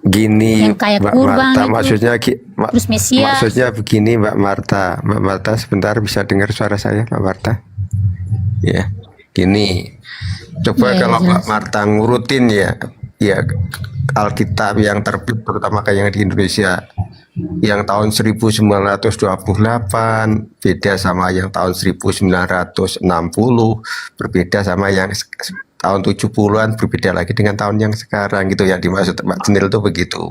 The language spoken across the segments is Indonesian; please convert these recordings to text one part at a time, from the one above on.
Gini, yang kayak Mbak kurban Marta, itu, terus Mesias. maksudnya begini, Mbak Marta. Mbak Marta, sebentar bisa dengar suara saya, Mbak Marta? Ya, gini. Coba Iya, kalau Mbak jelas. Marta ngurutin ya Alkitab yang terbit terutama kayak yang di Indonesia yang tahun 1928 beda sama yang tahun 1960, berbeda sama yang tahun 70-an, berbeda lagi dengan tahun yang sekarang gitu yang dimaksud Mbak Jenil itu begitu.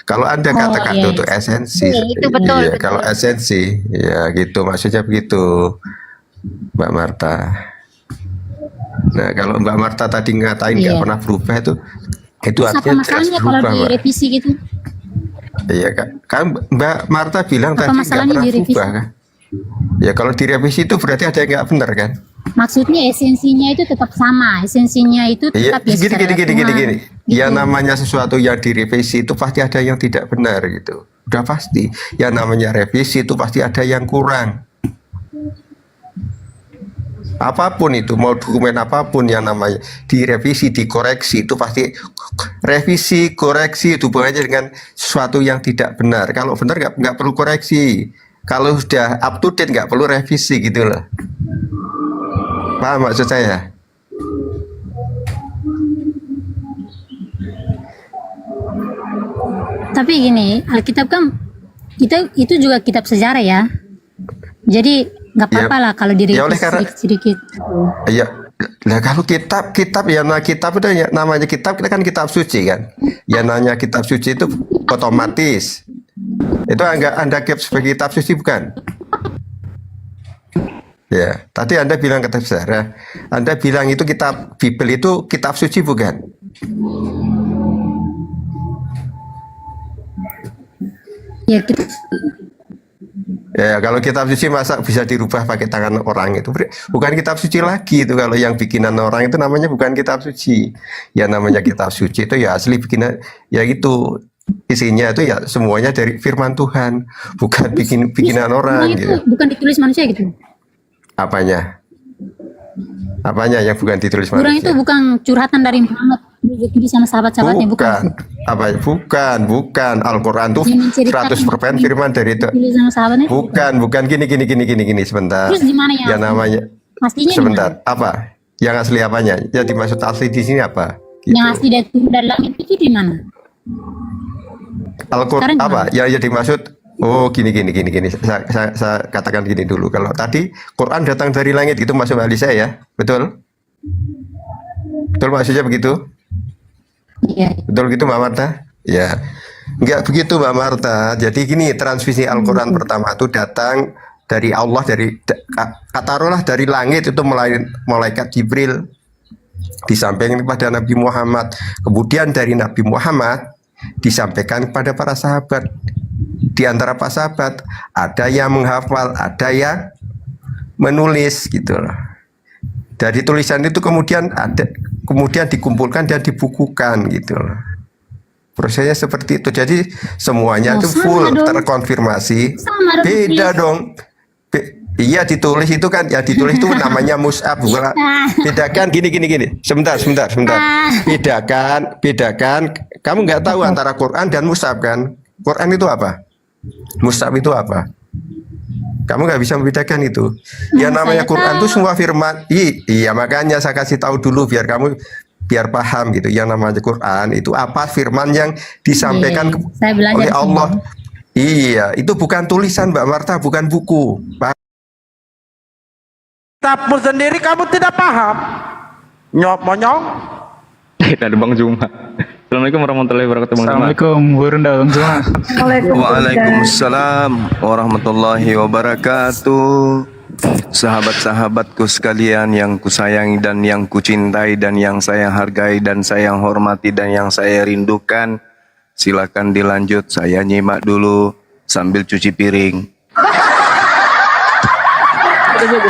Kalau Anda Oh katakan iya, itu esensi, Iya, itu betul, iya betul. kalau esensi ya gitu maksudnya begitu Mbak Marta. Nah, kalau Mbak Marta tadi ngatain nggak iya. pernah berubah itu Terus apa artinya jelas masalahnya kalau berubah, Mbak. direvisi gitu? Iya, Kak. Kan Mbak Marta bilang Apa tadi nggak masalahnya pernah direvisi? berubah kan? Ya kalau direvisi itu berarti ada yang nggak benar kan? Maksudnya esensinya itu tetap sama, esensinya itu Iya, tetap ya gini secara gini gini Tuhan, gini gini. gitu. Ya namanya sesuatu yang direvisi itu pasti ada yang tidak benar gitu. Udah pasti. Ya namanya revisi itu pasti ada yang kurang. Apapun itu, mau dokumen apapun yang namanya direvisi, dikoreksi itu pasti revisi, koreksi itu hubungannya dengan sesuatu yang tidak benar. Kalau benar nggak perlu koreksi. Kalau sudah up to date nggak perlu revisi gitu loh. Paham maksud saya? Tapi gini, Alkitab kan itu juga kitab sejarah ya. Jadi nggak apa-apa lah kalau Ya oleh direvisi karena sedikit-sedikit. ya nah kalau kitab ya nah kitab itu ya, namanya kitab kita kan kitab suci kan. Ya namanya kitab suci itu otomatis. Itu Anda anggap sebagai kitab suci bukan? Ya, tadi Anda bilang kitab sejarah. Anda bilang itu kitab Bible itu kitab suci bukan? Ya kita Ya, kalau kitab suci masa bisa dirubah pakai tangan orang itu bukan kitab suci lagi itu kalau yang bikinan orang itu namanya bukan kitab suci. Ya namanya kitab suci itu ya asli bikinan ya itu isinya itu ya semuanya dari firman Tuhan, bukan bikinan orang itu gitu. bukan ditulis manusia gitu. Apanya? Apanya yang bukan ditulis Kurang itu manusia? bukan curhatan dari Muhammad jadi sama sahabat-sahabatnya, bukan. Apa? Bukan. Al-Quran tuh Yang menceritakan 100% firman dari itu. ditulis sama sahabatnya. Bukan gini sebentar. Terus gimana Ya yang namanya aslinya sebentar. gimana? Apa? Yang asli apanya? Ya dimaksud asli di sini apa? Yang asli dari turun dari langit itu di mana? Al-Quran Sekarang apa? gimana? Ya dimaksud gini. Saya katakan gini dulu. Kalau tadi Quran datang dari langit itu masuk ahli saya ya, betul? Betul maksudnya begitu? Iya. Betul gitu Mbak Marta? Ya, nggak begitu Mbak Marta. Jadi gini, transmisi Al-Quran pertama itu datang dari Allah, katakanlah dari langit itu malaikat Jibril disampaikan kepada Nabi Muhammad. Kemudian dari Nabi Muhammad disampaikan kepada para sahabat. Di antara para sahabat ada yang menghafal, ada yang menulis gitu loh. Dari tulisan itu kemudian dikumpulkan dan dibukukan gitu loh. Prosesnya seperti itu. Jadi semuanya itu full terkonfirmasi. Beda dong. Iya ditulis itu kan ya ditulis itu namanya mushaf bukan. Bedakan gini. Sebentar. Bedakan. Kamu nggak tahu antara Quran dan mushaf kan? Quran itu apa? Mushaf itu apa? Kamu nggak bisa membedakan itu. Yang namanya Quran itu semua firman. Iya makanya saya kasih tahu dulu biar paham gitu. Yang namanya Quran itu apa firman yang disampaikan oleh Allah. Iya, itu bukan tulisan Mbak Marta, bukan buku. Kitabmu sendiri kamu tidak paham. Monyong. Ada Bang Juma. Assalamualaikum warahmatullahi wabarakatuh. Bang Juma. Assalamualaikum Bang Juma. Waalaikumsalam warahmatullahi wabarakatuh. Sahabat-sahabatku sekalian yang kusayangi dan yang kucintai dan yang saya hargai dan saya hormati dan yang saya rindukan, silakan dilanjut, saya nyimak dulu sambil cuci piring.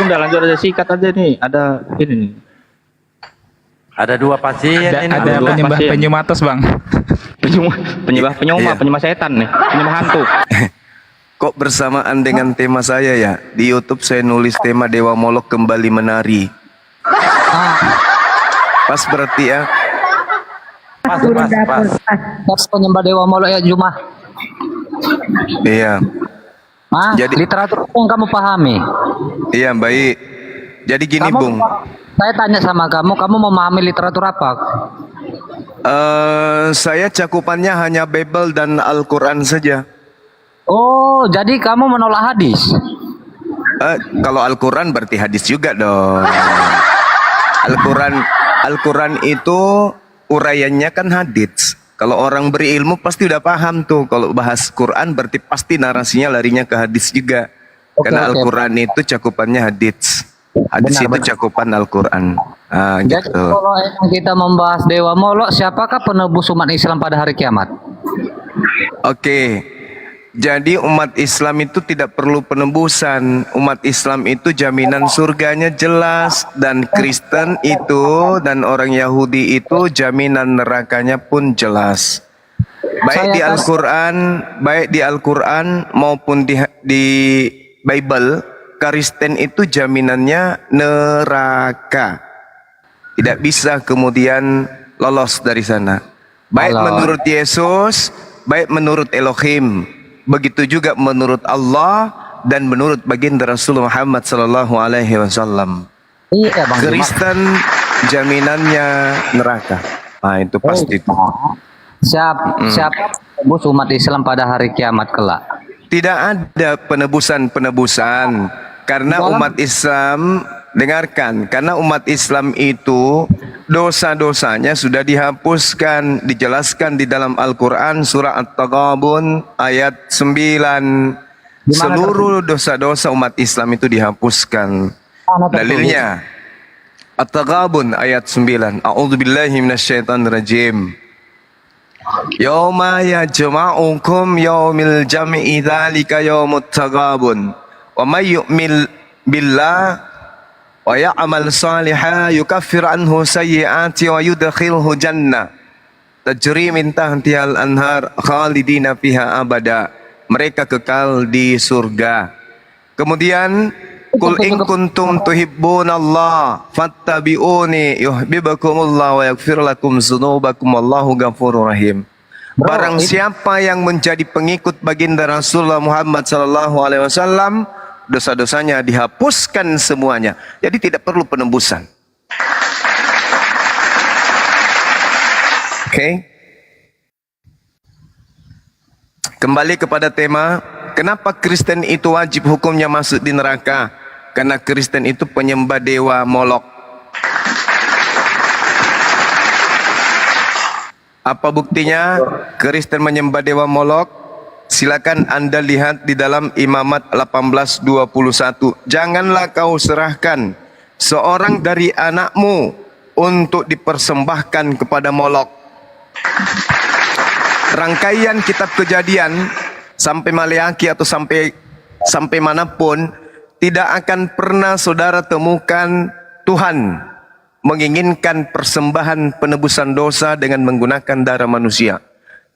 Udah lanjut aja, sikat aja nih. Ada ini nih. Ada dua pasien ini. Ada penyembah atas Bang. Penyembah setan nih, penyembah hantu. Kok bersamaan dengan tema saya ya? Di YouTube saya nulis tema Dewa Molok kembali menari. Pas berarti ya. penyembah dewa Molo ya Juma. Iya. Jadi literatur yang kamu pahami. Iya, baik. Jadi gini, Bung. Saya tanya sama kamu memahami literatur apa? Saya cakupannya hanya Bible dan Al-Quran saja. Oh, jadi kamu menolak hadis? Kalau Al-Quran berarti hadis juga dong. Al-Quran itu uraiannya kan hadis. Kalau orang berilmu pasti udah paham tuh. Kalau bahas Quran berarti pasti narasinya larinya ke hadis juga. Karena Al-Quran itu cakupannya hadis. Hadis itu cakupan Al-Quran. Jadi gitu. kalau kita membahas Dewa Molo, siapakah penebus umat Islam pada hari kiamat? Oke. Jadi umat Islam itu tidak perlu penebusan. Umat Islam itu jaminan surganya jelas. Dan Kristen itu dan orang Yahudi itu jaminan nerakanya pun jelas. Baik di Al-Quran maupun di Bible, Kristen itu jaminannya neraka. Tidak bisa kemudian lolos dari sana. Baik menurut Yesus, baik menurut Elohim. Begitu juga menurut Allah dan menurut baginda Rasulullah Muhammad sallallahu alaihi wasallam. Iya, Bang. Kristen jaminannya neraka. Nah, itu pasti itu. Siapa penebus umat Islam pada hari kiamat kelak? Tidak ada penebusan karena umat Islam, dengarkan, karena umat Islam itu dosa-dosanya sudah dihapuskan, dijelaskan di dalam Al-Quran surah At-Taghabun ayat 9. Seluruh dosa-dosa umat Islam itu dihapuskan. Dalilnya At-Taghabun ayat 9. A'udzubillahi minasyaitonirrajim. Yauma yajma'ukum yaumil jam'i dzalika yaumut taghabun. Wa may yu'mil billah wa ya'mal salihan yukaffir anhu sayyi'ati wa yudkhilhu jannah tajri min tahtihal anhar khalidina fiha abada. Mereka kekal di surga. Kemudian Qul in kuntum tuhibbunallah fattabi'uni yuhibbukumullah wa yaghfir lakum dzunubakum wallahu ghafurur rahim. Barang siapa yang menjadi pengikut baginda Rasulullah Muhammad sallallahu alaihi wasallam, dosa-dosanya dihapuskan semuanya. Jadi tidak perlu penembusan. Oke. Kembali kepada tema, kenapa Kristen itu wajib hukumnya masuk di neraka? Karena Kristen itu penyembah dewa Molok. Apa buktinya Kristen menyembah dewa Molok? Silakan Anda lihat di dalam Imamat 18:21. Janganlah kau serahkan seorang dari anakmu untuk dipersembahkan kepada Molok. Rangkaian kitab Kejadian sampai Maleakhi atau sampai manapun, tidak akan pernah saudara temukan Tuhan menginginkan persembahan penebusan dosa dengan menggunakan darah manusia.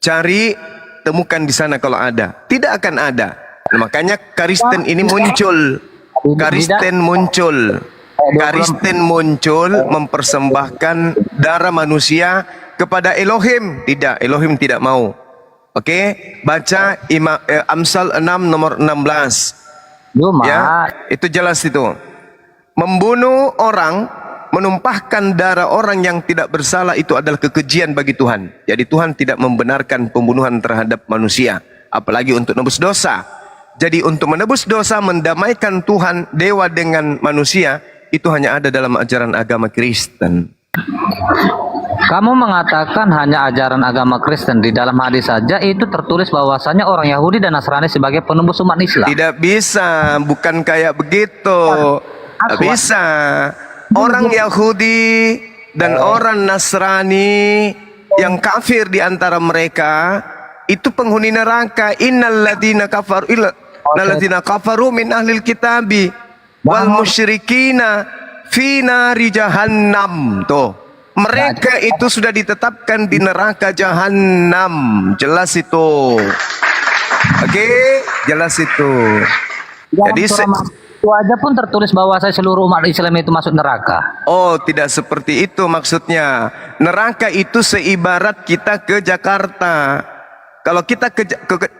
Cari, temukan di sana kalau ada. Tidak akan ada. Nah, makanya Kristen ini muncul. Kristen muncul mempersembahkan darah manusia kepada Elohim. Tidak, Elohim tidak mau. Oke, baca Amsal 6 nomor 16. Ya, itu jelas itu. Membunuh orang, menumpahkan darah orang yang tidak bersalah itu adalah kekejian bagi Tuhan. Jadi Tuhan tidak membenarkan pembunuhan terhadap manusia, apalagi untuk menebus dosa. Jadi untuk menebus dosa, mendamaikan Tuhan, dewa dengan manusia, itu hanya ada dalam ajaran agama Kristen. Kamu mengatakan hanya ajaran agama Kristen. Di dalam hadis saja itu tertulis bahwasanya orang Yahudi dan Nasrani sebagai penembus umat Islam. Tidak bisa, bukan kayak begitu. Tidak bisa. Orang Yahudi dan orang Nasrani yang kafir di antara mereka itu penghuni neraka. Innalladzina kafaru min ahlil kitabi wal musyrikina fi nari jahannam. Tuh. Mereka itu sudah ditetapkan di neraka jahanam. Jelas itu. Oke, jelas itu. Jadi itu aja pun tertulis bahwa saya seluruh umat Islam itu masuk neraka. Oh, tidak seperti itu maksudnya. Neraka itu seibarat kita ke Jakarta. Kalau kita ke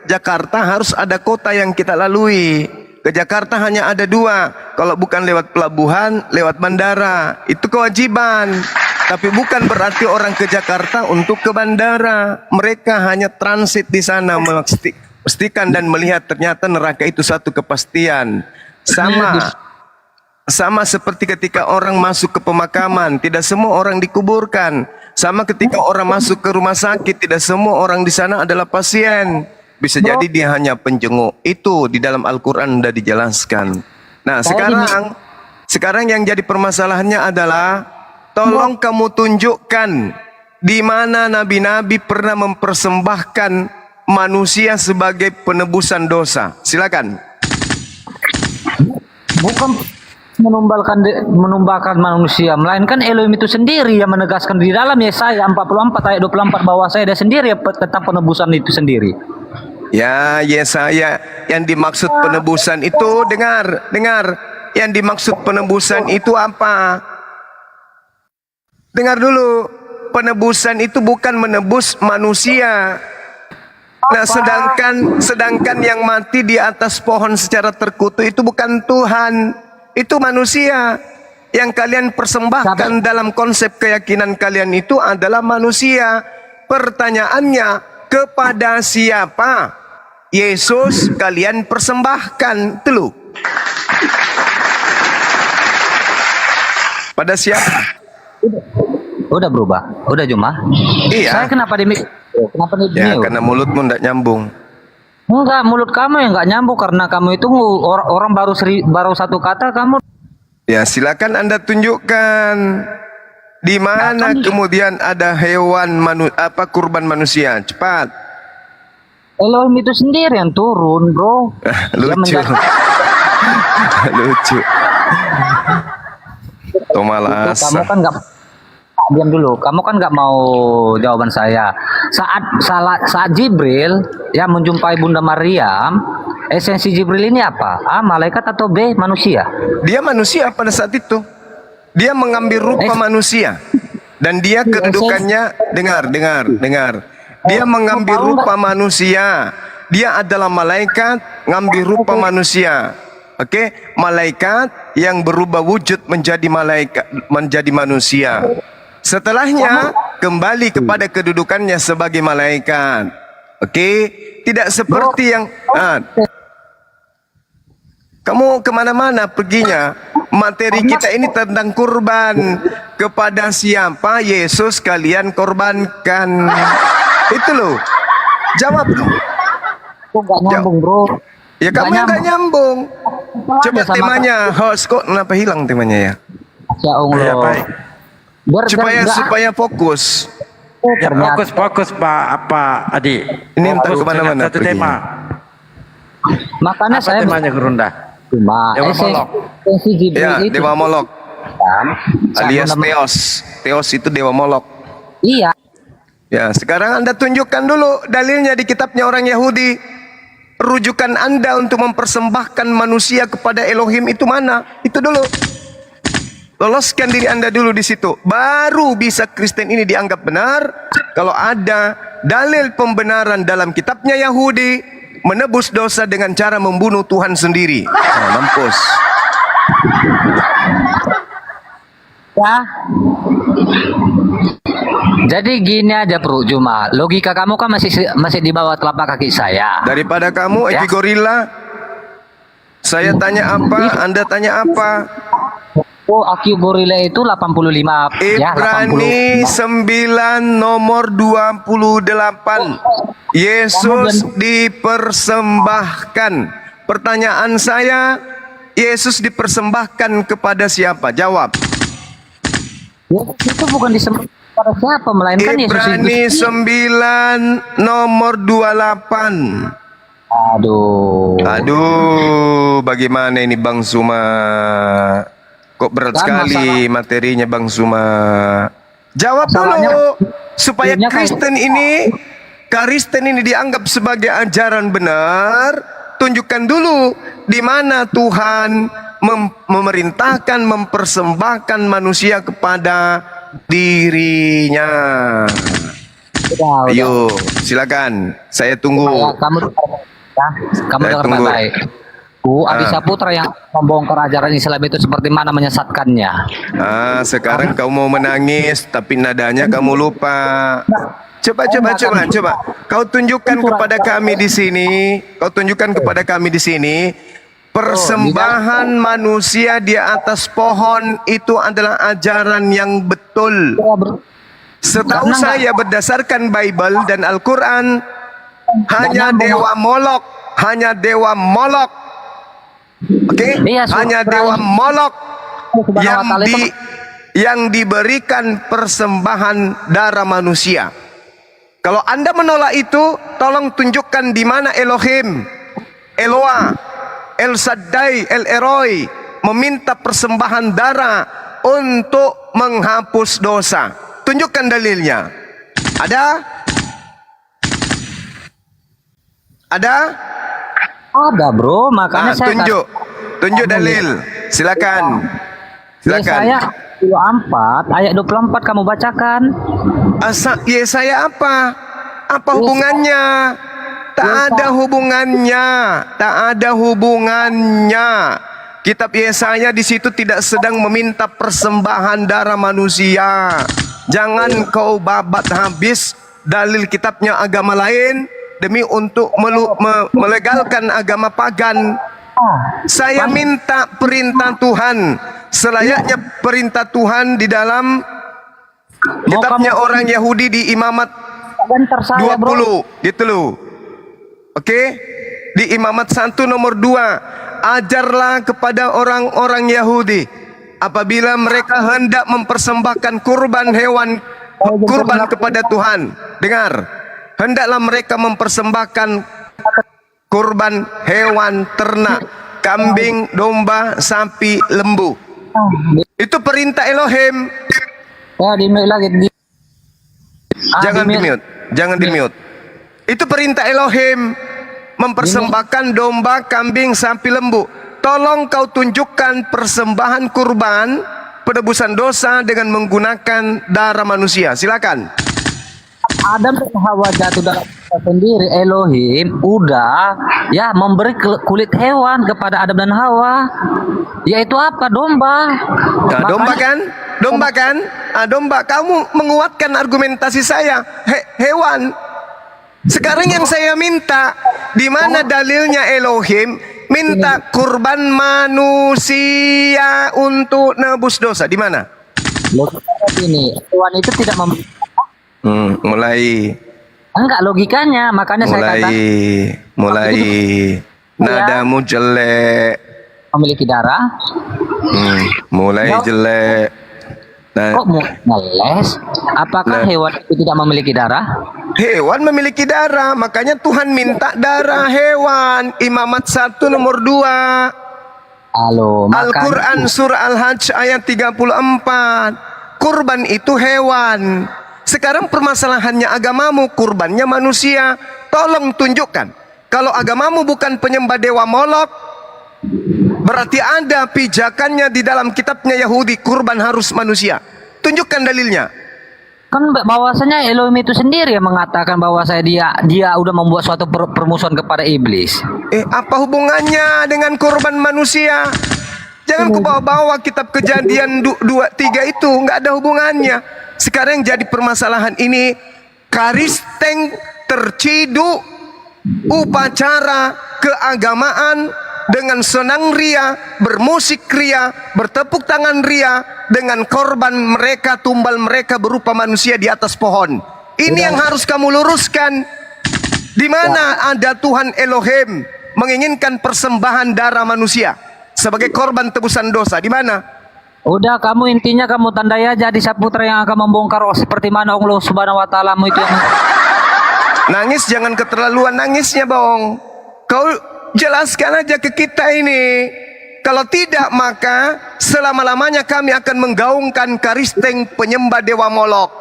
Jakarta harus ada kota yang kita lalui. Ke Jakarta hanya ada 2. Kalau bukan lewat pelabuhan, lewat bandara. Itu kewajiban. Tapi bukan berarti orang ke Jakarta untuk ke bandara. Mereka hanya transit di sana, memastikan dan melihat ternyata neraka itu satu kepastian. Sama seperti ketika orang masuk ke pemakaman, tidak semua orang dikuburkan. Sama ketika orang masuk ke rumah sakit, tidak semua orang di sana adalah pasien. Bisa jadi dia hanya penjenguk. Itu di dalam Al-Quran sudah dijelaskan. Nah, sekarang yang jadi permasalahannya adalah, tolong kamu tunjukkan di mana nabi-nabi pernah mempersembahkan manusia sebagai penebusan dosa. Silakan. Bukan menumbalkan manusia, melainkan Elohim itu sendiri yang menegaskan di dalam Yesaya 44 ayat 24 bahwa saya sendiri tentang penebusan itu sendiri. Ya, Yesaya yang dimaksud penebusan itu, dengar. Yang dimaksud penebusan itu apa? Dengar dulu. Penebusan itu bukan menebus manusia. Nah, sedangkan yang mati di atas pohon secara terkutuk itu bukan Tuhan, itu manusia. Yang kalian persembahkan dalam konsep keyakinan kalian itu adalah manusia. Pertanyaannya, kepada siapa Yesus kalian persembahkan? Telu. Pada siapa? Udah berubah, udah Juma. Iya. Saya kenapa Kenapa nih? Ya, karena mulutmu tidak nyambung. Enggak, mulut kamu yang enggak nyambung karena kamu itu orang baru satu kata kamu. Ya, silakan Anda tunjukkan di mana kemudian ada hewan kurban manusia. Cepat. Elohim itu sendiri yang turun, bro. Lucu. Lucu. Tomalas. Kamu kan enggak diam dulu. Kamu kan nggak mau jawaban saya. Saat Jibril yang menjumpai Bunda Maryam, esensi Jibril ini apa? A, malaikat atau B, manusia? Dia manusia pada saat itu. Dia mengambil rupa manusia. Dan dia kedudukannya, dengar. Dia mengambil rupa manusia. Dia adalah malaikat, ngambil rupa manusia. Oke, malaikat yang berubah wujud menjadi manusia. Setelahnya kembali kepada kedudukannya sebagai malaikat. Oke, tidak seperti yang kamu kemana-mana perginya. Materi kita ini tentang kurban. Kepada siapa Yesus kalian korbankan? Itu loh. Jawab loh. Kok nggak nyambung, bro? Ya kamu yang nggak nyambung. Coba temanya, host kok kenapa hilang temanya ya? Ya Allah. Ya, baik. Supaya fokus. Ya, fokus Pak Adi. Ini entah Fokus kemana-mana dengan satu tema. Makanya Apa saya temanya Gerunda? cuma Dewa Molok. esensi Jibril Ya, itu Dewa Molok kan, alias sama- Theos. Theos itu Dewa Molok. Iya. Ya, sekarang Anda tunjukkan dulu dalilnya di kitabnya orang Yahudi. Rujukan Anda untuk mempersembahkan manusia kepada Elohim itu mana? Itu dulu. Loloskan diri Anda dulu di situ. Baru bisa Kristen ini dianggap benar kalau ada dalil pembenaran dalam kitabnya Yahudi menebus dosa dengan cara membunuh Tuhan sendiri. Nah, mampus. Ya. Jadi gini aja Bro Juma, logika kamu kan masih di bawah telapak kaki saya. Daripada kamu Ya. Eki Gorilla, saya tanya apa, Anda tanya apa? Oh, Aki Gorilla itu 85 ya, Ibrani 80. 9 nomor 28. Yesus dipersembahkan. Pertanyaan saya, Yesus dipersembahkan kepada siapa? Jawab. Yesus itu bukan disembah pada siapa, melainkan Yesus Ibrani itu. 9 nomor 28. Aduh, bagaimana ini Bang Suma? Kok berat Kan sekali materinya Bang Suma. Jawab Masalahnya- dulu supaya Masalahnya Kristen ini dianggap sebagai ajaran benar. Tunjukkan dulu di mana Tuhan memerintahkan, mempersembahkan manusia kepada dirinya. Udah. Ayo, silakan. Saya tunggu. Ya, kamu Saya dengar tunggu. baik-baik. Adi Saputra yang membongkar ajaran Islam itu seperti mana menyesatkannya. Sekarang kau mau menangis, tapi nadanya kamu lupa. Coba. Kau tunjukkan kepada kami di sini. Persembahan manusia di atas pohon itu adalah ajaran yang betul. Setahu saya berdasarkan Bible dan Al-Quran, hanya dewa Molok. Oke, Iya, hanya Surah dewa Molok Subhanahu wa ta'ala itu yang diberikan persembahan darah manusia. Kalau Anda menolak itu, tolong tunjukkan di mana Elohim, Eloa, El Shaddai, El Eroi meminta persembahan darah untuk menghapus dosa. Tunjukkan dalilnya. Ada? Ada bro, makanya saya Tunjuk dalil. Silakan. Yesaya 24 ayat 24 kamu bacakan. Yesaya apa? Apa hubungannya? Tak ada hubungannya. Kitab Yesaya di situ tidak sedang meminta persembahan darah manusia. Jangan kau babat habis dalil kitabnya agama lain demi untuk melegalkan agama pagan. Saya minta perintah Tuhan, selayaknya perintah Tuhan di dalam kitabnya orang Yahudi di Imamat 20, gitu loh. Oke? Di Imamat 1 nomor 2, ajarlah kepada orang-orang Yahudi apabila mereka hendak mempersembahkan kurban kepada Tuhan. Dengar, hendaklah mereka mempersembahkan kurban hewan ternak, kambing, domba, sapi, lembu. Itu perintah Elohim. Ya, di-mute lagi. Jangan di-mute. Itu perintah Elohim, mempersembahkan domba, kambing, sapi, lembu. Tolong kau tunjukkan persembahan kurban penebusan dosa dengan menggunakan darah manusia. Silakan. Adam dan Hawa jatuh dalam dosa sendiri. Elohim udah ya memberi kulit hewan kepada Adam dan Hawa, yaitu apa? Domba. Nah, domba kan? Domba. Kamu menguatkan argumentasi saya. Hewan. Sekarang yang saya minta, di mana dalilnya Elohim minta kurban manusia untuk nebus dosa? Di mana? Ini hewan itu tidak Mulai enggak logikanya, makanya saya katakan mulai nadamu jelek. Memiliki darah. Mulai jelek. Kok mau ngeles? Apakah hewan itu tidak memiliki darah? Hewan memiliki darah, makanya Tuhan minta darah hewan. Imamat 1 nomor 2. Halo, Al-Quran surah Al-Hajj ayat 34. Kurban itu hewan. Sekarang permasalahannya agamamu, kurbannya manusia. Tolong tunjukkan. Kalau agamamu bukan penyembah dewa Molok, berarti ada pijakannya di dalam kitabnya Yahudi, kurban harus manusia. Tunjukkan dalilnya. Kan bahwasanya Elohim itu sendiri yang mengatakan bahwa dia udah membuat suatu permusuhan kepada iblis. Apa hubungannya dengan kurban manusia? Jangan ku bawa-bawa kitab Kejadian 2:3 itu, nggak ada hubungannya. Sekarang jadi permasalahan ini, karisteng terciduk upacara keagamaan dengan senang ria, bermusik ria, bertepuk tangan ria, dengan korban mereka, tumbal mereka berupa manusia di atas pohon. Ini yang harus kamu luruskan. Di mana ada Tuhan Elohim menginginkan persembahan darah manusia sebagai korban tebusan dosa? Di mana? Udah, kamu intinya kamu tandai aja di Saputra yang akan membongkar seperti mana Allah Subhanahu wa ta'ala itu yang... Nangis jangan keterlaluan nangisnya, Bong. Kau jelaskan aja ke kita ini. Kalau tidak, maka selama-lamanya kami akan menggaungkan karisteng penyembah dewa Molok.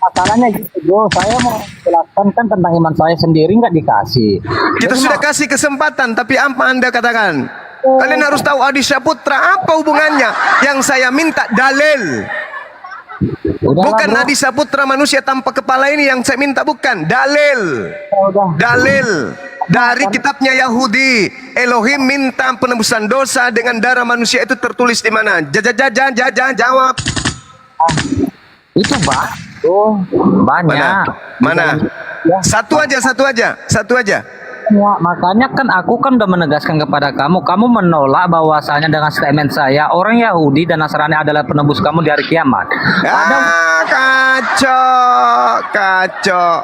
Masalahnya gitu, bro. Saya mau jelaskan kan tentang iman saya sendiri, nggak dikasih. Kita sudah kasih kesempatan, tapi apa Anda katakan? Kalian harus tahu Adi Saputra apa hubungannya. Yang saya minta dalil. Udahlah, Bukan bro. Adi Saputra manusia tanpa kepala ini yang saya minta, bukan. Dalil. Dalil dari kitabnya Yahudi. Elohim minta penebusan dosa dengan darah manusia, itu tertulis di mana? Jawab. Itu banyak. Mana? Ya. Satu aja. Ya, makanya kan aku kan udah menegaskan kepada kamu menolak bahwasanya dengan statement saya orang Yahudi dan Nasrani adalah penebus kamu di hari kiamat. Kacau.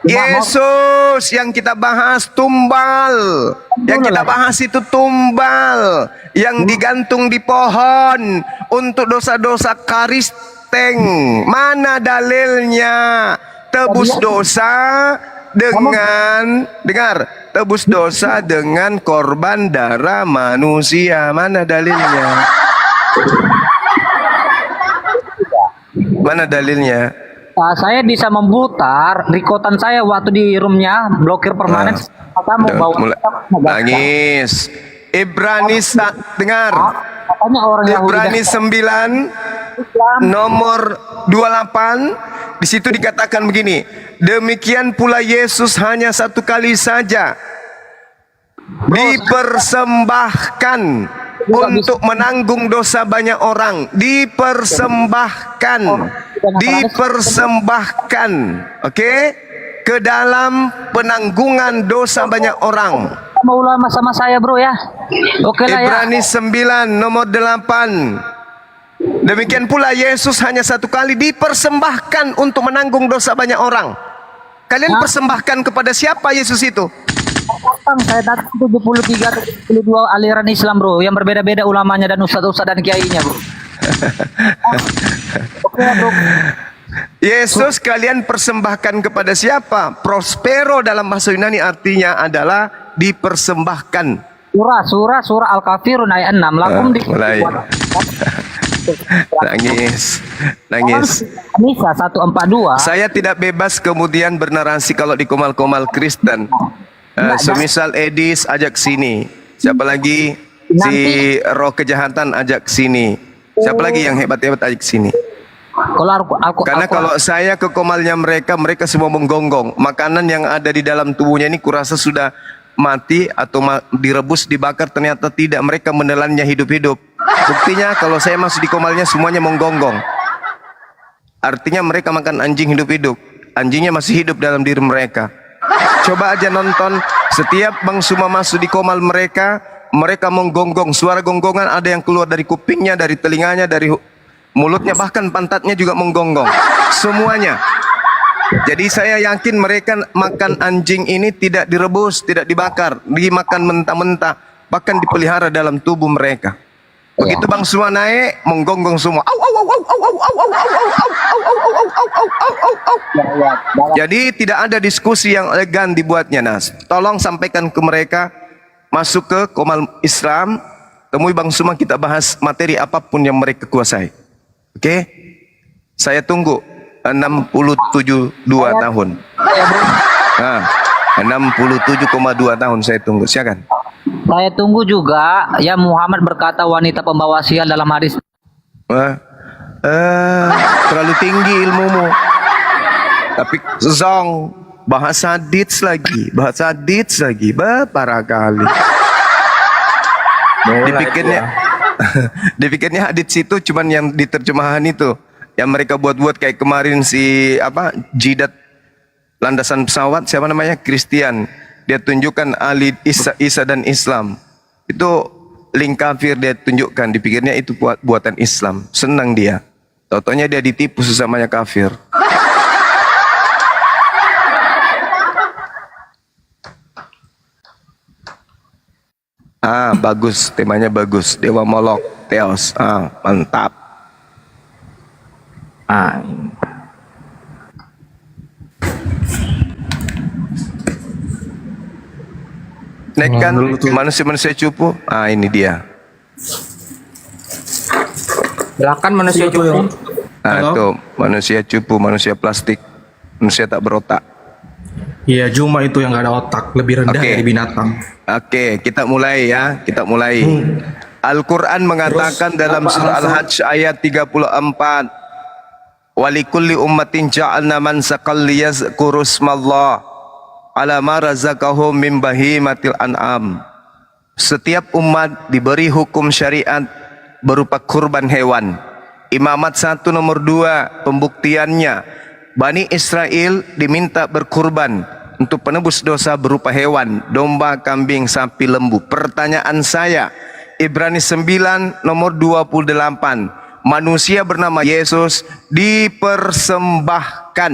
Yesus yang kita bahas tumbal. Yang kita bahas itu tumbal yang digantung di pohon untuk dosa-dosa karisteng. Mana dalilnya? Tebus dosa dengan tebus dosa dengan korban darah manusia. Mana dalilnya? Mana dalilnya? Saya bisa memutar rekotan saya waktu di roomnya blokir permanen. Kamu bawa nangis. Ibrani dengar. Katanya orang Ibrani 9 nomor 28 di situ dikatakan begini. Demikian pula Yesus hanya satu kali saja dipersembahkan untuk menanggung dosa banyak orang. Dipersembahkan, oke? Ke dalam penanggungan dosa banyak orang. Mau ulama sama saya, bro, ya. Oke lah, ya. Ibrani 9 nomor 8. Demikian pula Yesus hanya satu kali dipersembahkan untuk menanggung dosa banyak orang. Kalian persembahkan kepada siapa Yesus itu? Saya datang 73 72 aliran Islam, bro, yang berbeda-beda ulamanya dan ustadz-ustadz dan kiainya, bro. Oke, bro. Yesus kalian persembahkan kepada siapa? Prospero dalam bahasa Yunani artinya adalah dipersembahkan. Surah Al-Kafirun ayat 6. Lakum di Mulai. Nangis. Nisa 142. Saya tidak bebas kemudian bernarasi kalau di komal-komal Kristen. Semisal Edis ajak sini. Siapa lagi? Si roh kejahatan ajak sini. Siapa lagi yang hebat-hebat ajak sini? Karena kalau saya ke komalnya mereka semua menggonggong. Makanan yang ada di dalam tubuhnya ini kurasa sudah mati atau direbus, dibakar, ternyata tidak. Mereka menelannya hidup-hidup. Buktinya kalau saya masuk di komalnya semuanya menggonggong. Artinya mereka makan anjing hidup-hidup. Anjingnya masih hidup dalam diri mereka. Coba aja nonton, setiap Bang Suma masuk di komal mereka menggonggong. Suara gonggongan ada yang keluar dari kupingnya, dari telinganya, dari mulutnya, bahkan pantatnya juga menggonggong. Semuanya. Jadi saya yakin mereka makan anjing ini tidak direbus, tidak dibakar, dimakan mentah-mentah, bahkan dipelihara dalam tubuh mereka. Begitu Bang Suma naik, menggonggong semua. Jadi tidak ada diskusi yang elegan dibuatnya, Nas. Tolong sampaikan ke mereka, masuk ke komal Islam, temui Bang Suma, kita bahas materi apapun yang mereka kuasai. Oke? Saya tunggu 67,2 tahun. 67,2 tahun saya tunggu. Silakan. Saya tunggu juga. Ya, Muhammad berkata wanita pembawa sial dalam hadis. Terlalu tinggi ilmumu. Tapi zong, bahasa hadits lagi. Parah kali. Dipikirnya hadits itu cuman yang diterjemahan itu. Yang mereka buat-buat kayak kemarin si jidat landasan pesawat, siapa namanya, Christian, dia tunjukkan Ali Isa dan Islam, itu link kafir dia tunjukkan, dipikirnya itu buatan Islam, senang dia, taunya dia ditipu sesamanya kafir. Bagus, temanya bagus, Dewa Molok, Theos, mantap. Naikkan manusia-manusia cupu. Ini dia. Silakan manusia cupu. Tuh, manusia cupu, manusia plastik, manusia tak berotak. Iya, Juma itu yang gak ada otak, lebih rendah Oke. dari binatang. Oke, kita mulai ya. Kita mulai. Al-Quran mengatakan Terus, dalam apa surah alasan? Al-Hajj ayat 34. Walikulli ummatin ja'alna mansakal liyazkuru ismallah ala ma razaqahum min bahimatil an'am. Setiap umat diberi hukum syariat berupa kurban hewan. Imamat 1 nomor 2 pembuktiannya Bani Israel diminta berkurban untuk penebus dosa berupa hewan, domba, kambing, sapi, lembu. Pertanyaan saya, Ibrani 9 nomor 28, manusia bernama Yesus dipersembahkan.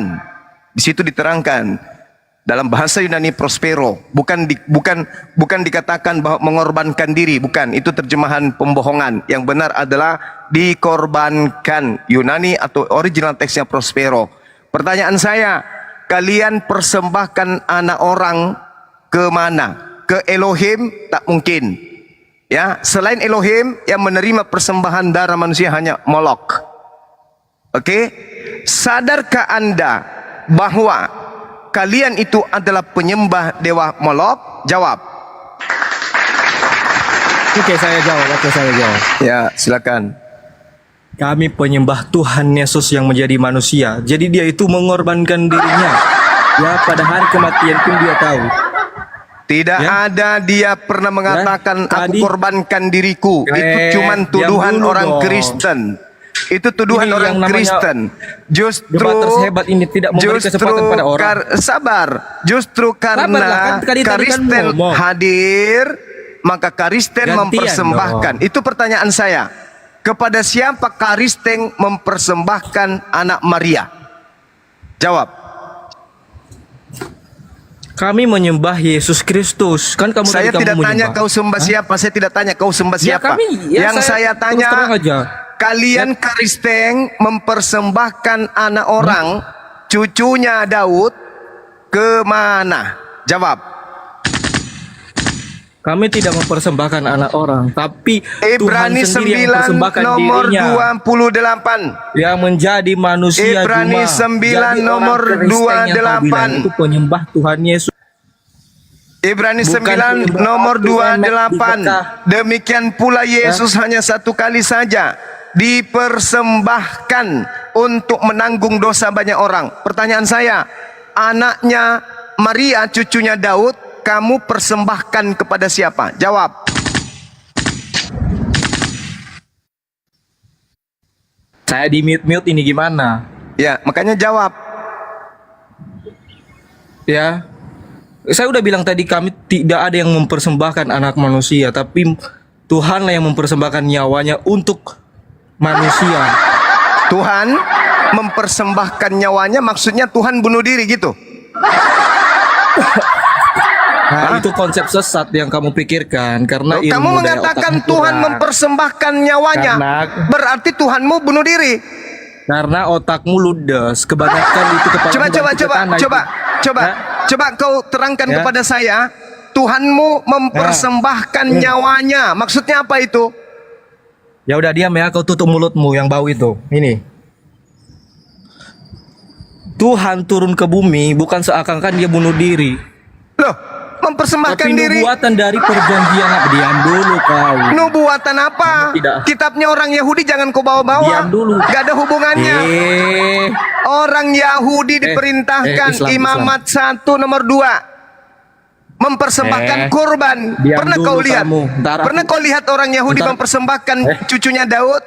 Di situ diterangkan dalam bahasa Yunani prospero, bukan dikatakan bahwa mengorbankan diri, bukan, itu terjemahan pembohongan. Yang benar adalah dikorbankan. Yunani atau original teksnya prospero. Pertanyaan saya, kalian persembahkan anak orang ke mana? Ke Elohim? Tak mungkin. Ya, selain Elohim yang menerima persembahan darah manusia hanya Molok. Oke? Sadarkah Anda bahwa kalian itu adalah penyembah dewa Molok? Jawab. Oke, saya jawab. Ya, silakan. Kami penyembah Tuhan Yesus yang menjadi manusia. Jadi dia itu mengorbankan dirinya. Ya, pada hari kematian pun dia tahu. Tidak Ya. ada dia pernah mengatakan aku Tadi- korbankan diriku. Itu cuman diam tuduhan dulu orang dong. Kristen. Itu tuduhan Ini orang yang namanya Kristen. Justru debater sehebat ini tidak memberi kesempatan pada orang. Sabar. Justru karena Sabarlah, kan tadi kan Kristen ngomong. hadir, maka Kristen Gantian mempersembahkan. Itu pertanyaan saya. Kepada siapa Kristen mempersembahkan anak Maria? Jawab. Kami menyembah Yesus Kristus. Kan kamu Saya tadi kamu tidak tanya menyembah. kau sembah siapa. Saya tidak tanya kau sembah Ya, siapa. kami- ya, Yang saya terus tanya, terang aja. kalian Kristen mempersembahkan anak orang, cucunya Daud, ke mana? Jawab. Kami tidak mempersembahkan anak orang, tapi Ibrani Tuhan sendiri 9 yang mempersembahkan nomor dirinya 28. yang menjadi manusia. Ibrani Juma. 9 Jadi nomor orang Kristen yang kau 28. bilang itu penyembah Tuhan Yesus. Ibrani Bukan 9 penyembah nomor Tuhan 28. dikata. Demikian pula Yesus hanya satu kali saja dipersembahkan untuk menanggung dosa banyak orang. Pertanyaan saya, anaknya Maria, cucunya Daud, kamu persembahkan kepada siapa? Jawab. Saya di mute ini gimana? Ya, makanya jawab. Ya, saya udah bilang tadi kami tidak ada yang mempersembahkan anak manusia, tapi Tuhanlah yang mempersembahkan nyawanya untuk manusia. Tuhan mempersembahkan nyawanya, maksudnya Tuhan bunuh diri gitu. Nah, itu konsep sesat yang kamu pikirkan karena Loh, ilmu kamu daya mengatakan otakmu Tuhan kurang. mempersembahkan nyawanya, Karena- berarti Tuhanmu bunuh diri. Karena otakmu ludes, kebanyakan itu kepala Coba kau terangkan Ya. kepada saya, Tuhanmu mempersembahkan nyawanya, maksudnya apa itu? Ya udah diam ya, kau tutup mulutmu yang bau itu. Ini. Tuhan turun ke bumi bukan seakan-akan dia bunuh diri. Loh, mempersembahkan Tapi diri. nubuatan dari perjanjian apa? Diam dulu kau. Nubuatan apa? Kamu tidak. Kitabnya orang Yahudi jangan kau bawa-bawa. Diam dulu. Gak ada hubungannya. Orang Yahudi diperintahkan Islam. Imamat 1 nomor 2 mempersembahkan kurban. Diam Pernah dulu kau lihat? kamu. Ntar aku- Pernah kau lihat orang Yahudi Ntar- mempersembahkan cucunya Daud?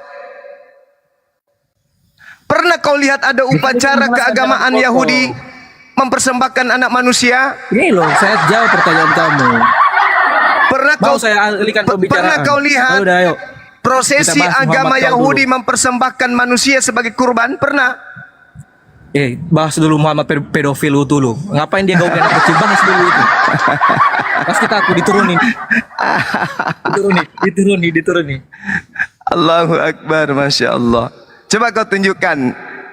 Pernah kau lihat ada upacara keagamaan Yahudi mempersembahkan anak manusia? Ini loh, saya jawab pertanyaan kamu. Pernah Mau kau saya alihkan pembicaraan? pernah kau lihat Ayo, udah, ayo. prosesi Kita bahas agama Muhammad kau Yahudi dulu. mempersembahkan manusia sebagai kurban? Pernah? Bahas dulu Muhammad pedofil itu dulu. Ngapain dia gaul anak kecil? Bahas dulu itu. Pas kita aku diturunin. Diturunin. Allahu Akbar, Masya Allah. Coba kau tunjukkan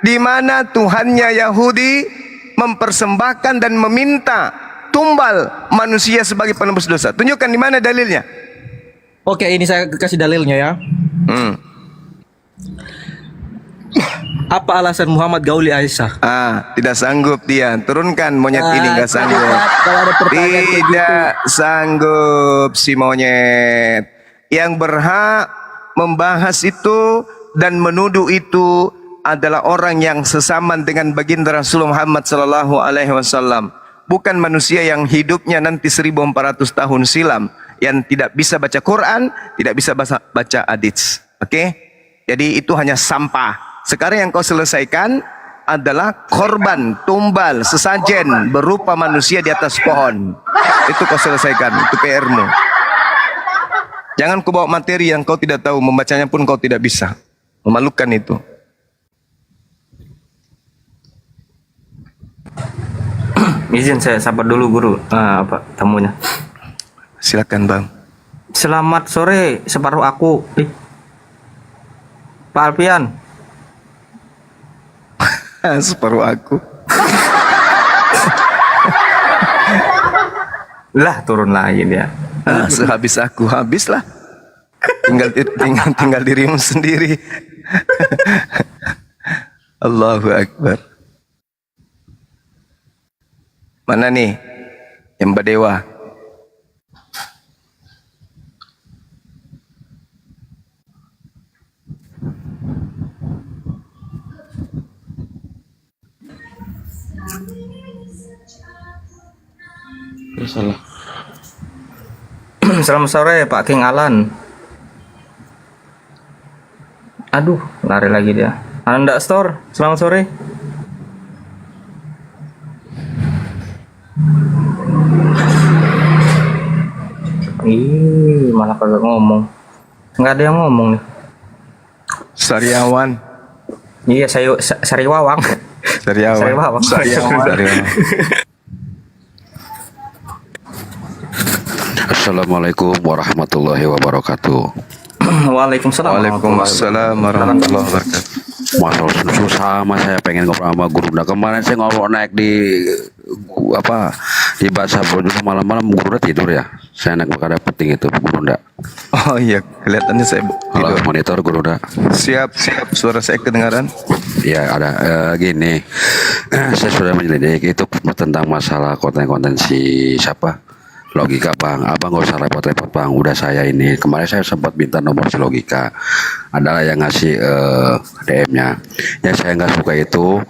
di mana Tuhannya Yahudi mempersembahkan dan meminta tumbal manusia sebagai penebus dosa. Tunjukkan di mana dalilnya. Oke, ini saya kasih dalilnya ya. Apa alasan Muhammad gauli Aisyah? Tidak sanggup dia. Turunkan monyet ini, nggak sanggup. Kalau ada pertanyaan kayak gitu. Tidak sanggup si monyet. Yang berhak membahas itu dan menuduh itu adalah orang yang sesaman dengan baginda Rasulullah Muhammad sallallahu alaihi wasallam. Bukan manusia yang hidupnya nanti 1400 tahun silam, yang tidak bisa baca Quran, tidak bisa baca hadits. Oke? Jadi itu hanya sampah. Sekarang yang kau selesaikan adalah korban, tumbal, sesajen berupa manusia di atas pohon. Itu kau selesaikan, itu PR-mu. Jangan kau bawa materi yang kau tidak tahu, membacanya pun kau tidak bisa. Memalukan itu. Izin saya sapa dulu guru, tamunya. Silakan bang. Selamat sore separuh aku. Pak Alfian. Separuh aku. Lah turun lagi dia. Sehabis aku habislah. Tinggal dirimu sendiri. Allahu Akbar. Mana nih yang Badewa? Salah. Selamat sore Pak King Alan. Aduh, lari lagi dia. Ananda Store, selamat sore. Ih, malah kagak ngomong. Nggak ada yang ngomong nih. Sariawan. Iya, Sariwawang. Sariawan. Sariawan. Assalamualaikum warahmatullahi wabarakatuh. Waalaikumsalam. Waalaikumsalam warahmatullahi wabarakatuh. Masalah susah sama saya pengen ngobrol sama guru. Nah kemarin saya ngobrol naik di di bahasa juga malam-malam guru udah tidur ya. Saya naik ada penting itu guru udah. Oh iya, kelihatannya saya Halo, tidur. monitor guru udah. Siap. Suara saya kedengaran? Ya ada gini. Saya sudah menyelidik itu tentang masalah konten-konten si siapa? Logika bang, abang gak usah repot-repot bang. Udah saya ini kemarin saya sempat minta nomor si Logika, adalah yang ngasih DM-nya. Yang saya nggak suka itu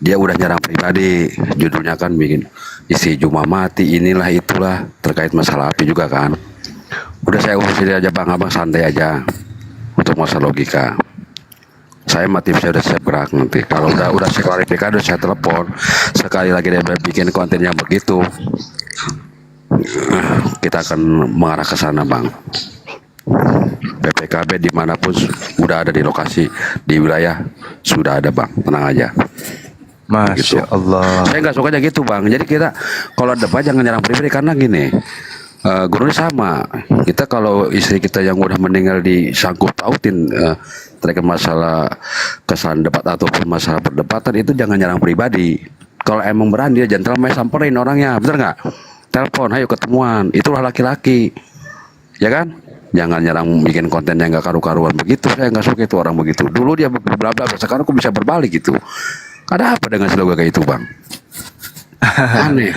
dia udah nyerang pribadi. Judulnya kan bikin isi Juma mati inilah itulah terkait masalah api juga kan. Udah saya urusin aja bang, abang santai aja untuk masalah Logika. Saya mati saya udah siap gerak nanti. Kalau udah saya klarifikasi udah saya telepon. Sekali lagi dia bikin konten yang begitu, kita akan mengarah ke sana bang. BPKB dimanapun udah ada di lokasi di wilayah sudah ada bang, tenang aja. Masya Allah. Saya nggak sukanya gitu bang. Jadi kita kalau debat jangan nyerang pribadi karena gini, gurunya sama. Kita kalau istri kita yang udah meninggal disangkut pautin terkait masalah kesalahan debat ataupun masalah perdebatan itu jangan nyerang pribadi. Kalau emang berani dia jangan terlalu samperin orangnya, bener nggak? Telepon, ayo ketemuan. Itulah laki-laki, ya kan? Jangan nyerang bikin konten yang nggak karu-karuan begitu. Saya nggak suka itu orang begitu. Dulu dia bla bla, sekarang aku bisa berbalik gitu. Ada apa dengan slogan kayak itu bang? Aneh.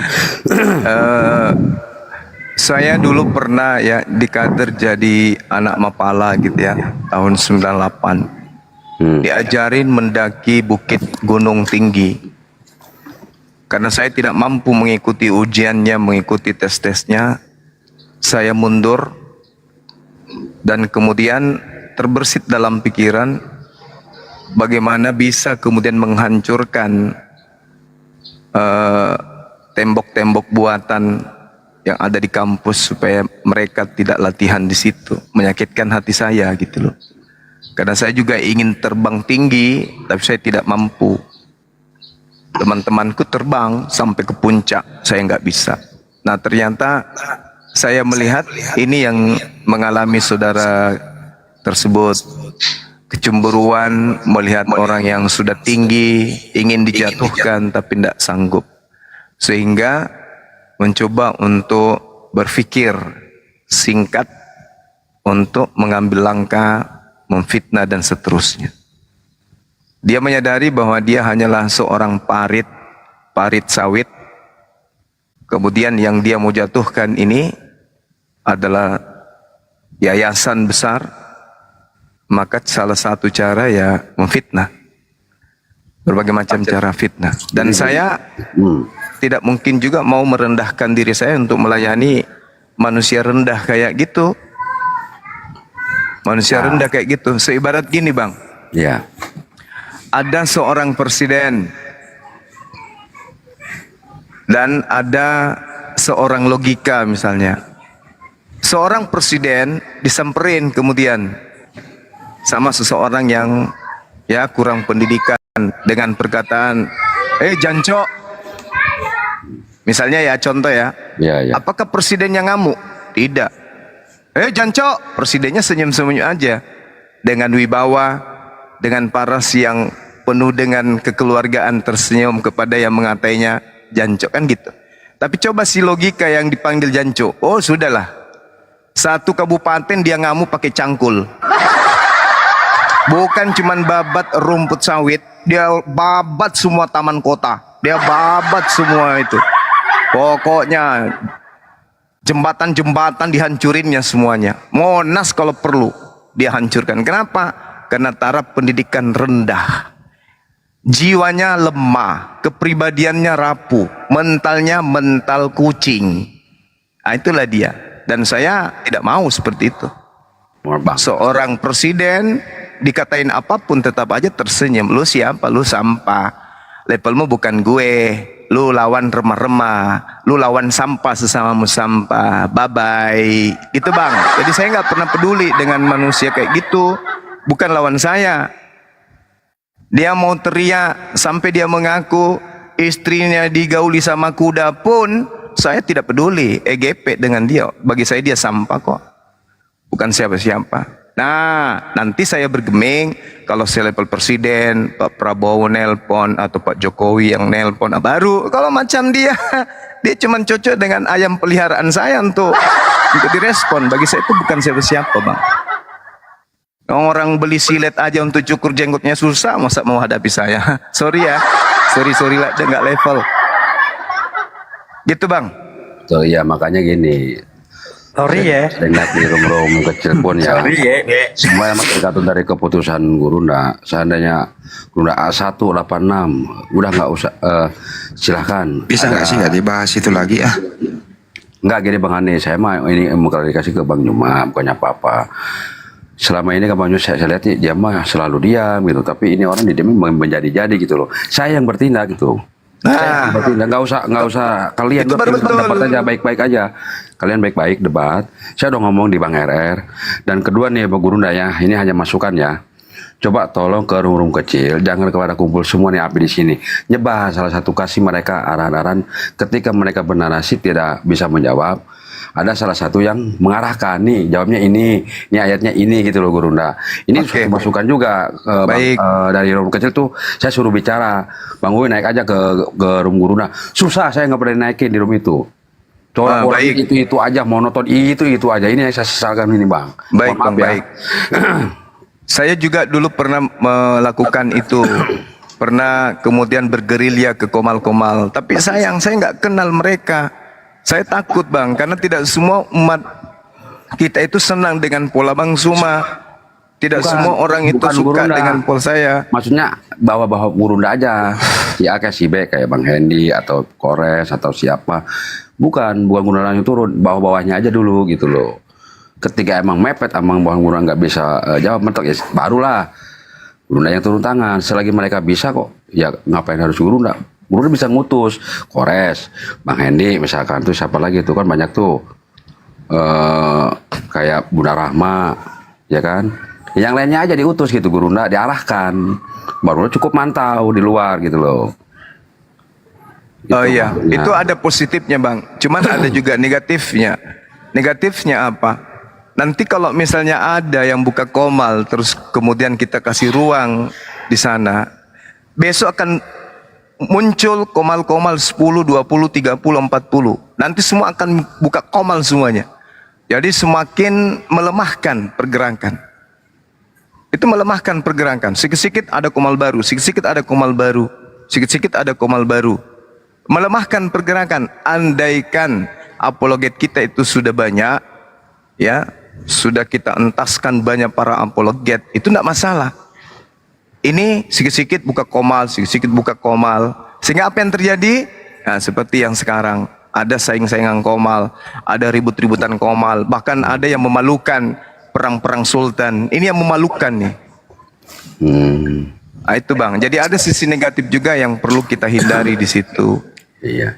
Saya dulu pernah ya dikader jadi anak mapala gitu ya, tahun 98. Diajarin mendaki bukit gunung tinggi. Karena saya tidak mampu mengikuti ujiannya, mengikuti tes-tesnya, saya mundur dan kemudian terbersit dalam pikiran bagaimana bisa kemudian menghancurkan tembok-tembok buatan yang ada di kampus supaya mereka tidak latihan di situ. Menyakitkan hati saya gitu loh. Karena saya juga ingin terbang tinggi, tapi saya tidak mampu. Teman-temanku terbang sampai ke puncak, saya nggak bisa. Nah ternyata saya melihat ini yang mengalami saudara tersebut, kecemburuan melihat orang yang sudah tinggi ingin dijatuhkan tapi tidak sanggup, sehingga mencoba untuk berpikir singkat untuk mengambil langkah memfitnah dan seterusnya. Dia menyadari bahwa dia hanyalah seorang parit sawit. Kemudian yang dia mau jatuhkan ini adalah yayasan besar. Maka salah satu cara ya memfitnah. Berbagai macam cara fitnah. Dan saya tidak mungkin juga mau merendahkan diri saya untuk melayani manusia rendah kayak gitu. Manusia rendah kayak gitu. Seibarat gini bang. Ya. Ada seorang presiden dan ada seorang logika misalnya. Seorang presiden disamperin kemudian sama seseorang yang ya kurang pendidikan dengan perkataan, jancok. Misalnya ya contoh ya. Ya. Apakah presidennya ngamuk? Tidak. Jancok. Presidennya senyum-senyum aja dengan wibawa, dengan paras yang penuh dengan kekeluargaan, tersenyum kepada yang mengatainya jancok, kan gitu. Tapi coba si logika yang dipanggil jancok, oh sudahlah, satu kabupaten dia ngamuk pakai cangkul. Bukan cuman babat rumput sawit, dia babat semua taman kota, dia babat semua itu. Pokoknya jembatan-jembatan dihancurinnya semuanya. Monas kalau perlu dia hancurkan. Kenapa? Karena taraf pendidikan rendah. Jiwanya lemah, kepribadiannya rapuh, mentalnya mental kucing. Nah, itulah dia. Dan saya tidak mau seperti itu. Seorang presiden dikatain apapun tetap aja tersenyum. Lu siapa? Lu sampah. Levelmu bukan gue. Lu lawan remah-remah. Lu lawan sampah, sesamamu sampah. Bye-bye. Itu bang. Jadi saya nggak pernah peduli dengan manusia kayak gitu. Bukan lawan saya. Dia mau teriak sampai dia mengaku istrinya digauli sama kuda pun saya tidak peduli. EGP dengan dia. Bagi saya dia sampah kok. Bukan siapa-siapa. Nah, nanti saya bergeming kalau saya level presiden, Pak Prabowo nelpon atau Pak Jokowi yang nelpon, baru kalau macam dia cuma cocok dengan ayam peliharaan saya untuk direspon. Bagi saya itu bukan siapa-siapa, bang. Orang beli silet aja untuk cukur jenggotnya susah, masa mau hadapi saya? Sorry ya, sorry lah, dia nggak level. Gitu bang. So, ya makanya gini. Sorry ya. Dengar di room kecil pun ya. Semua yang tergantung dari keputusan Gurunda. Seandainya Gurunda A186 udah nggak usah, silahkan. Bisa nggak sih nggak dibahas itu lagi ya? Nggak gini Bang Ani, saya mah ini mau klarifikasi ke Bang Nyuma, bukannya apa-apa. Selama ini kan Bang Nyuma saya lihat dia mah selalu diam gitu, tapi ini orang diam menjadi-jadi gitu loh. Saya yang bertindak gitu. Saya yang bertindak, nggak usah kalian debat aja baik-baik aja. Kalian baik-baik debat. Saya udah ngomong di Bang RR. Dan kedua nih Bang Gurunda ya, ini hanya masukan ya. Coba tolong ke room kecil, jangan kepada kumpul semua nih api di sini. Nyebar salah satu, kasih mereka arahan-arahan ketika mereka bernarasi tidak bisa menjawab. Ada salah satu yang mengarahkan nih, jawabnya ini ayatnya ini gitu loh Gurunda. Ini suatu masukan juga dari room kecil tuh saya suruh bicara. Bang Uwi naik aja ke room Gurunda. Susah, saya nggak pernah naikin di room itu. Coba itu aja monoton itu aja. Ini yang saya sesalkan ini bang. Baik bang, baik. Saya juga dulu pernah melakukan itu, pernah kemudian bergerilya ke Komal-Komal. Tapi sayang saya nggak kenal mereka. Saya takut bang, karena tidak semua umat kita itu senang dengan pola Bang Suma. Tidak semua orang itu suka Gurunda dengan pola saya. Maksudnya bawa-bawa Gurunda aja. Si A kayak si B kayak Bang Hendy atau Kores atau siapa. Bukan Gurunda yang turun, bawah-bawahnya aja dulu gitu loh. Ketika emang mepet, emang Bang Gurunda nggak bisa jawab mentok ya barulah Gurunda yang turun tangan. Selagi mereka bisa kok, ya ngapain harus Gurunda? Gurunda bisa ngutus Kores, Bang Hendy misalkan tuh siapa lagi tuh kan banyak tuh kayak Bunda Rahma, ya kan? Yang lainnya aja diutus gitu Gurunda diarahkan. Baru cukup mantau di luar gitu loh. Gitu, oh iya, itu ada positifnya bang. Cuman ada juga negatifnya. Negatifnya apa? Nanti kalau misalnya ada yang buka Komal, terus kemudian kita kasih ruang di sana, besok akan muncul Komal-Komal 10, 20, 30, 40. Nanti semua akan buka Komal semuanya. Jadi semakin melemahkan pergerakan. Itu melemahkan pergerakan. Sikit-sikit ada komal baru, sikit-sikit ada komal baru, sikit-sikit ada komal baru. Melemahkan pergerakan. Andaikan apologet kita itu sudah banyak, ya, sudah kita entaskan banyak para apologet, itu tidak masalah. Ini sikit-sikit buka komal, sikit-sikit buka komal. Sehingga apa yang terjadi? Nah, seperti yang sekarang. Ada saing-saingan komal, ada ribut-ributan komal, bahkan ada yang memalukan, perang-perang sultan. Ini yang memalukan nih. Nah, itu Bang. Jadi ada sisi negatif juga yang perlu kita hindari di situ. Iya.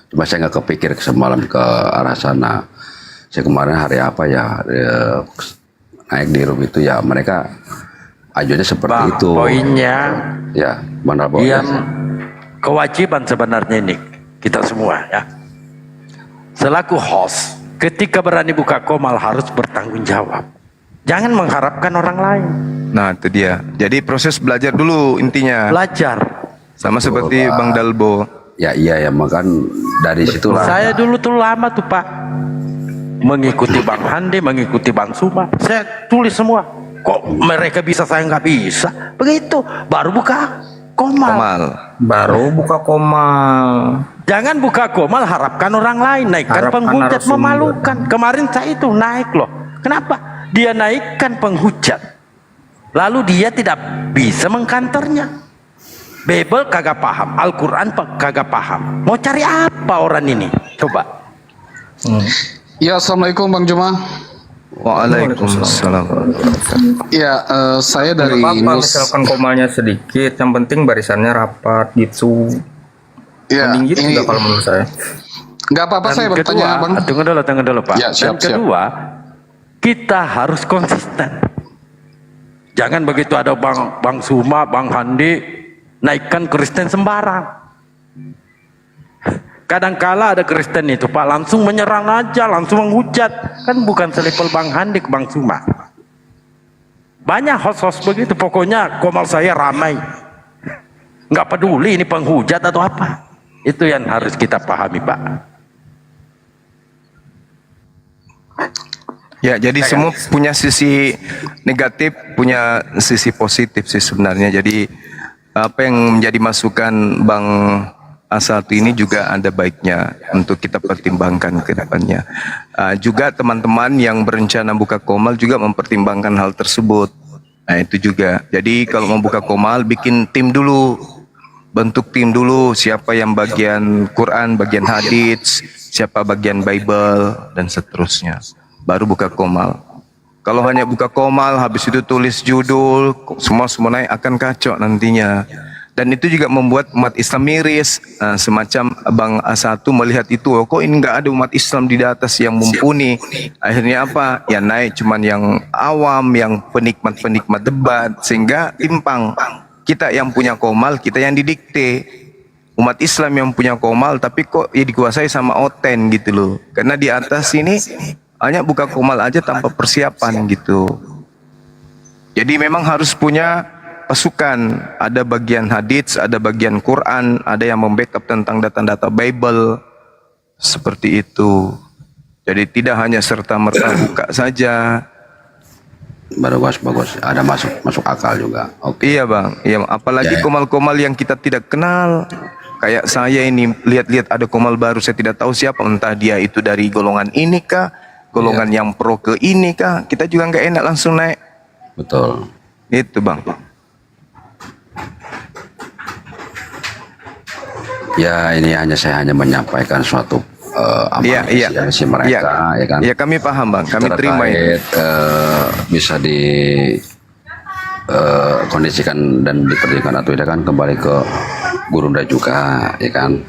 Cuma saya nggak kepikir semalam ke arah sana. Saya kemarin hari apa ya, naik di room itu ya, mereka ajunya seperti Bang, itu. poinnya Ya, benar Bang. yang kewajiban sebenarnya ini kita semua ya. Selaku host, ketika berani buka komal harus bertanggung jawab. Jangan mengharapkan orang lain. Nah, itu dia. Jadi proses belajar dulu intinya. Belajar. Sama seperti Bang Dalbo. Ya iya makan dari situlah. Saya dulu tuh lama tuh Pak, mengikuti Bang Handi, mengikuti Bang Suma. Saya tulis semua. Kok mereka bisa, saya nggak bisa? Begitu. Baru buka komal. Baru buka komal. Jangan buka komal harapkan orang lain. Naikkan Harapkan penghujat narasumber. memalukan. Kemarin saya itu naik loh. Kenapa? Dia naikkan penghujat, lalu dia tidak bisa mengkantornya. Bible kagak paham, Al-Quran kagak paham. Mau cari apa orang ini? Coba. Ya, assalamualaikum Bang Juma. Waalaikumsalam. Ya, saya dari Apa misalkan komalnya sedikit, yang penting barisannya rapat gitu. Ya, Mending gitu ini juga kalau menurut saya. nggak apa-apa saya bertanya, Bang. Tunggu dulu Pak. Ya, siap, Dan kedua, kita harus konsisten. Jangan begitu ada Bang Suma, Bang Handi naikkan Kristen sembarang. Kadangkala ada Kristen itu Pak langsung menyerang aja, langsung menghujat. Kan bukan selevel Bang Handi ke Bang Suma. Banyak host-host begitu, pokoknya komal saya ramai. Nggak peduli ini penghujat atau apa. Itu yang harus kita pahami Pak. Ya, jadi semua punya sisi negatif, punya sisi positif sih sebenarnya. Jadi apa yang menjadi masukan Bang A1 ini juga ada baiknya untuk kita pertimbangkan ke depannya. Juga teman-teman yang berencana buka komal juga mempertimbangkan hal tersebut. Nah, itu juga. Jadi kalau mau buka komal, bikin tim dulu. Bentuk tim dulu, siapa yang bagian Quran, bagian hadits, siapa bagian Bible, dan seterusnya. Baru buka komal. Kalau hanya buka komal, habis itu tulis judul, semua naik akan kacau nantinya. Dan itu juga membuat umat Islam miris. Semacam Bang A1 melihat itu, oh, kok ini nggak ada umat Islam di atas yang mumpuni. Akhirnya apa? Ya naik cuman yang awam, yang penikmat-penikmat debat, sehingga timpang. Kita yang punya komal, kita yang didikte. Umat Islam yang punya komal, tapi kok ya dikuasai sama oten gitu loh. Karena di atas ini hanya buka komal aja tanpa persiapan gitu. Jadi memang harus punya pasukan. Ada bagian hadits, ada bagian Quran, ada yang membackup tentang data-data Bible. Seperti itu. Jadi tidak hanya serta-merta buka saja. Bagus, ada masuk akal juga. Oke. Iya Bang, iya, apalagi komal-komal yang kita tidak kenal. Kayak saya ini lihat-lihat ada komal baru, saya tidak tahu siapa, entah dia itu dari golongan ini kah, golongan yang pro ke ini kah, kita juga nggak enak langsung naik. Betul. Itu Bang. Ya ini saya hanya menyampaikan suatu apresiasi mereka, ya kan? Ya kami paham Bang, kami terima ya. Bisa kondisikan dan diperhatikan atau tidak kan kembali ke Gurunda juga, ya kan?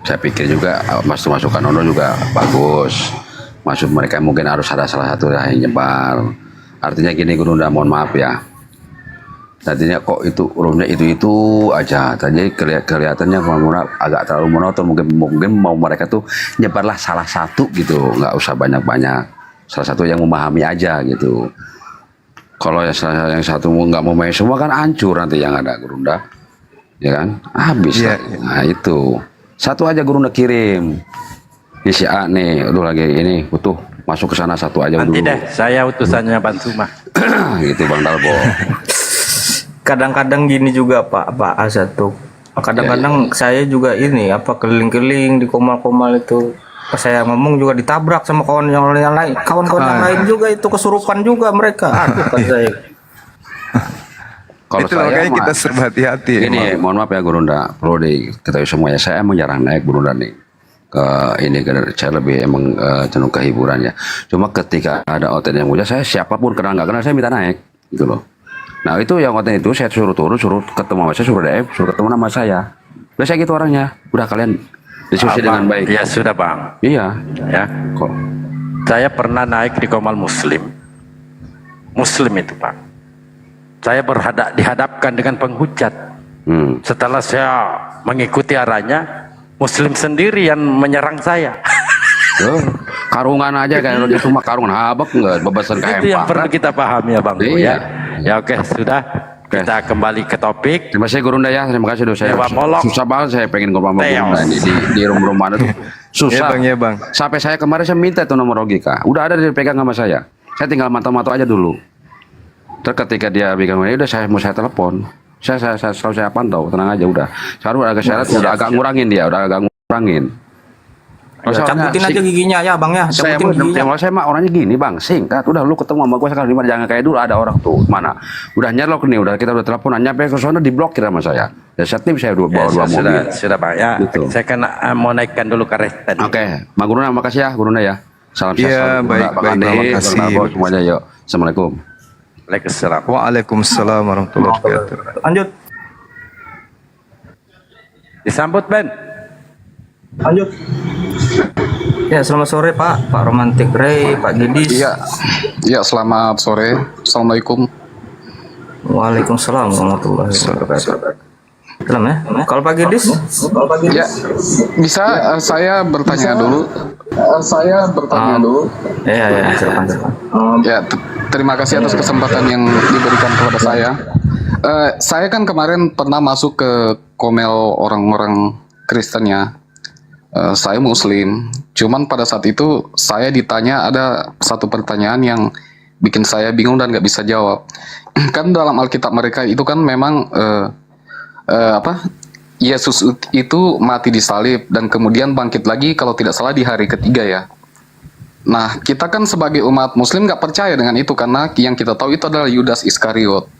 Saya pikir juga masukan Ono juga bagus. Maksud mereka mungkin harus ada salah satu yang nyebar. Artinya gini Gurunda, mohon maaf ya. Tadinya kok itu urumnya itu aja. Tadi kelihatannya agak terlalu monoton. Mungkin mau mereka tuh nyebarlah salah satu gitu, nggak usah banyak-banyak. Salah satu yang memahami aja gitu. Kalau yang satu nggak mau main semua kan hancur nanti yang ada Gurunda, ya kan? Habis. Yeah. Nah itu satu aja Gurunda kirim. Ini si A nih, aduh lagi ini butuh Masuk ke sana satu aja Nanti dulu. deh, saya utusannya Bang Suma. Gitu Bang Dalbo. Kadang-kadang gini juga Pak Azad tuh. Kadang-kadang saya juga ini keliling-keliling di komal-komal itu. Pas saya ngomong juga ditabrak sama kawan yang lain. Kawan-kawan yang lain juga itu kesurupan juga mereka. Aduh kan saya. Kalau Itu saya makanya mah, kita serba hati-hati. ini mohon maaf ya Gurunda, perlu diketahui semuanya. Saya emang jarang naik Gurunda nih. Saya lebih emang cenderung ke hiburan ya. Cuma ketika ada OTD yang muda, saya siapapun kenal nggak kenal saya minta naik gitu loh. Nah itu yang OTD itu saya suruh turun, suruh ketemu sama saya, suruh DM, suruh ketemu nama saya. Udah saya gitu orangnya. Udah kalian diskusi dengan baik. Ya sudah Bang. Iya. Ya. Kok. Saya pernah naik di Komal Muslim. Muslim itu Pak. Saya dihadapkan dengan penghujat. Setelah saya mengikuti arahnya, Muslim sendiri yang menyerang saya. Karungan aja kan itu mah karungan habak enggak bebasan Itu yang perlu kita pahami ya Bang. Iya. Ya oke sudah. Kita kembali ke topik. Terima kasih Gurunda ya. Terima kasih saya. Susah banget saya pengen ngobrol sama Gurunda ini di rumah tuh. Susah. Ya bang. Sampai saya kemarin saya minta itu nomor logika. Udah ada dipegang sama saya. Saya tinggal mantau-mantau aja dulu. Terus ketika dia pegang ini udah saya telepon. Saya selalu saya pantau, tenang aja udah. Sekarang agak syarat udah agak ngurangin dia, udah agak ngurangin. Cabutin aja giginya ya Bang ya. Cabutin giginya. Saya mah orangnya gini Bang, singkat. Udah lu ketemu sama gue sekarang jangan kayak dulu ada orang tuh mana. Udah nyerlok nih, kita udah teleponan nyampe ke sana diblokir sama saya. Dan saya tim saya bawa dua mobil. Sudah Pak ya. Gitu. Saya kan mau naikkan dulu ke rest tadi. Oke, Bang Gurunda makasih ya Gurunda ya. Salam Iya, sehat. baik, terima kasih. Semuanya yuk. Assalamualaikum. Waalaikumsalam. Waalaikumsalam warahmatullahi wabarakatuh. Lanjut. Disambut Ben. Lanjut. Ya, selamat sore Pak Romantik Ray, Pak Gidis. Iya, selamat sore. Assalamualaikum. Waalaikumsalam warahmatullahi wabarakatuh. Salam ya. Kalau Pak Gidis? Ya, bisa saya bertanya dulu? Ya, silakan. Ya, terima kasih atas kesempatan yang diberikan kepada saya. Saya kan kemarin pernah masuk ke komel orang-orang Kristen ya. Saya Muslim. Cuman pada saat itu saya ditanya ada satu pertanyaan yang bikin saya bingung dan nggak bisa jawab. Kan dalam Alkitab mereka itu kan memang Yesus itu mati di salib dan kemudian bangkit lagi kalau tidak salah di hari ketiga ya. Nah, kita kan sebagai umat Muslim nggak percaya dengan itu karena yang kita tahu itu adalah Yudas Iskariot.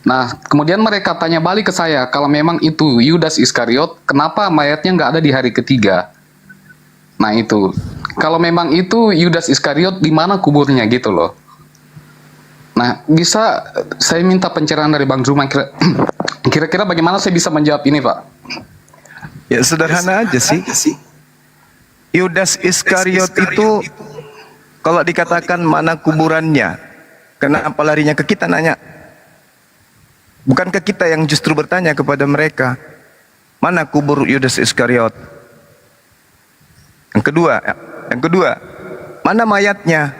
Nah, kemudian mereka tanya balik ke saya, kalau memang itu Yudas Iskariot, kenapa mayatnya nggak ada di hari ketiga? Nah itu, kalau memang itu Yudas Iskariot, di mana kuburnya gitu loh. Nah, bisa saya minta pencerahan dari Bang Zuma, kira-kira bagaimana saya bisa menjawab ini Pak? Ya sederhana aja sih. Yudas Iskariot itu kalau dikatakan mana kuburannya, kenapa larinya ke kita nanya? Bukan ke kita yang justru bertanya kepada mereka, mana kubur Yudas Iskariot? Yang kedua, mana mayatnya?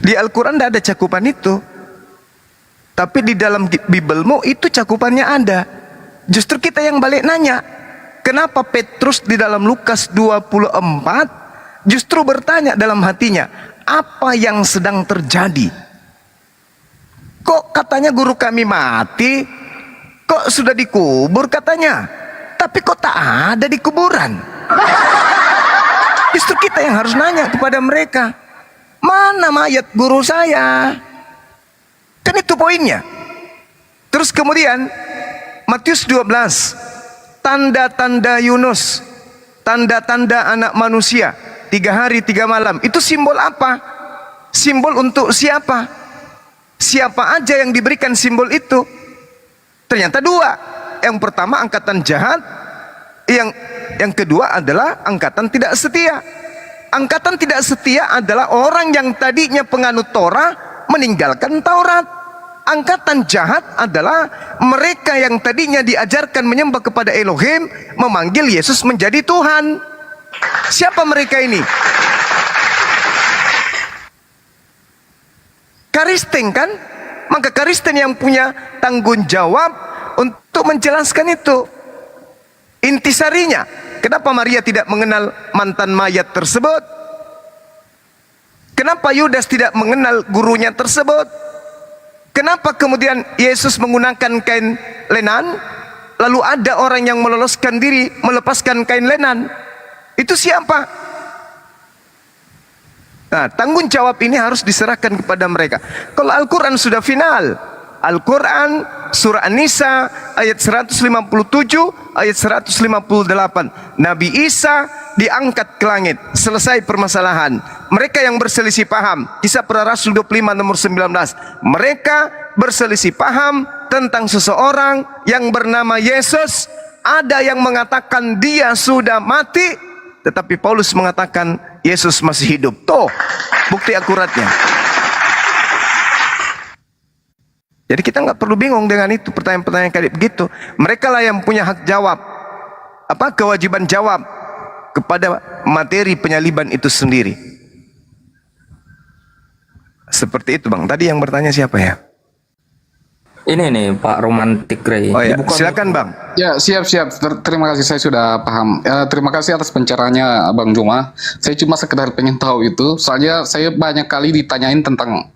Di Al-Quran tidak ada cakupan itu. Tapi di dalam Bibelmu itu cakupannya ada. Justru kita yang balik nanya, kenapa Petrus di dalam Lukas 24 justru bertanya dalam hatinya, apa yang sedang terjadi? Kok katanya guru kami mati? Kok sudah dikubur katanya? Tapi kok tak ada di kuburan? Justru kita yang harus nanya kepada mereka, mana mayat guru saya? Kan itu poinnya. Terus kemudian Matius 12, tanda-tanda Yunus, tanda-tanda anak manusia, 3 hari 3 malam. Itu simbol apa? Simbol untuk siapa? Siapa aja yang diberikan simbol itu? Ternyata 2. Yang pertama angkatan jahat, yang kedua adalah angkatan tidak setia. Angkatan tidak setia adalah orang yang tadinya penganut Torah meninggalkan Taurat. Angkatan jahat adalah mereka yang tadinya diajarkan menyembah kepada Elohim, memanggil Yesus menjadi Tuhan. Siapa mereka ini? Karisten kan? Maka Karisten yang punya tanggung jawab untuk menjelaskan itu. Intisarinya, kenapa Maria tidak mengenal mantan mayat tersebut? Kenapa Yudas tidak mengenal gurunya tersebut? Kenapa kemudian Yesus menggunakan kain lenan, lalu ada orang yang meloloskan diri melepaskan kain lenan? Itu siapa? Nah, tanggung jawab ini harus diserahkan kepada mereka. Kalau Al-Quran sudah final, Al-Quran surah An-Nisa ayat 157 ayat 158, Nabi Isa diangkat ke langit, selesai permasalahan. Mereka yang berselisih paham, Kisah Para Rasul 25 nomor 19, mereka berselisih paham tentang seseorang yang bernama Yesus. Ada yang mengatakan dia sudah mati, tetapi Paulus mengatakan Yesus masih hidup. Tuh bukti akuratnya. Jadi kita nggak perlu bingung dengan itu, pertanyaan-pertanyaan kayak begitu. Mereka lah yang punya hak jawab, kewajiban jawab kepada materi penyaliban itu sendiri. Seperti itu Bang. Tadi yang bertanya siapa ya? Ini nih Pak Romantik Ray. Oh ya, silakan Bang. Ya, siap. Terima kasih, saya sudah paham. Terima kasih atas pencerahannya Bang Juma. Saya cuma sekedar pengen tahu itu. Soalnya saya banyak kali ditanyain tentang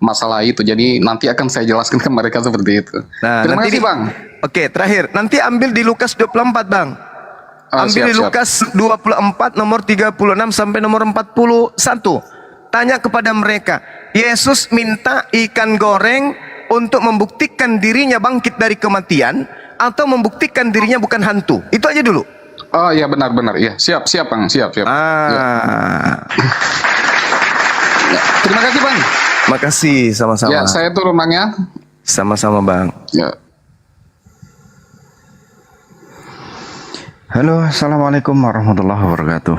masalah itu. Jadi nanti akan saya jelaskan ke mereka seperti itu. Nah, Terima kasih Bang. Oke, terakhir. Nanti ambil di Lukas 24 Bang. Ambil di Lukas 24 nomor 36 sampai nomor 41. Tanya kepada mereka, Yesus minta ikan goreng untuk membuktikan dirinya bangkit dari kematian atau membuktikan dirinya bukan hantu? Itu aja dulu. Oh iya, benar. Iya, siap Bang, siap. Ya. Terima kasih Bang. Makasih, sama-sama. Ya, saya turun Bang ya. Sama-sama Bang. Ya. Halo, assalamualaikum warahmatullahi wabarakatuh.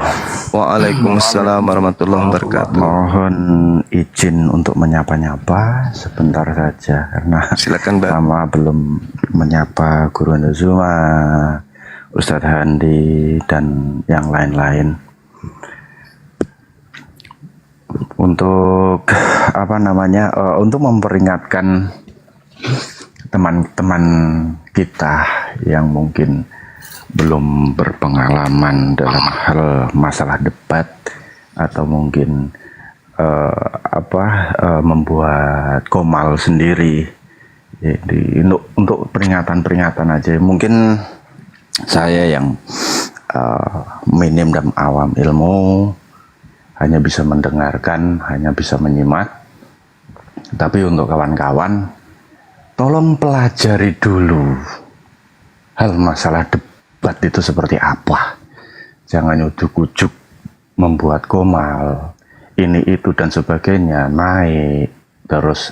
Waalaikumsalam warahmatullahi wabarakatuh. Mohon izin untuk menyapa-nyapa sebentar saja karena silakan Bang. Lama belum menyapa Guru Ndazuma, Ustadz Handi dan yang lain-lain. Untuk untuk memperingatkan teman-teman kita yang mungkin belum berpengalaman dalam hal masalah debat atau mungkin membuat komal sendiri. Jadi untuk peringatan aja. Mungkin saya yang minim dan awam ilmu hanya bisa mendengarkan, hanya bisa menyimak. Tapi untuk kawan-kawan, tolong pelajari dulu hal masalah debat itu seperti apa. Jangan ujuk-ujuk membuat komal, ini itu dan sebagainya naik. Terus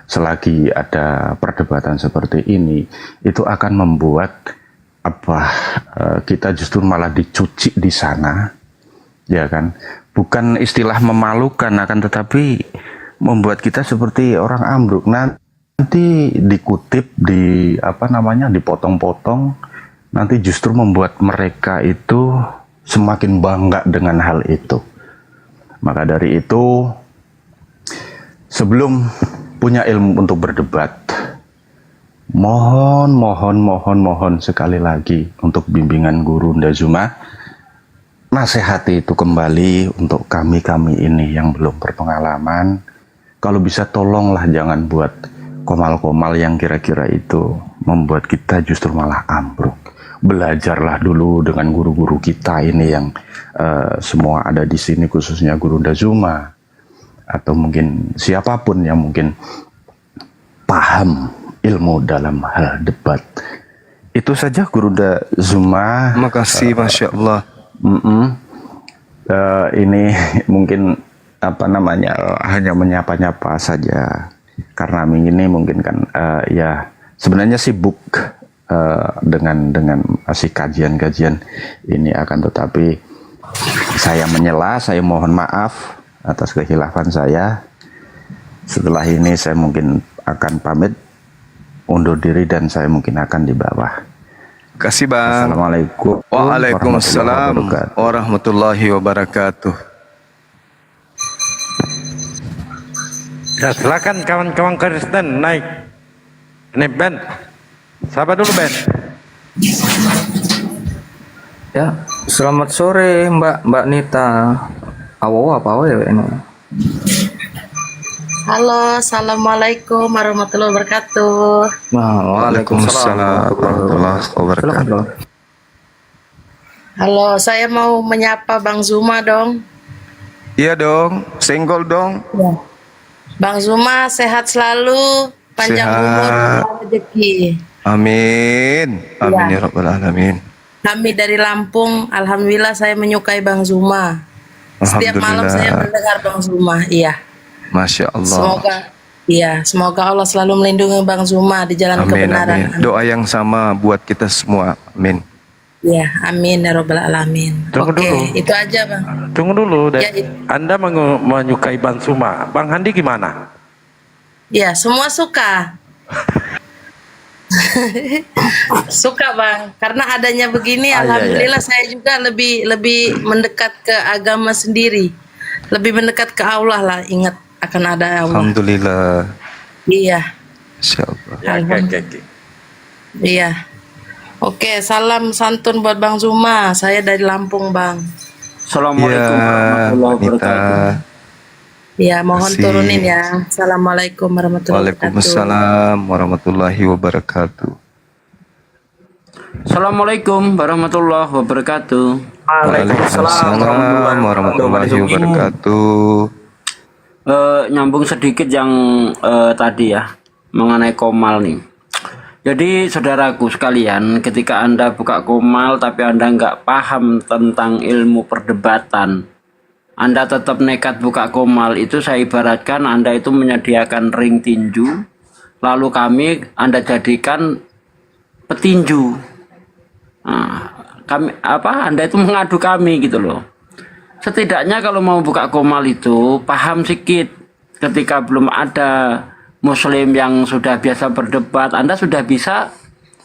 selagi ada perdebatan seperti ini, itu akan membuat kita justru malah dicuci di sana, ya kan? Bukan istilah memalukan, akan tetapi membuat kita seperti orang ambruk. Nanti dikutip, dipotong-potong. Nanti justru membuat mereka itu semakin bangga dengan hal itu. Maka dari itu, sebelum punya ilmu untuk berdebat, mohon sekali lagi untuk bimbingan Guru Ndazuma, nasihati itu kembali untuk kami ini yang belum berpengalaman. Kalau bisa tolonglah jangan buat komal-komal yang kira-kira itu membuat kita justru malah ambruk. Belajarlah dulu dengan guru-guru kita ini yang semua ada di sini, khususnya Guru Ndazuma atau mungkin siapapun yang mungkin paham ilmu dalam hal debat. Itu saja Guru Ndazuma. Makasih, Masya Allah. Ini mungkin hanya menyapa-nyapa saja karena ini mungkin kan sebenarnya sibuk dengan masih kajian-kajian ini, akan tetapi saya menyela, saya mohon maaf atas kehilafan saya. Setelah ini saya mungkin akan pamit undur diri dan saya mungkin akan di bawah. Kasih Bang. Assalamualaikum. Waalaikumsalam warahmatullahi wabarakatuh. Ya, silakan kawan-kawan Kristen naik. Ini Ben. Siapa dulu Ben? Ya, selamat sore Mbak Nita. apa ya ini. Halo, assalamualaikum warahmatullahi wabarakatuh. Waalaikumsalam warahmatullahi wabarakatuh. Halo, saya mau menyapa Bang Zuma dong. Iya dong, senggol dong. Ya. Bang Zuma sehat selalu, panjang umur, rezeki. Amin. Amin ya rabbal alamin. Kami dari Lampung, alhamdulillah saya menyukai Bang Zuma. Setiap malam saya mendengar Bang Zuma, iya. Masya Allah. Semoga Allah selalu melindungi Bang Zuma di jalan kebenaran. Amin. Doa yang sama buat kita semua. Amin. Ya, amin ya rabbal alamin. Tunggu dulu. Itu aja Bang. Tunggu dulu. Ya, Anda menyukai Bang Zuma. Bang Handi gimana? Ya, semua suka. Suka Bang, karena adanya begini alhamdulillah saya juga lebih mendekat ke agama sendiri. Lebih mendekat ke Allah lah, ingat akan ada Allah. Alhamdulillah. Iya. Insyaallah. Iya. Oke, salam santun buat Bang Zuma. Saya dari Lampung, Bang. Assalamualaikum warahmatullahi wabarakatuh. Ya, mohon turunin ya. Assalamualaikum warahmatullahi wabarakatuh. Waalaikumsalam warahmatullahi wabarakatuh. Assalamualaikum warahmatullahi wabarakatuh. Waalaikumsalam warahmatullahi wabarakatuh. Nyambung sedikit yang tadi ya, mengenai komal nih. Jadi saudaraku sekalian, ketika Anda buka komal tapi Anda nggak paham tentang ilmu perdebatan, Anda tetap nekat buka komal, itu saya ibaratkan Anda itu menyediakan ring tinju, lalu Anda jadikan petinju. Nah, Anda itu mengadu kami gitu loh. Setidaknya kalau mau buka komal itu paham sedikit. Ketika belum ada Muslim yang sudah biasa berdebat, Anda sudah bisa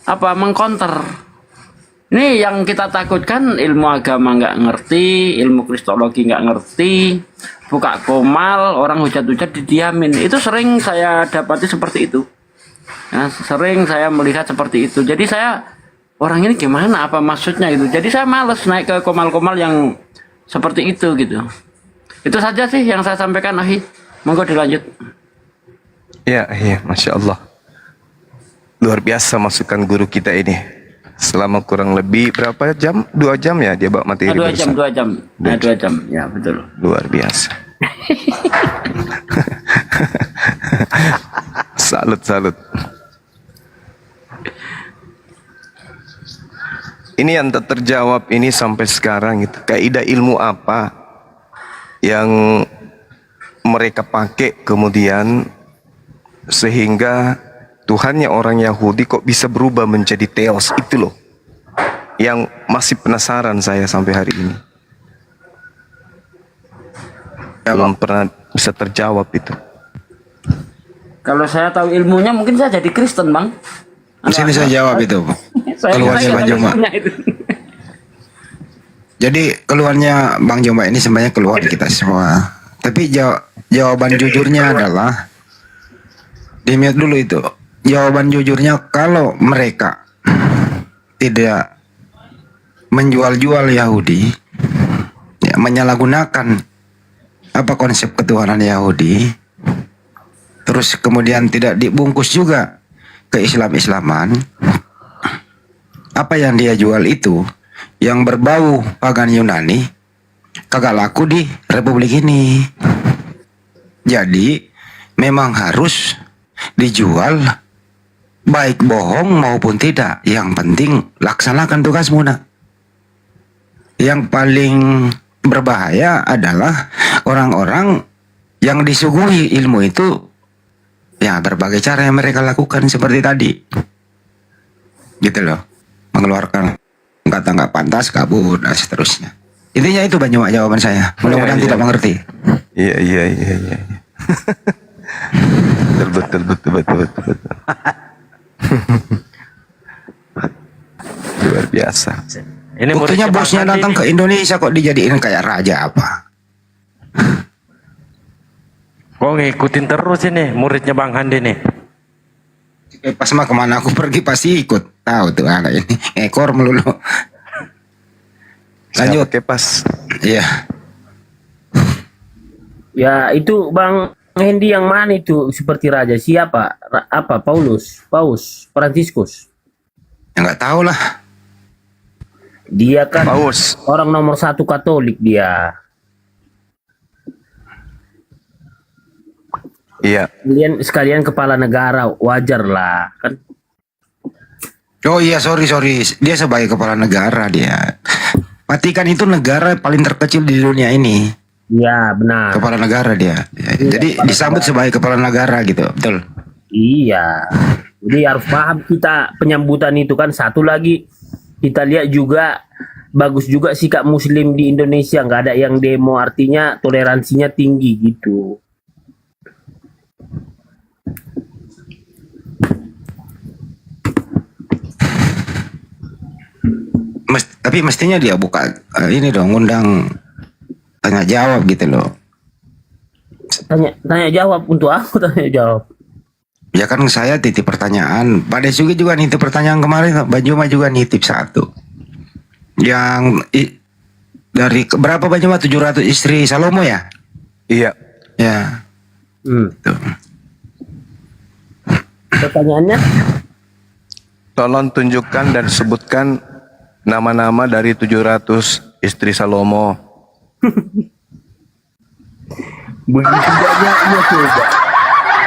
mengkonter. Ini yang kita takutkan, ilmu agama nggak ngerti, ilmu kristologi nggak ngerti, buka komal orang hujat-hujat didiamin. Itu sering saya dapati seperti itu. Ya, sering saya melihat seperti itu. Jadi orang ini gimana, apa maksudnya itu. Jadi saya males naik ke komal-komal yang seperti itu gitu. Itu saja sih yang saya sampaikan, Ahi. Monggo dilanjut. Ya, Masya Allah. Luar biasa masukan guru kita ini. Selama kurang lebih berapa jam? 2 jam ya dia bawa materi. 2 jam. 2 jam. Ya, betul. Luar biasa. Salut. Ini yang tak terjawab ini sampai sekarang itu. Kaidah ilmu apa yang mereka pakai kemudian sehingga Tuhannya orang Yahudi kok bisa berubah menjadi Theos, itu loh yang masih penasaran saya sampai hari ini. Belum pernah bisa terjawab itu. Kalau saya tahu ilmunya mungkin saya jadi Kristen, Bang. Sini saya jawab itu. Keluarnya Bang Joma. Jadi keluarnya Bang Joma ini sebenarnya keluar kita semua. Tapi jawaban jujurnya adalah dimiut dulu itu. Jawaban jujurnya kalau mereka tidak menjual-jual Yahudi, ya, menyalahgunakan konsep ketuhanan Yahudi, terus kemudian tidak dibungkus juga ke Islam-Islaman, apa yang dia jual itu yang berbau pagan Yunani kagak laku di Republik ini. Jadi memang harus dijual baik bohong maupun tidak. Yang penting laksanakan tugasmu nak. Yang paling berbahaya adalah orang-orang yang disuguhi ilmu itu, ya berbagai cara yang mereka lakukan seperti tadi, gitu loh, mengeluarkan kata nggak pantas, kabur dan seterusnya. Intinya itu banyak jawaban saya. Mudah-mudahan tidak mengerti. Iya. betul. Luar biasa. Ini buktinya bosnya datang ke Indonesia kok dijadiin kayak raja apa? Kok ngikutin terus ini muridnya Bang Handi nih? Pas mah kemana aku pergi pasti ikut. Tahu tuh anak ini ekor melulu. Lanjut ke pas. Iya. Ya, itu Bang Hendy yang mana itu seperti raja? Siapa? Apa? Paus Franciscus? Ya, nggak tahu lah. Dia kan orang nomor 1 Katolik dia. Iya. Sekalian kepala negara, wajar lah kan. Oh iya, sorry. Dia sebagai kepala negara dia. Vatikan itu negara paling terkecil di dunia ini. Iya, benar. Kepala negara dia. Iya, Jadi disambut sebagai kepala negara gitu, betul. Iya. Jadi harus paham kita penyambutan itu kan. Satu lagi kita lihat juga bagus juga sikap Muslim di Indonesia, nggak ada yang demo, artinya toleransinya tinggi gitu. Tapi mestinya dia buka ini dong, undang tanya jawab gitu loh. Tanya jawab untuk aku tanya jawab. Ya kan saya titip pertanyaan. Pak Desugi juga nitip pertanyaan kemarin. Bang Juma juga nitip 1. Yang dari berapa Bang Juma? 700 istri Salomo ya? Iya. Ya. Tuh. Pertanyaannya? Tolong tunjukkan dan sebutkan nama-nama dari 700 istri Salomo. Begitu banyaknya coba.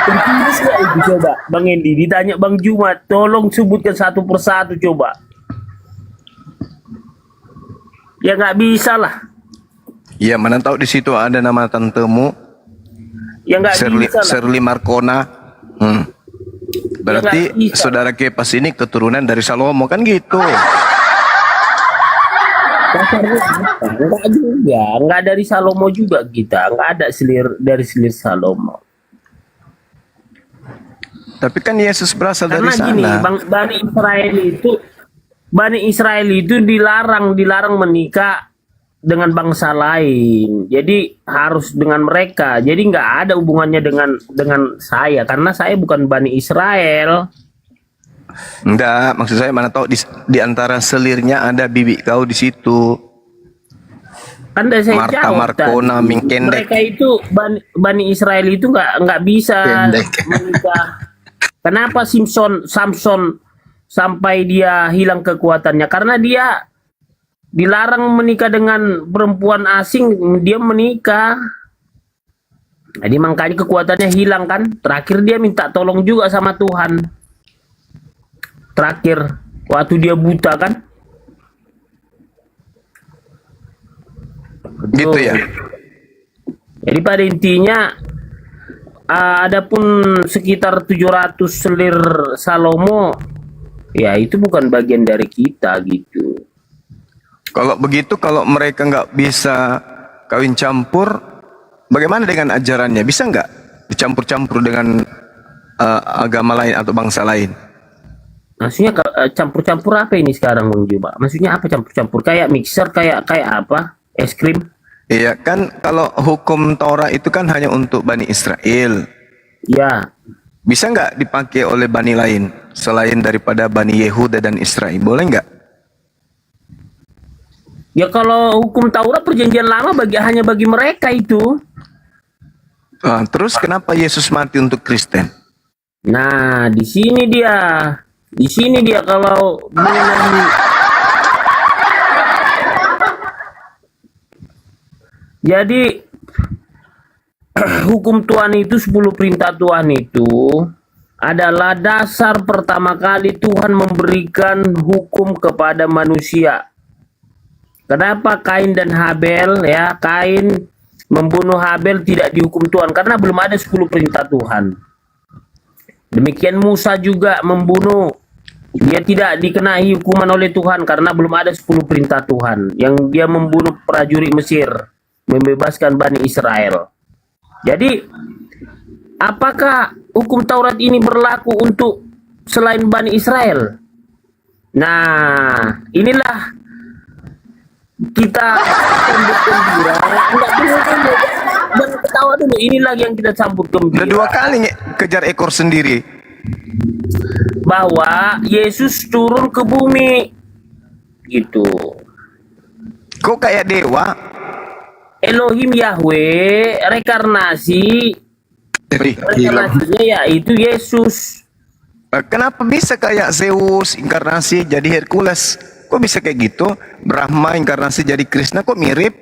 Tertulis nggak itu coba Bang Hendy? Ditanya Bang Juma, tolong sebutkan satu persatu coba. Ya nggak bisa lah. Ya mana tahu di situ ada nama tantemu. Ya nggak bisa lah. Shirley Marcona. Berarti Ya, saudara Kepas ini keturunan dari Salomo kan gitu. Dasarnya apa? Enggak juga, enggak dari Salomo juga kita, enggak ada dari selir Salomo. Tapi kan Yesus berasal Karena dari sana. gini, Bani Israel itu dilarang menikah dengan bangsa lain. Jadi harus dengan mereka. Jadi nggak ada hubungannya dengan saya, karena saya bukan Bani Israel. Enggak, maksud saya mana tahu di antara selirnya ada bibi kau di situ. Kan udah saya Marta jawab Marcona tadi. Mingkendek. Mereka itu Bani Israel itu nggak bisa menikah. Kenapa Samson sampai dia hilang kekuatannya? Karena dia dilarang menikah dengan perempuan asing, dia menikah. Jadi makanya kekuatannya hilang kan. Terakhir dia minta tolong juga sama Tuhan. Terakhir waktu dia buta kan. Gitu ya. Jadi pada intinya adapun sekitar 700 selir Salomo, ya itu bukan bagian dari kita gitu. Kalau begitu, kalau mereka nggak bisa kawin campur, bagaimana dengan ajarannya? Bisa nggak dicampur-campur dengan agama lain atau bangsa lain? Maksudnya campur-campur apa ini sekarang Bang Juba? Maksudnya apa campur-campur? Kayak mixer, kayak apa? Es krim? Iya kan, kalau hukum Taurat itu kan hanya untuk Bani Israel. Ya. Bisa nggak dipakai oleh Bani lain selain daripada Bani Yehuda dan Israel? Boleh nggak? Ya kalau hukum Taurat perjanjian lama hanya bagi mereka itu. Terus kenapa Yesus mati untuk Kristen? Nah, di sini dia kalau jadi hukum Tuhan itu 10 perintah Tuhan itu adalah dasar pertama kali Tuhan memberikan hukum kepada manusia. Kenapa Kain dan Habel, ya, Kain membunuh Habel tidak dihukum Tuhan karena belum ada 10 perintah Tuhan. Demikian Musa juga membunuh, dia tidak dikenai hukuman oleh Tuhan karena belum ada 10 perintah Tuhan. Yang dia membunuh prajurit Mesir, membebaskan Bani Israel. Jadi apakah hukum Taurat ini berlaku untuk selain Bani Israel? Nah, inilah kita sambut gembira. Dan ketawa dulu, inilah yang kita sambut gembira. Udah 2 kali kejar ekor sendiri. Bahwa Yesus turun ke bumi. Gitu. Kok kayak dewa? Elohim Yahweh reinkarnasinya yaitu Yesus. Kenapa bisa kayak Zeus inkarnasi jadi Hercules? Kok bisa kayak gitu? Brahma inkarnasi jadi Krishna kok mirip?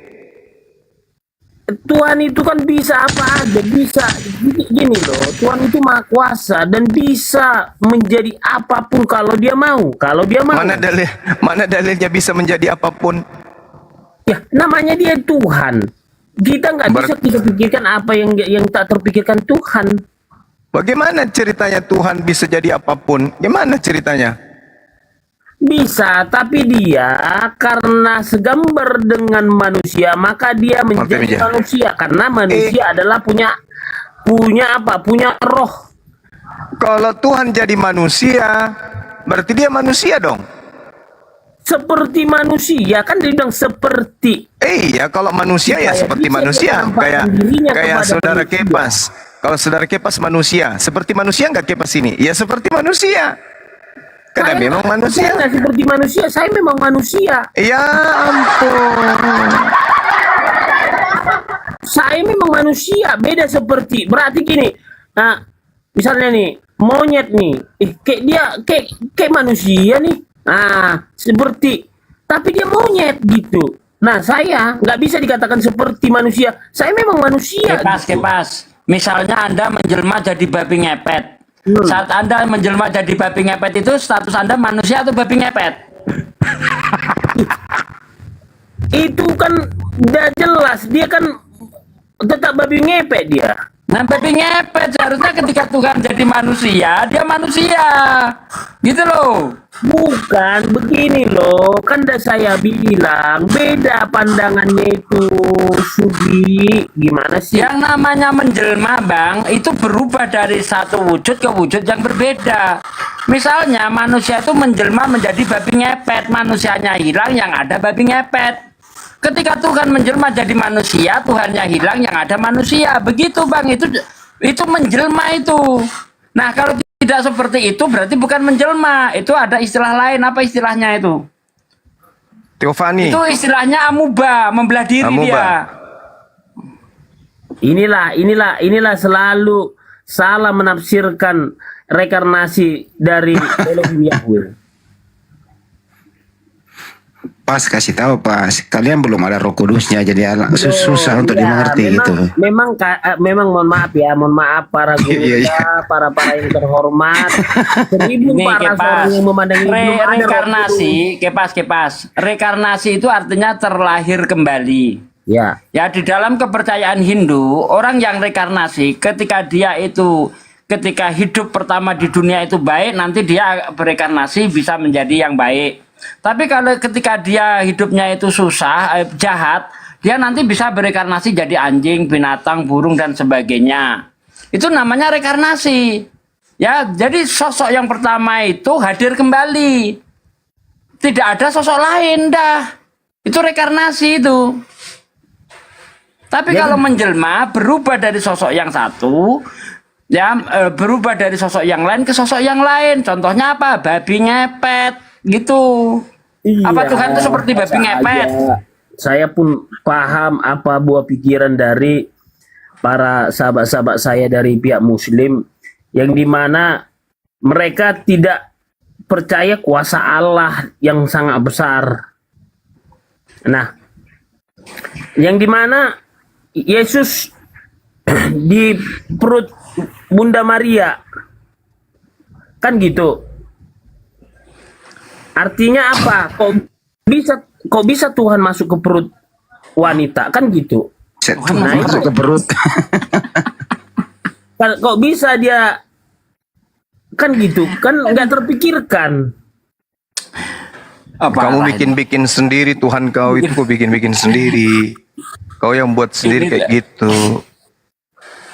Tuhan itu kan bisa apa aja, bisa gini loh. Tuhan itu maha kuasa dan bisa menjadi apapun kalau dia mau. Mana dalilnya bisa menjadi apapun? Ya, namanya dia Tuhan. Kita nggak bisa kita pikirkan apa yang tak terpikirkan Tuhan. Bagaimana ceritanya Tuhan bisa jadi apapun? Gimana ceritanya? Bisa, tapi dia karena segambar dengan manusia, maka dia menjadi manusia. Karena manusia adalah punya apa? Punya roh. Kalau Tuhan jadi manusia, berarti dia manusia dong. Seperti manusia, kan dia bilang seperti. Iya, kalau manusia ya seperti manusia. Kayak saudara Kepas. Kalau saudara Kepas manusia, seperti manusia nggak Kepas ini? Ya seperti manusia. Karena memang manusia. Saya seperti manusia, saya memang manusia. Ya ampun. Saya memang manusia, beda seperti. Berarti gini, nah, misalnya nih, monyet nih, kayak dia kayak manusia nih. Nah, seperti, tapi dia monyet gitu. Nah, saya nggak bisa dikatakan seperti manusia. Saya memang manusia. Kepas. Misalnya Anda menjelma jadi babi ngepet. Saat Anda menjelma jadi babi ngepet itu status Anda manusia atau babi ngepet? Itu kan udah jelas, dia kan tetap babi ngepet dia. Nah, babi ngepet seharusnya ketika Tuhan jadi manusia, dia manusia. Gitu loh. Bukan begini loh, kan udah saya bilang beda pandangannya itu, Sugi. Gimana sih? Yang namanya menjelma, Bang, itu berubah dari satu wujud ke wujud yang berbeda. Misalnya manusia itu menjelma menjadi babi ngepet, manusianya hilang, yang ada babi ngepet. Ketika Tuhan menjelma jadi manusia, Tuhannya hilang, yang ada manusia. Begitu, Bang, itu menjelma itu. Nah, kalau tidak seperti itu berarti bukan menjelma. Itu ada istilah lain. Apa istilahnya itu? Teofani. Itu istilahnya amuba, membelah diri dia. Inilah selalu salah menafsirkan reinkarnasi dari Elohim Yahweh. Pas kasih tahu pas, kalian belum ada Roh Kudusnya, jadi susah untuk dimengerti itu. Memang mohon maaf para guru para yang terhormat. Seribu para seorang yang memandangi reinkarnasi, kepas. Reinkarnasi itu artinya terlahir kembali. Ya, di dalam kepercayaan Hindu, orang yang reinkarnasi ketika hidup pertama di dunia itu baik, nanti dia bereinkarnasi bisa menjadi yang baik. Tapi kalau ketika dia hidupnya itu susah, jahat, dia nanti bisa bereinkarnasi jadi anjing, binatang, burung dan sebagainya. Itu namanya reinkarnasi. Ya, jadi sosok yang pertama itu hadir kembali. Tidak ada sosok lain dah. Itu reinkarnasi itu. Tapi kalau menjelma berubah dari sosok yang satu, berubah dari sosok yang lain ke sosok yang lain. Contohnya apa? Babi ngepet. Gitu. Apa Tuhan itu seperti babi ngepet? Saya pun paham apa buah pikiran dari para sahabat-sahabat saya dari pihak Muslim, yang dimana mereka tidak percaya kuasa Allah yang sangat besar. Nah, yang dimana Yesus di perut Bunda Maria, kan gitu. Artinya apa? Kok bisa Tuhan masuk ke perut wanita? Kan gitu. Tuhan masuk ke perut. Kok bisa dia? Kan gitu. Kan nggak terpikirkan. Kamu bikin sendiri, Tuhan kau itu kau bikin sendiri. Kau yang buat sendiri kayak gitu.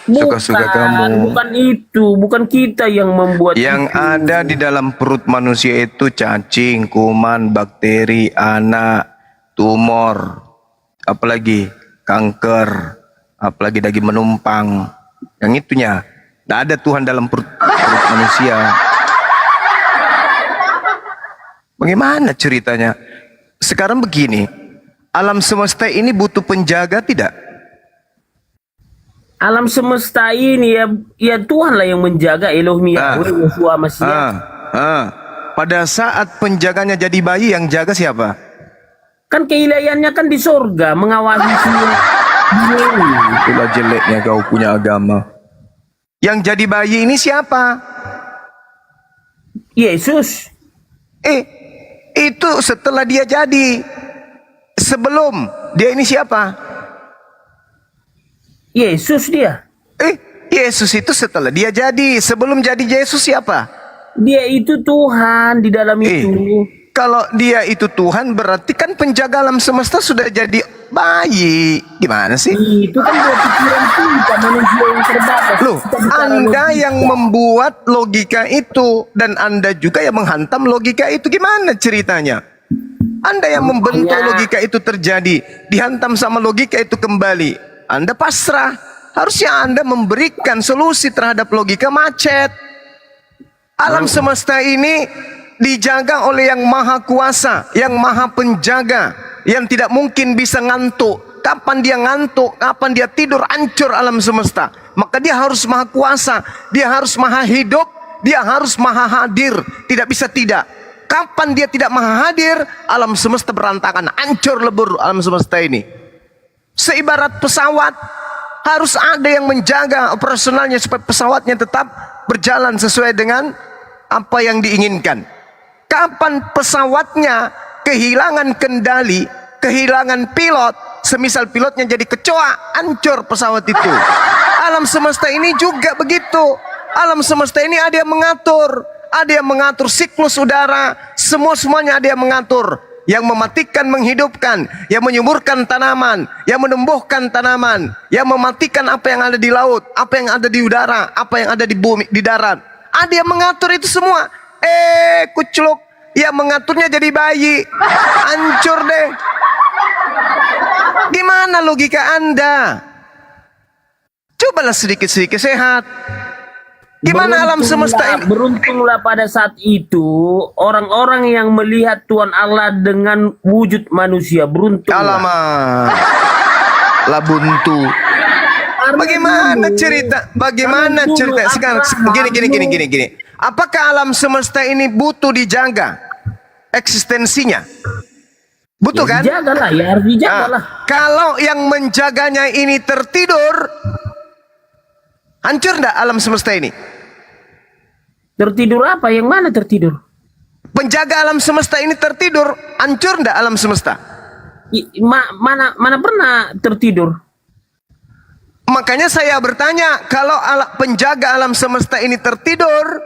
Suka-suka kamu. Bukan itu, bukan kita yang membuat. Yang ada di dalam perut manusia itu cacing, kuman, bakteri, anak, tumor, apalagi kanker, apalagi daging menumpang. Yang itunya, tidak ada Tuhan dalam perut manusia. Bagaimana ceritanya? Sekarang begini, alam semesta ini butuh penjaga tidak? alam semesta ini ya Tuhan lah yang menjaga Elohim Yahweh Yeshua Mashiach. Pada saat penjaganya jadi bayi, yang jaga siapa? Kan keilahiannya kan di sorga mengawasi semua. Itulah jeleknya kau punya agama. Yang jadi bayi ini siapa? Yesus. Itu setelah dia jadi. Sebelum dia ini siapa? Yesus dia. Yesus itu setelah dia jadi. Sebelum jadi Yesus siapa? Dia itu Tuhan di dalam itu. Kalau dia itu Tuhan, berarti kan penjaga alam semesta sudah jadi bayi. Gimana sih? Itu kan pikiran kita manusia yang terbatas. Loh, Anda yang membuat logika itu, dan Anda juga yang menghantam logika itu. Gimana ceritanya? Anda yang membentuk logika itu terjadi, dihantam sama logika itu kembali. Anda pasrah. Harusnya Anda memberikan solusi terhadap logika macet. Alam semesta ini dijaga oleh yang maha kuasa, yang maha penjaga, yang tidak mungkin bisa ngantuk. Kapan dia ngantuk, kapan dia tidur, hancur alam semesta. Maka dia harus maha kuasa, dia harus maha hidup, dia harus maha hadir. Tidak bisa tidak. Kapan dia tidak maha hadir, alam semesta berantakan, hancur lebur alam semesta ini. Seibarat pesawat, harus ada yang menjaga operasionalnya supaya pesawatnya tetap berjalan sesuai dengan apa yang diinginkan. Kapan pesawatnya kehilangan kendali, kehilangan pilot, semisal pilotnya jadi kecoa, hancur pesawat itu. Alam semesta ini juga begitu. Alam semesta ini ada yang mengatur siklus udara, semuanya ada yang mengatur. Yang mematikan, menghidupkan, yang menyuburkan tanaman, yang menumbuhkan tanaman, yang mematikan apa yang ada di laut, apa yang ada di udara, apa yang ada di bumi, di darat. Ada yang mengatur itu semua. Kucluk, yang mengaturnya jadi bayi, hancur deh. Gimana logika Anda? Cobalah sedikit-sedikit sehat. Gimana alam semesta ini? Beruntunglah pada saat itu orang-orang yang melihat Tuhan Allah dengan wujud manusia. Beruntunglah. Alamak, lah buntu. Bagaimana cerita? Bagaimana cerita? Sekarang gini. Apakah alam semesta ini butuh dijaga eksistensinya? Butuh kan? Dijagalah, ya harus dijagalah. Kalau yang menjaganya ini tertidur, hancur enggak alam semesta ini? Tertidur apa? Yang mana tertidur? Penjaga alam semesta ini tertidur, hancur enggak alam semesta? Mana pernah tertidur? Makanya saya bertanya, kalau penjaga alam semesta ini tertidur,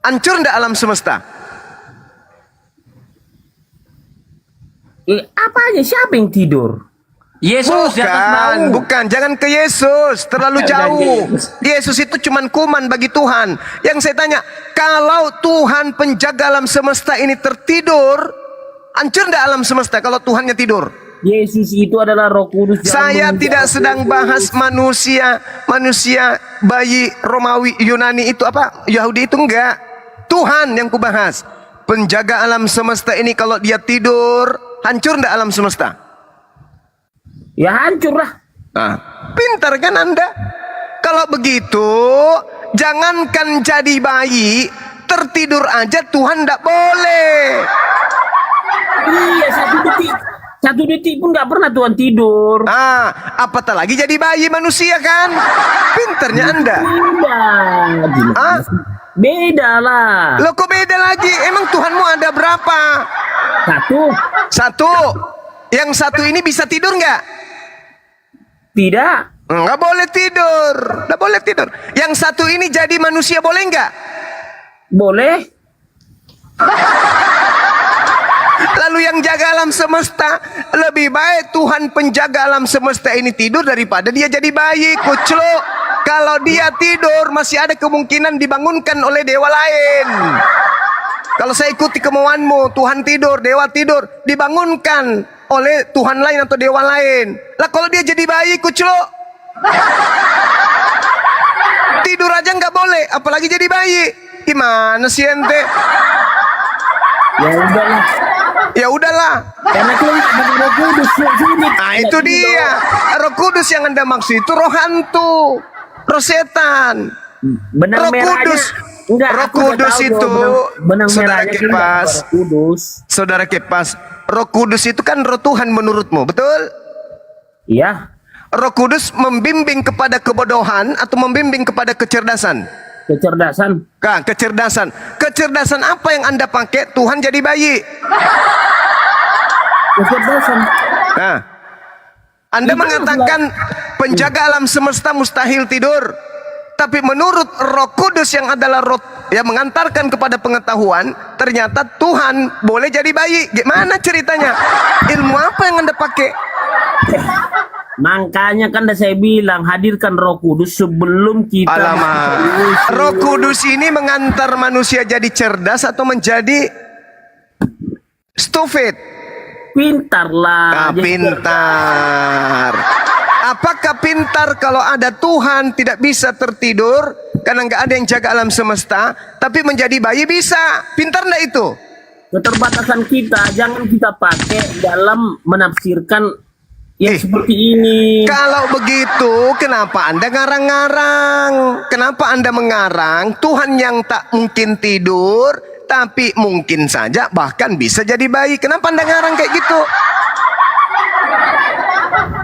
hancur enggak alam semesta? Apa aja? Siapa yang tidur? Yesus bukan, jangan ke Yesus, terlalu jauh. Yesus itu cuman kuman bagi Tuhan. Yang saya tanya, kalau Tuhan penjaga alam semesta ini tertidur, hancur enggak alam semesta kalau Tuhannya tidur? Yesus itu adalah Roh Kudus. Saya tidak sedang bahas manusia, bayi Romawi, Yunani itu apa? Yahudi itu enggak. Tuhan yang kubahas. Penjaga alam semesta ini kalau dia tidur, hancur enggak alam semesta? Ya hancur lah. Nah, pintar kan Anda? Kalau begitu, jangankan jadi bayi, tertidur aja Tuhan enggak boleh. Iya, satu detik pun nggak pernah Tuhan tidur. Apatah lagi jadi bayi manusia kan? Pinternya Anda. Beda lah. Loh kok beda lagi? Emang Tuhanmu ada berapa? Satu. Yang satu ini bisa tidur nggak? Tidak. Nggak boleh tidur. Nggak boleh tidur. Yang satu ini jadi manusia boleh nggak? Boleh. Lalu yang jaga alam semesta, lebih baik Tuhan penjaga alam semesta ini tidur daripada dia jadi bayi. Kucluk. Kalau dia tidur masih ada kemungkinan dibangunkan oleh dewa lain. Kalau saya ikuti kemauanmu, Tuhan tidur, dewa tidur, dibangunkan oleh Tuhan lain atau dewa lain. Lah kalau dia jadi bayi, kucluk, tidur aja nggak boleh, apalagi jadi bayi. Gimana sih ente? Ya udahlah. Ya udahlah. Karena itu ada Roh Kudus. Nah itu dia. Roh Kudus yang Anda maksud itu roh hantu, roh setan. Benang Roh merahnya Kudus. enggak, Roh aku udah Kudus tahu itu, benang Saudara merahnya itu Kepas, Roh Kudus. Saudara Kepas, Roh Kudus itu kan roh Tuhan menurutmu, betul? Iya. Roh Kudus membimbing kepada kebodohan atau membimbing kepada kecerdasan? Kecerdasan. Nah, kecerdasan. Kecerdasan apa yang Anda pakai? Tuhan jadi bayi. Kecerdasan. Nah, Anda mengatakan penjaga alam semesta mustahil tidur. Tapi menurut Roh Kudus yang adalah roh yang mengantarkan kepada pengetahuan, ternyata Tuhan boleh jadi bayi. Gimana ceritanya? Ilmu apa yang Anda pakai? Makanya kan saya bilang hadirkan Roh Kudus sebelum kita. Alamak. Roh Kudus ini mengantar manusia jadi cerdas atau menjadi stupid? Pintar lah. Nah, pintar. Apakah pintar kalau ada Tuhan tidak bisa tertidur karena nggak ada yang jaga alam semesta, tapi menjadi bayi bisa? Pintar nggak itu? Keterbatasan kita jangan kita pakai dalam menafsirkan yang seperti ini. Kalau begitu, kenapa Anda ngarang-ngarang? Kenapa Anda mengarang Tuhan yang tak mungkin tidur, tapi mungkin saja bahkan bisa jadi bayi? Kenapa Anda ngarang kayak gitu?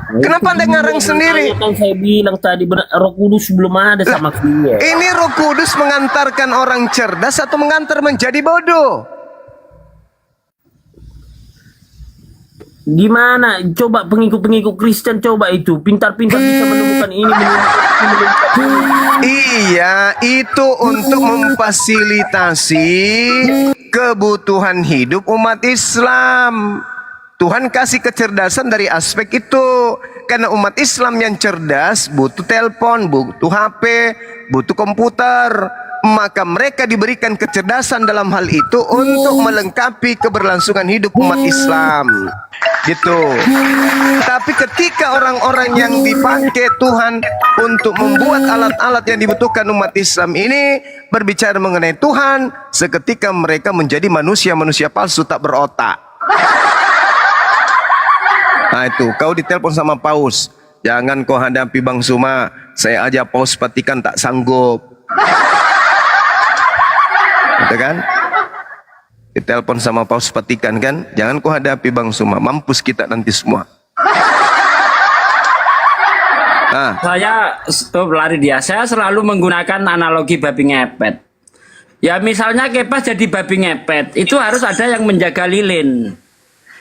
Kenapa Anda ngarang sendiri? Kan saya bilang tadi Roh Kudus belum ada sama dia. Ini Roh Kudus mengantarkan orang cerdas atau mengantar menjadi bodoh? Gimana? Coba pengikut-pengikut Kristen coba itu pintar-pintar bisa menemukan ini. Iya, itu untuk memfasilitasi kebutuhan hidup umat Islam. Tuhan kasih kecerdasan dari aspek itu. Karena umat Islam yang cerdas butuh telepon, butuh HP, butuh komputer. Maka mereka diberikan kecerdasan dalam hal itu untuk melengkapi keberlangsungan hidup umat Islam. Gitu. Tapi ketika orang-orang yang dipakai Tuhan untuk membuat alat-alat yang dibutuhkan umat Islam ini berbicara mengenai Tuhan, seketika mereka menjadi manusia-manusia palsu tak berotak. Nah itu, kau ditelepon sama Paus, jangan kau hadapi Bang Suma, saya aja Paus Vatikan tak sanggup. Gitu kan? Ditelepon sama Paus Vatikan kan, jangan kau hadapi Bang Suma, mampus kita nanti semua. Nah. Saya stop lari dia, saya selalu menggunakan analogi babi ngepet. Ya misalnya Kepas jadi babi ngepet, itu harus ada yang menjaga lilin.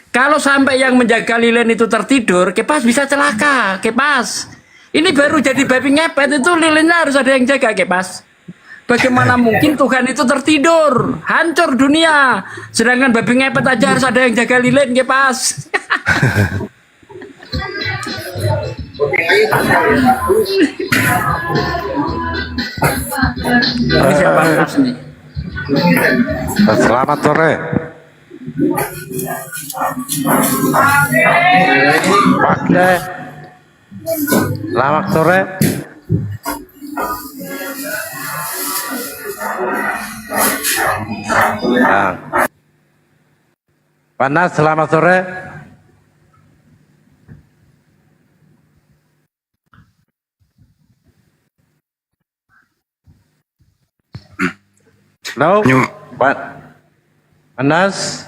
Kalau sampai yang menjaga lilin itu tertidur, Kepas bisa celaka. Kepas, ini baru jadi babi ngepet, itu lilinnya harus ada yang jaga, Kepas. Bagaimana mungkin Tuhan itu tertidur, hancur dunia, sedangkan babi ngepet aja harus ada yang jaga lilin, Kepas. Selamat sore. Oke. Selamat sore. Nah. Panas, selamat sore. No. Panas.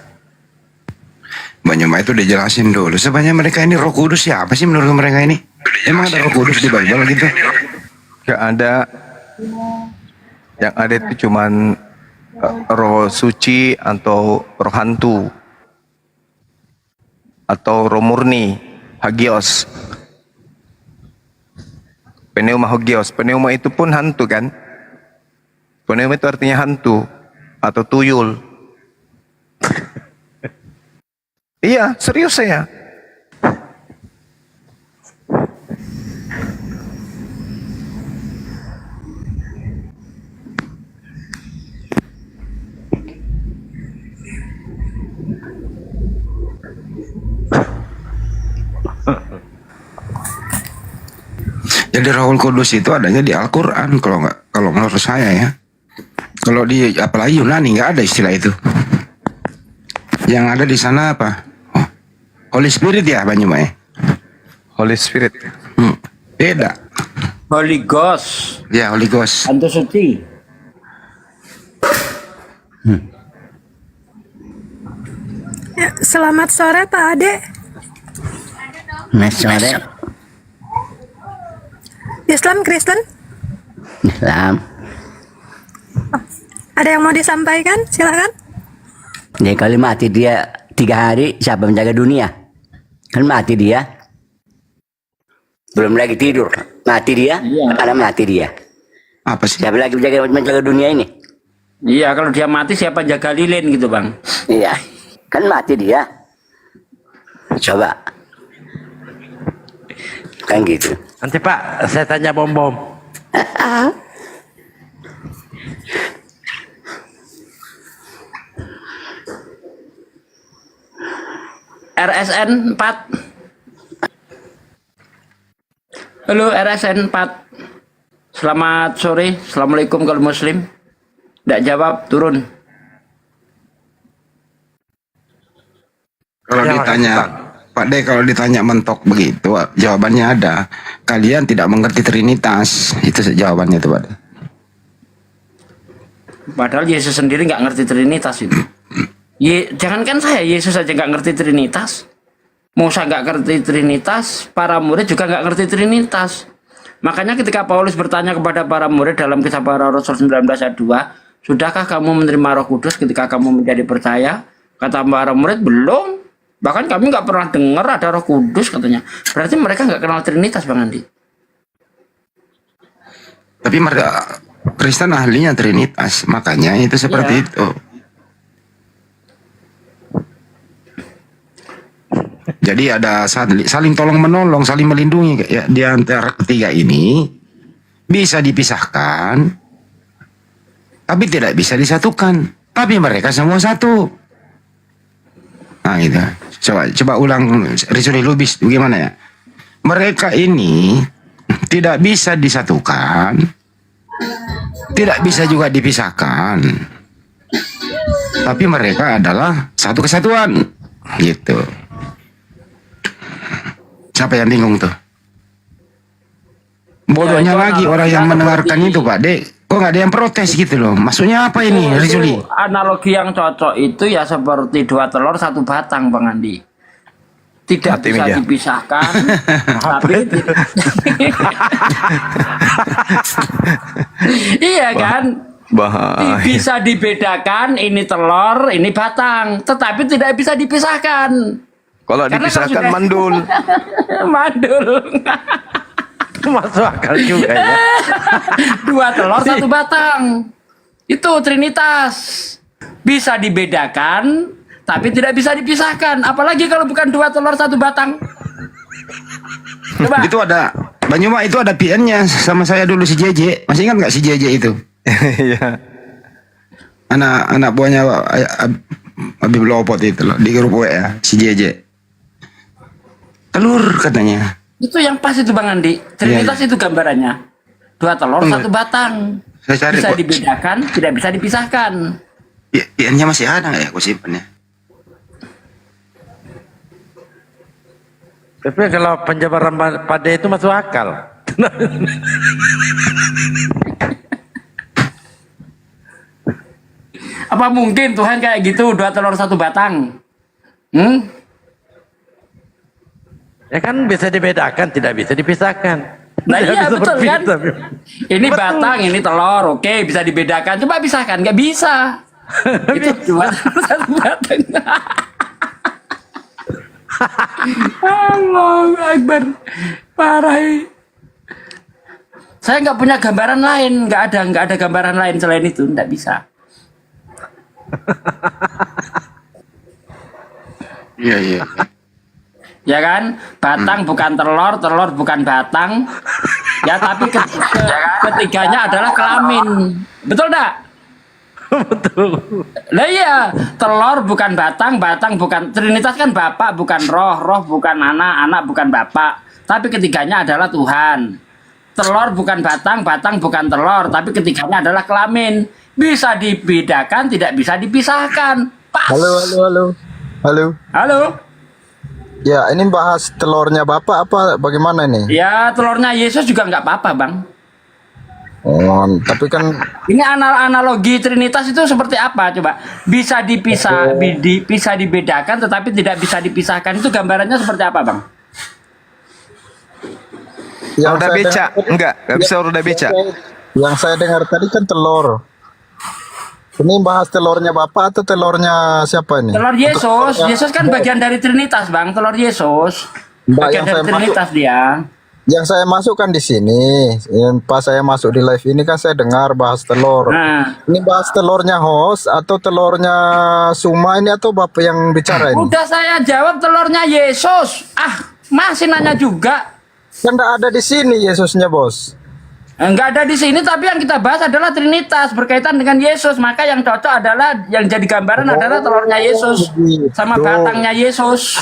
Banyuma itu dijelasin dulu. Sebenarnya mereka ini Roh Kudus siapa sih menurut mereka ini? Emang ada Roh Kudus di Bible gitu? Gak ada. Yang ada itu cuman roh suci atau roh hantu atau roh murni, hagios. Pneuma hagios. Pneuma itu pun hantu kan? Pneuma itu artinya hantu atau tuyul. Iya, serius saya. Jadi Roh Kudus itu adanya di Al-Quran kalau menurut saya ya. Kalau di apalagi Yunani nggak ada istilah itu. Yang ada di sana apa? Oh, Holy Spirit ya Banyuma ya? Holy Spirit. Beda. Holy Ghost. Ya, Holy Ghost. Hantu suci. Selamat sore Pak Ade. Mas sore. Islam Kristen? Islam. Ada yang mau disampaikan? Silakan. Jadi kalau mati dia 3 hari, siapa menjaga dunia? Kan mati dia. Belum lagi tidur. Mati dia, karena mati dia. Apa sih? Siapa lagi menjaga dunia ini? Iya, kalau dia mati siapa jaga lilin gitu bang? Iya, kan mati dia. Coba. Kan gitu. Nanti Pak, saya tanya bom-bom. RSN 4. Halo RSN 4. Selamat sore. Assalamualaikum kalau muslim. Tidak jawab, turun. Kalau ditanya, Pak De, kalau ditanya mentok begitu, jawabannya ada. Kalian tidak mengerti Trinitas. Itu jawabannya itu, Pak De. Padahal Yesus sendiri nggak ngerti Trinitas itu. Jangankan saya, Yesus aja nggak ngerti Trinitas. Musa nggak ngerti Trinitas, para murid juga nggak ngerti Trinitas. Makanya ketika Paulus bertanya kepada para murid dalam Kisah Para Rasul 19 ayat 2, sudahkah kamu menerima Roh Kudus ketika kamu menjadi percaya? Kata para murid, belum. Bahkan kami nggak pernah dengar ada Roh Kudus katanya. Berarti mereka nggak kenal Trinitas, Bang Andi. Tapi mereka Kristen ahlinya Trinitas, makanya itu seperti itu. Jadi ada saling tolong menolong, saling melindungi ya, di antara ketiga ini bisa dipisahkan, tapi tidak bisa disatukan. Tapi mereka semua satu. Nah gitu. Coba ulang Rizuli Lubis bagaimana ya? Mereka ini tidak bisa disatukan, tidak bisa juga dipisahkan. Tapi mereka adalah satu kesatuan. Gitu. Siapa yang bingung tuh? Bodohnya lagi orang yang mendengarkan itu, Pak De. Kok nggak ada yang protes gitu loh? Maksudnya apa ini, Rizuli? Analogi yang cocok itu ya seperti 2 telur 1 batang, Bang Andi. Tidak bisa dipisahkan, tapi iya kan? Bisa dibedakan, ini telur, ini batang, tetapi tidak bisa dipisahkan. Kalau dipisahkan mandul. Mandul. Masuk akal juga ya. 2 telur 1 batang. Itu Trinitas. Bisa dibedakan, tapi tidak bisa dipisahkan. Apalagi kalau bukan 2 telur 1 batang. Coba. Itu ada Banyuma, itu ada PN-nya sama saya dulu si JJ. Masih ingat nggak si JJ itu? Iya. Anak buahnya Habib Lopot itu loh, di grup WA si JJ. Telur katanya. Itu yang pas itu Bang Andi. Trinitas itu gambarannya. 2 telur 1 batang. Saya cari bisa dibedakan, tidak bisa dipisahkan. PN-nya masih ada nggak ya? Aku simpan ya. Tapi kalau penjabaran pada itu masuk akal. Apa mungkin Tuhan kayak gitu 2 telur 1 batang? Ya kan bisa dibedakan, tidak bisa dipisahkan. Nah iya betul kan? Ini Betul. batang, ini telur, oke bisa dibedakan. Coba pisahkan, nggak bisa. Itu 2 telur 1 batang. Allahu Akbar, parah. Saya nggak punya gambaran lain, nggak ada gambaran lain selain itu, nggak bisa. Iya. Ya kan, batang bukan telur, telur bukan batang. Ya tapi ketiganya adalah kelamin. Betul enggak? Betul. Lah iya, telur bukan batang, batang bukan, Trinitas kan bapak bukan roh, roh bukan anak, anak bukan bapak. Tapi ketiganya adalah Tuhan. Telur bukan batang, batang bukan telur, tapi ketiganya adalah kelamin. Bisa dibedakan, tidak bisa dipisahkan. Pas. Halo. Halo. Halo. Ya, ini bahas telurnya Bapak apa bagaimana ini? Ya, telurnya Yesus juga nggak apa-apa, Bang. Oh, tapi kan Ini analogi Trinitas itu seperti apa coba? Bisa bisa dibedakan tetapi tidak bisa dipisahkan. Itu gambarannya seperti apa, Bang? Roda beca, enggak bisa roda beca. Yang saya dengar tadi kan telur. Ini bahas telurnya Bapak atau telurnya siapa ini? Telur Yesus. Yesus kan bagian dari Trinitas, Bang. Telur Yesus. Mbak, Bagian yang dari saya Trinitas dia. Yang saya masukkan di sini, pas saya masuk di live ini kan saya dengar bahas telur. Nah. Ini bahas telurnya host atau telurnya Suma ini atau Bapak yang bicara ini? Udah saya jawab telurnya Yesus. Masih nanya juga. Kan enggak ada di sini Yesusnya, Bos. Enggak ada di sini, tapi yang kita bahas adalah Trinitas berkaitan dengan Yesus. Maka yang cocok adalah yang jadi gambaran adalah telurnya Yesus sama batangnya Yesus.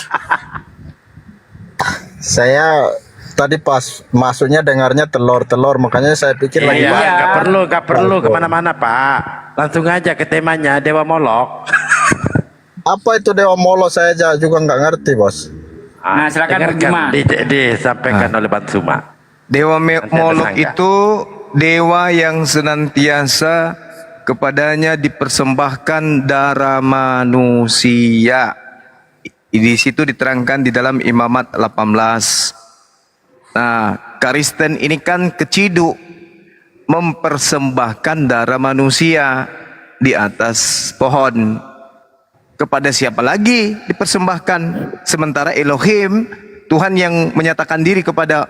Saya tadi pas masuknya dengarnya telur-telur, makanya saya pikir lagi. Iya, nggak perlu kemana-mana Pak. Langsung aja ke temanya Dewa Molok. Apa itu Dewa Molok? Saya juga nggak ngerti, Bos. Nah, silakan Bang Juma. Disampaikan oleh Bang Suma. Dewa Molok itu dewa yang senantiasa kepadanya dipersembahkan darah manusia. Di situ diterangkan di dalam Imamat 18. Nah, Kristen ini kan keciduk mempersembahkan darah manusia di atas pohon. Kepada siapa lagi dipersembahkan? Sementara Elohim, Tuhan yang menyatakan diri kepada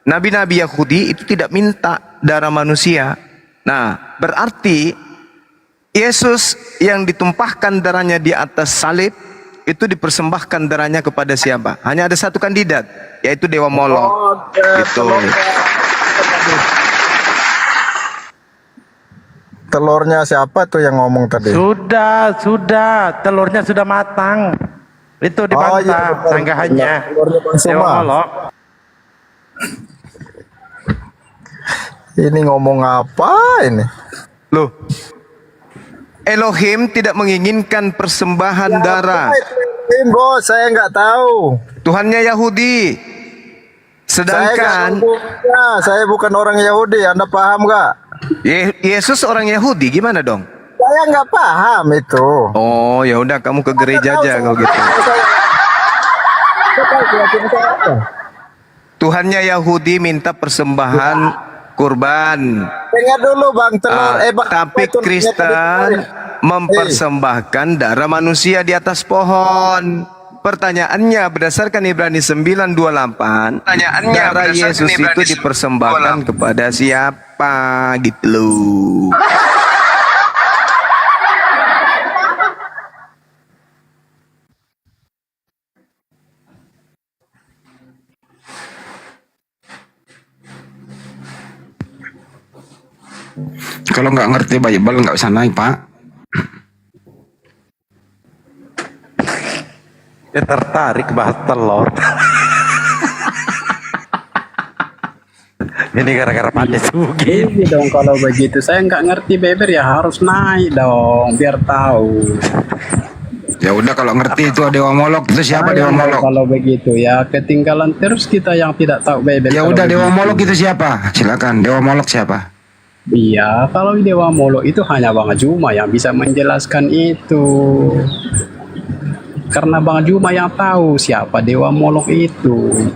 nabi-nabi Yahudi itu tidak minta darah manusia. Nah, berarti Yesus yang ditumpahkan darahnya di atas salib itu dipersembahkan darahnya kepada siapa? Hanya ada satu kandidat, yaitu Dewa Molok. Gitu. Telurnya siapa tuh yang ngomong tadi? Sudah, telurnya sudah matang. Itu dibantah sanggahannya. Dewa Molok. Ini ngomong apa ini? Loh, Elohim tidak menginginkan persembahan darah. Bos, saya nggak tahu. Tuhannya Yahudi. Sedangkan saya bukan orang Yahudi. Anda paham nggak? Yesus orang Yahudi, gimana dong? Saya nggak paham itu. Oh, ya udah kamu ke gereja aja kalau gitu. Tuhannya Yahudi minta persembahan kurban. Dengar dulu Bang telur. Tapi Kristen mempersembahkan darah manusia di atas pohon. Pertanyaannya berdasarkan Ibrani 9:28, darah Yesus itu dipersembahkan kepada siapa gitu loh. Kalau nggak ngerti Bible nggak usah naik, Pak. Ya tertarik bahas telur. Ini gara-gara Pak Sugi. Ini dong kalau begitu. Saya nggak ngerti Beber ya harus naik dong biar tahu. Ya udah kalau ngerti itu Dewa Molok itu siapa Dewa Molok? Kalau begitu ya ketinggalan terus kita yang tidak tahu Beber. Ya udah Dewa Molok itu siapa? Silakan Dewa Molok siapa? Iya, kalau Dewa Molok itu hanya Bang Juma yang bisa menjelaskan itu. Karena Bang Juma yang tahu siapa Dewa Molok itu.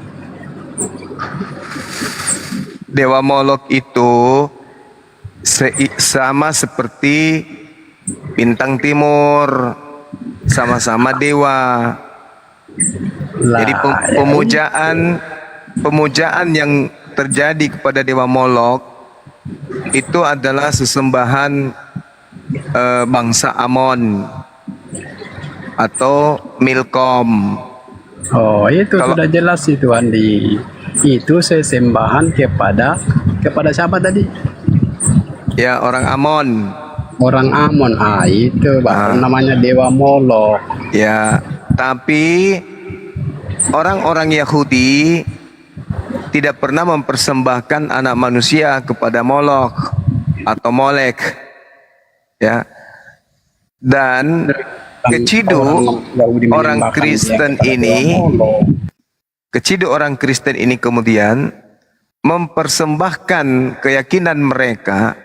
Dewa Molok itu sama seperti bintang timur, sama-sama dewa. Jadi pemujaan yang terjadi kepada Dewa Molok itu adalah sesembahan bangsa Amon atau Milkom. Oh, itu sudah jelas itu Andi. Itu sesembahan kepada siapa tadi? Ya, orang Amon. Orang Amon. Itu baru namanya Dewa Molok. Ya, tapi orang-orang Yahudi tidak pernah mempersembahkan anak manusia kepada Molok atau Molek. Ya. Dan keciduk orang Kristen ini kemudian mempersembahkan keyakinan mereka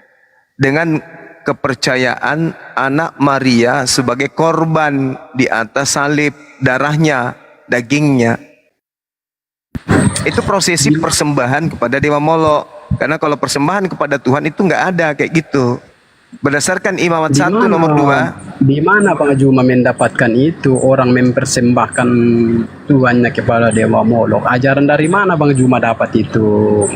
dengan kepercayaan anak Maria sebagai korban di atas salib, darahnya, dagingnya. Itu prosesi persembahan kepada Dewa Molok. Karena kalau persembahan kepada Tuhan itu nggak ada kayak gitu. Berdasarkan Imamat 1 nomor 2. Di mana Bang Juma mendapatkan itu orang mempersembahkan Tuhannya kepada Dewa Molok? Ajaran dari mana Bang Juma dapat itu?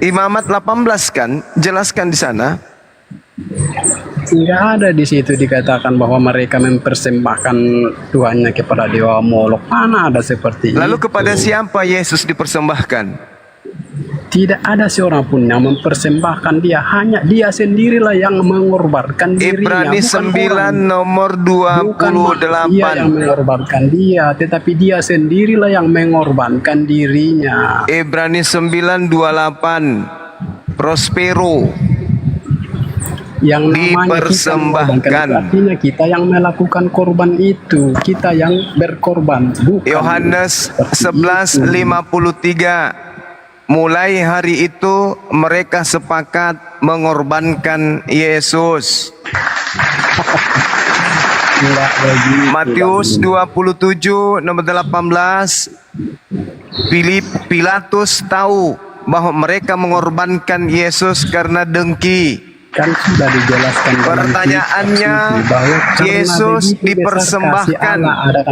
Imamat 18 kan jelaskan di sana. Tidak ada di situ dikatakan bahwa mereka mempersembahkan Tuhannya kepada Dewa Molok. Mana ada seperti itu? Lalu kepada siapa Yesus dipersembahkan? Tidak ada seorang pun yang mempersembahkan dia, hanya dia sendirilah yang mengorbankan dirinya. Ibrani 9 nomor 28. Dia yang mengorbankan dia, tetapi dia sendirilah yang mengorbankan dirinya. Ibrani 9:28. Prospero yang dipersembahkan. Artinya kita yang melakukan korban itu, kita yang berkorban. Yohanes 11:53. Mulai hari itu mereka sepakat mengorbankan Yesus. Matius 27 nomor 18. Pilatus tahu bahwa mereka mengorbankan Yesus karena dengki. Kan sudah dijelaskan. Pertanyaannya, Yesus dipersembahkan,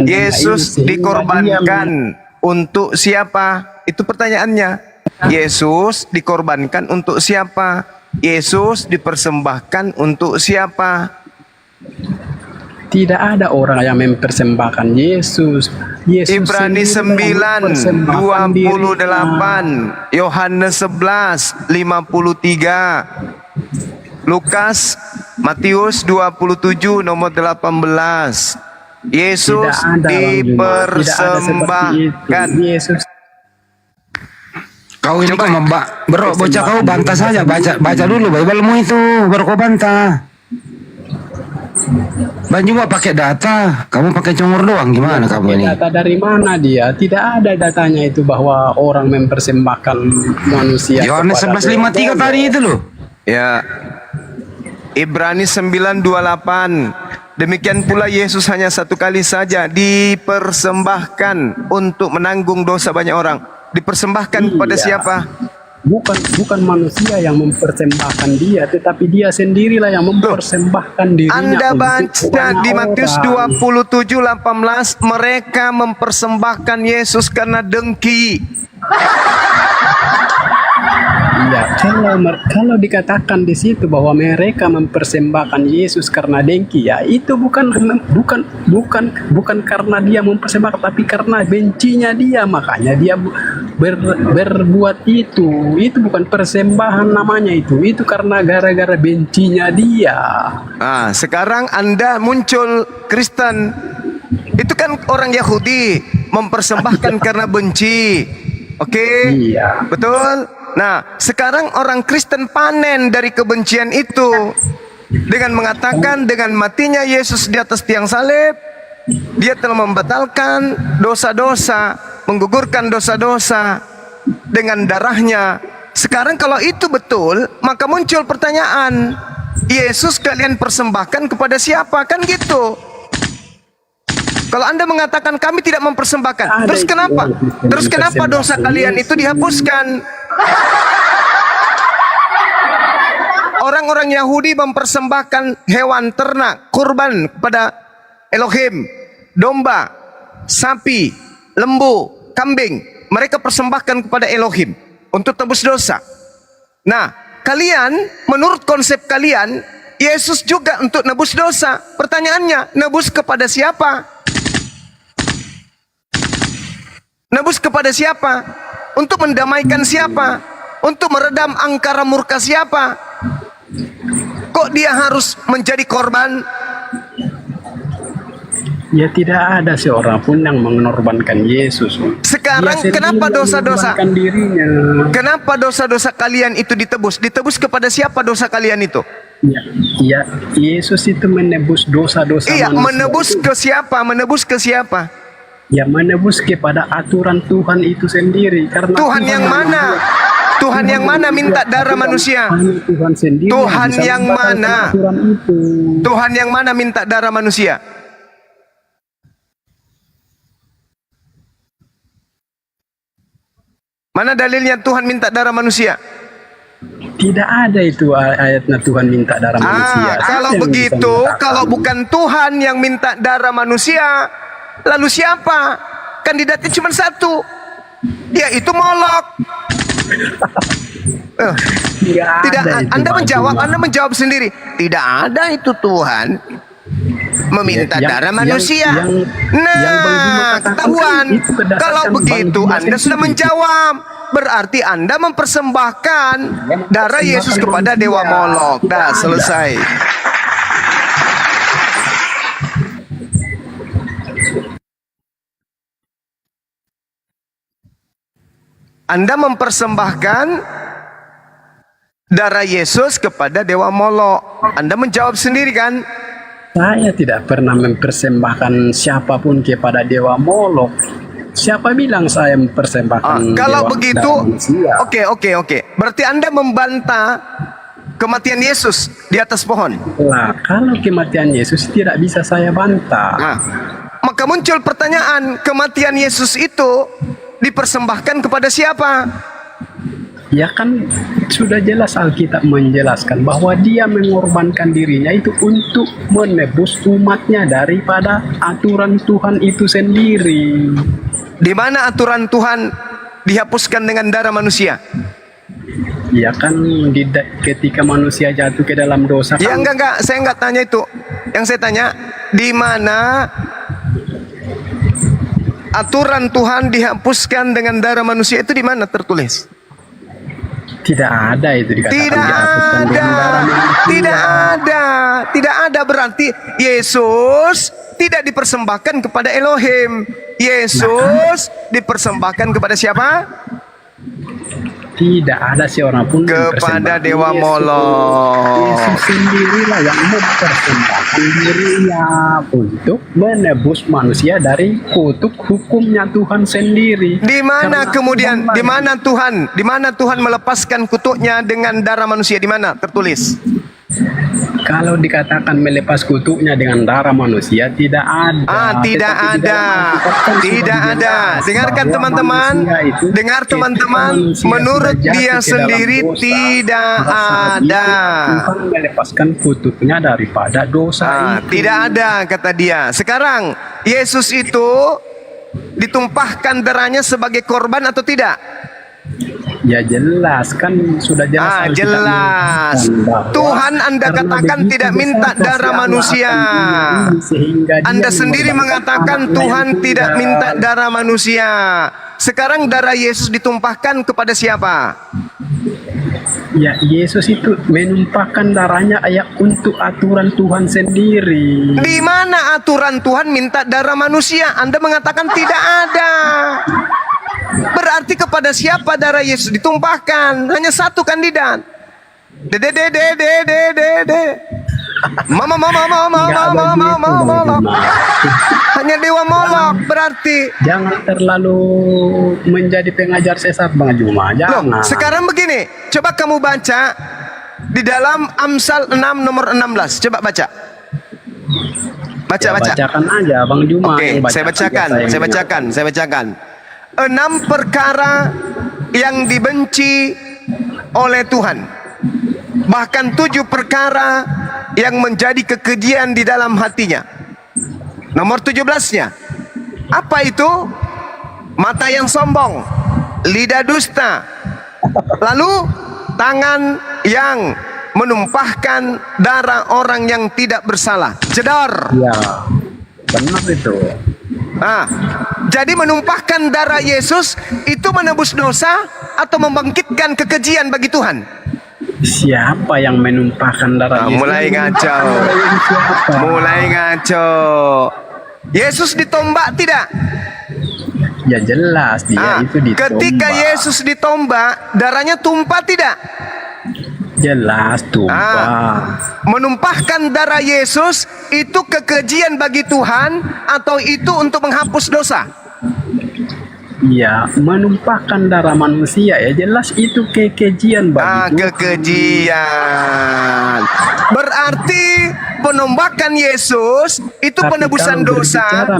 Yesus dikorbankan untuk siapa? Itu pertanyaannya. Yesus dikorbankan untuk siapa? Yesus dipersembahkan untuk siapa? Tidak ada orang yang mempersembahkan Yesus. Ibrani 9:28, Yohanes 11:53, Lukas, Matius 27 nomor 18. Yesus dipersembahkan. Kau ini kok bro, bocah kau bantah saja, baca dulu Bible-mu itu, baru kau bantah. Bang Juma pakai data, kamu pakai congor doang, gimana kamu ini? Data dari mana dia? Tidak ada datanya itu bahwa orang mempersembahkan manusia. Yohanes 11:53 tadi itu loh. Ya. Ibrani 9:28. Demikian pula Yesus hanya satu kali saja dipersembahkan untuk menanggung dosa banyak orang. Dipersembahkan kepada siapa? Bukan manusia yang mempersembahkan dia, tetapi dia sendirilah yang mempersembahkan dirinya. Anda baca di Matius 27:18, mereka mempersembahkan Yesus karena dengki. Iya, kalau dikatakan di situ bahwa mereka mempersembahkan Yesus karena dengki, ya itu bukan karena dia mempersembahkan, tapi karena bencinya dia, makanya dia berbuat itu. Itu bukan persembahan namanya itu karena gara-gara bencinya dia. Ah, sekarang Anda muncul Kristen. Itu kan orang Yahudi mempersembahkan karena benci. Oke? Iya. Betul? Nah, sekarang orang Kristen panen dari kebencian itu dengan mengatakan dengan matinya Yesus di atas tiang salib, dia telah membatalkan dosa-dosa, menggugurkan dosa-dosa dengan darahnya. Sekarang kalau itu betul, maka muncul pertanyaan, Yesus kalian persembahkan kepada siapa? Kan gitu. Kalau Anda mengatakan kami tidak mempersembahkan, terus kenapa? Terus kenapa dosa kalian itu dihapuskan? Orang-orang Yahudi mempersembahkan hewan ternak, kurban kepada Elohim, domba, sapi, lembu, kambing. Mereka persembahkan kepada Elohim untuk tebus dosa. Nah, kalian, menurut konsep kalian, Yesus juga untuk nebus dosa. Pertanyaannya, nebus kepada siapa? Nebus kepada siapa? Untuk mendamaikan siapa? Untuk meredam angkara murka siapa? Kok dia harus menjadi korban? Ya tidak ada seorang pun yang mengorbankan Yesus. Sekarang kenapa dosa-dosa? Kenapa dosa-dosa kalian itu ditebus? Ditebus kepada siapa dosa kalian itu? Ya, Yesus itu menebus dosa-dosa Iya, manusia. menebus ke siapa? Menebus ke siapa? Ya, menebus kepada aturan Tuhan itu sendiri. Karena Tuhan yang mana? Tuhan yang mana minta darah manusia? Tuhan sendiri. Tuhan bisa yang membatalkan mana? aturan itu. Tuhan yang mana minta darah manusia? Mana dalilnya Tuhan minta darah manusia? Tidak ada itu ayatnya Tuhan minta darah manusia. Kalau Siapa yang bisa begitu, mengatakan? kalau bukan Tuhan yang minta darah manusia, lalu siapa? Kandidatnya cuma satu, yaitu Molok. Tidak, Anda menjawab sendiri. Tidak ada itu Tuhan meminta darah manusia. Nah, ketahuan. Kalau begitu Anda sudah menjawab. Berarti Anda mempersembahkan darah Yesus kepada Dewa Molok. Dah, selesai. Anda mempersembahkan darah Yesus kepada Dewa Molok. Anda menjawab sendiri kan? Saya tidak pernah mempersembahkan siapapun kepada Dewa Molok. Siapa bilang saya mempersembahkan Kalau dewa begitu, oke. Berarti Anda membantah kematian Yesus di atas pohon. Lah, kalau kematian Yesus tidak bisa saya bantah. Maka muncul pertanyaan, kematian Yesus itu dipersembahkan kepada siapa? Ya kan sudah jelas Alkitab menjelaskan bahwa dia mengorbankan dirinya itu untuk menebus umatnya daripada aturan Tuhan itu sendiri. Di mana aturan Tuhan dihapuskan dengan darah manusia? Ya kan ketika manusia jatuh ke dalam dosa. Ya enggak, saya enggak tanya itu. Yang saya tanya, di mana aturan Tuhan dihapuskan dengan darah manusia itu di mana tertulis? Tidak ada itu dikatakan Tidak ada berarti Yesus tidak dipersembahkan kepada Elohim. Yesus dipersembahkan kepada siapa? Tidak ada seorang pun kepada Dewa Molok. Yesus sendirilah yang mempersembahkan dirinya untuk menebus manusia dari kutuk hukumnya Tuhan sendiri. Di mana kemudian, di mana Tuhan melepaskan kutuknya dengan darah manusia? Di mana tertulis? Kalau dikatakan melepas kutuknya dengan darah manusia, tidak ada. Tidak ada. Dengarkan teman-teman, menurut dia sendiri tidak ada. Tuhan melepaskan kutuknya daripada dosa itu. Tidak ada, kata dia. Sekarang, Yesus itu ditumpahkan darahnya sebagai korban atau tidak? Ya jelas, kan sudah jelas. Jelas. Tuhan Anda katakan tidak minta darah manusia. Anda sendiri mengatakan Tuhan tidak minta darah manusia. Sekarang darah Yesus ditumpahkan kepada siapa? Ya, Yesus itu menumpahkan darahnya untuk aturan Tuhan sendiri. Di mana aturan Tuhan minta darah manusia? Anda mengatakan tidak ada. Berarti kepada siapa darah Yesus ditumpahkan? Hanya satu kandidat. Mama. Hanya Dewa Molok berarti. Jangan terlalu menjadi pengajar sesat Bang Juma. Jangan. Sekarang begini, coba kamu baca di dalam Amsal 6 nomor 16. Coba baca. Bacakan aja Bang Juma. Oke, saya bacakan. 6 perkara yang dibenci oleh Tuhan. Bahkan 7 perkara yang menjadi kekejian di dalam hatinya. Nomor 17-nya. Apa itu? Mata yang sombong, lidah dusta, lalu tangan yang menumpahkan darah orang yang tidak bersalah. Jedor. Ya, benar itu. Jadi menumpahkan darah Yesus itu menebus dosa atau membangkitkan kekejian bagi Tuhan? Siapa yang menumpahkan darah Yesus? Mulai ngaco. Yesus ditombak tidak? Ya jelas dia itu ditombak. Ketika Yesus ditombak, darahnya tumpah tidak? Jelas tumpah. Menumpahkan darah Yesus itu kekejian bagi Tuhan atau itu untuk menghapus dosa? Ya, menumpahkan darah manusia ya jelas itu kekejian bagi Tuhan. Kekejian. Berarti penombakan Yesus itu Tapi penebusan kalau dosa. berbicara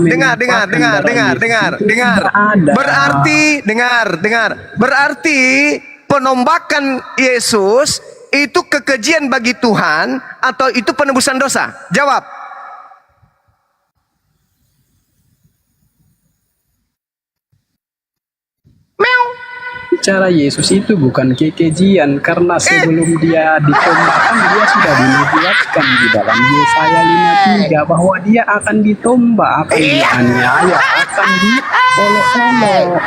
Dengar. Berarti penombakan Yesus itu kekejian bagi Tuhan atau itu penebusan dosa? Jawab. Cara Yesus itu bukan kekejian karena sebelum dia ditombakkan dia sudah dinubuatkan di dalam Yesaya 53 bahwa dia akan ditombak, akan dianiaya, akan diolok-olok.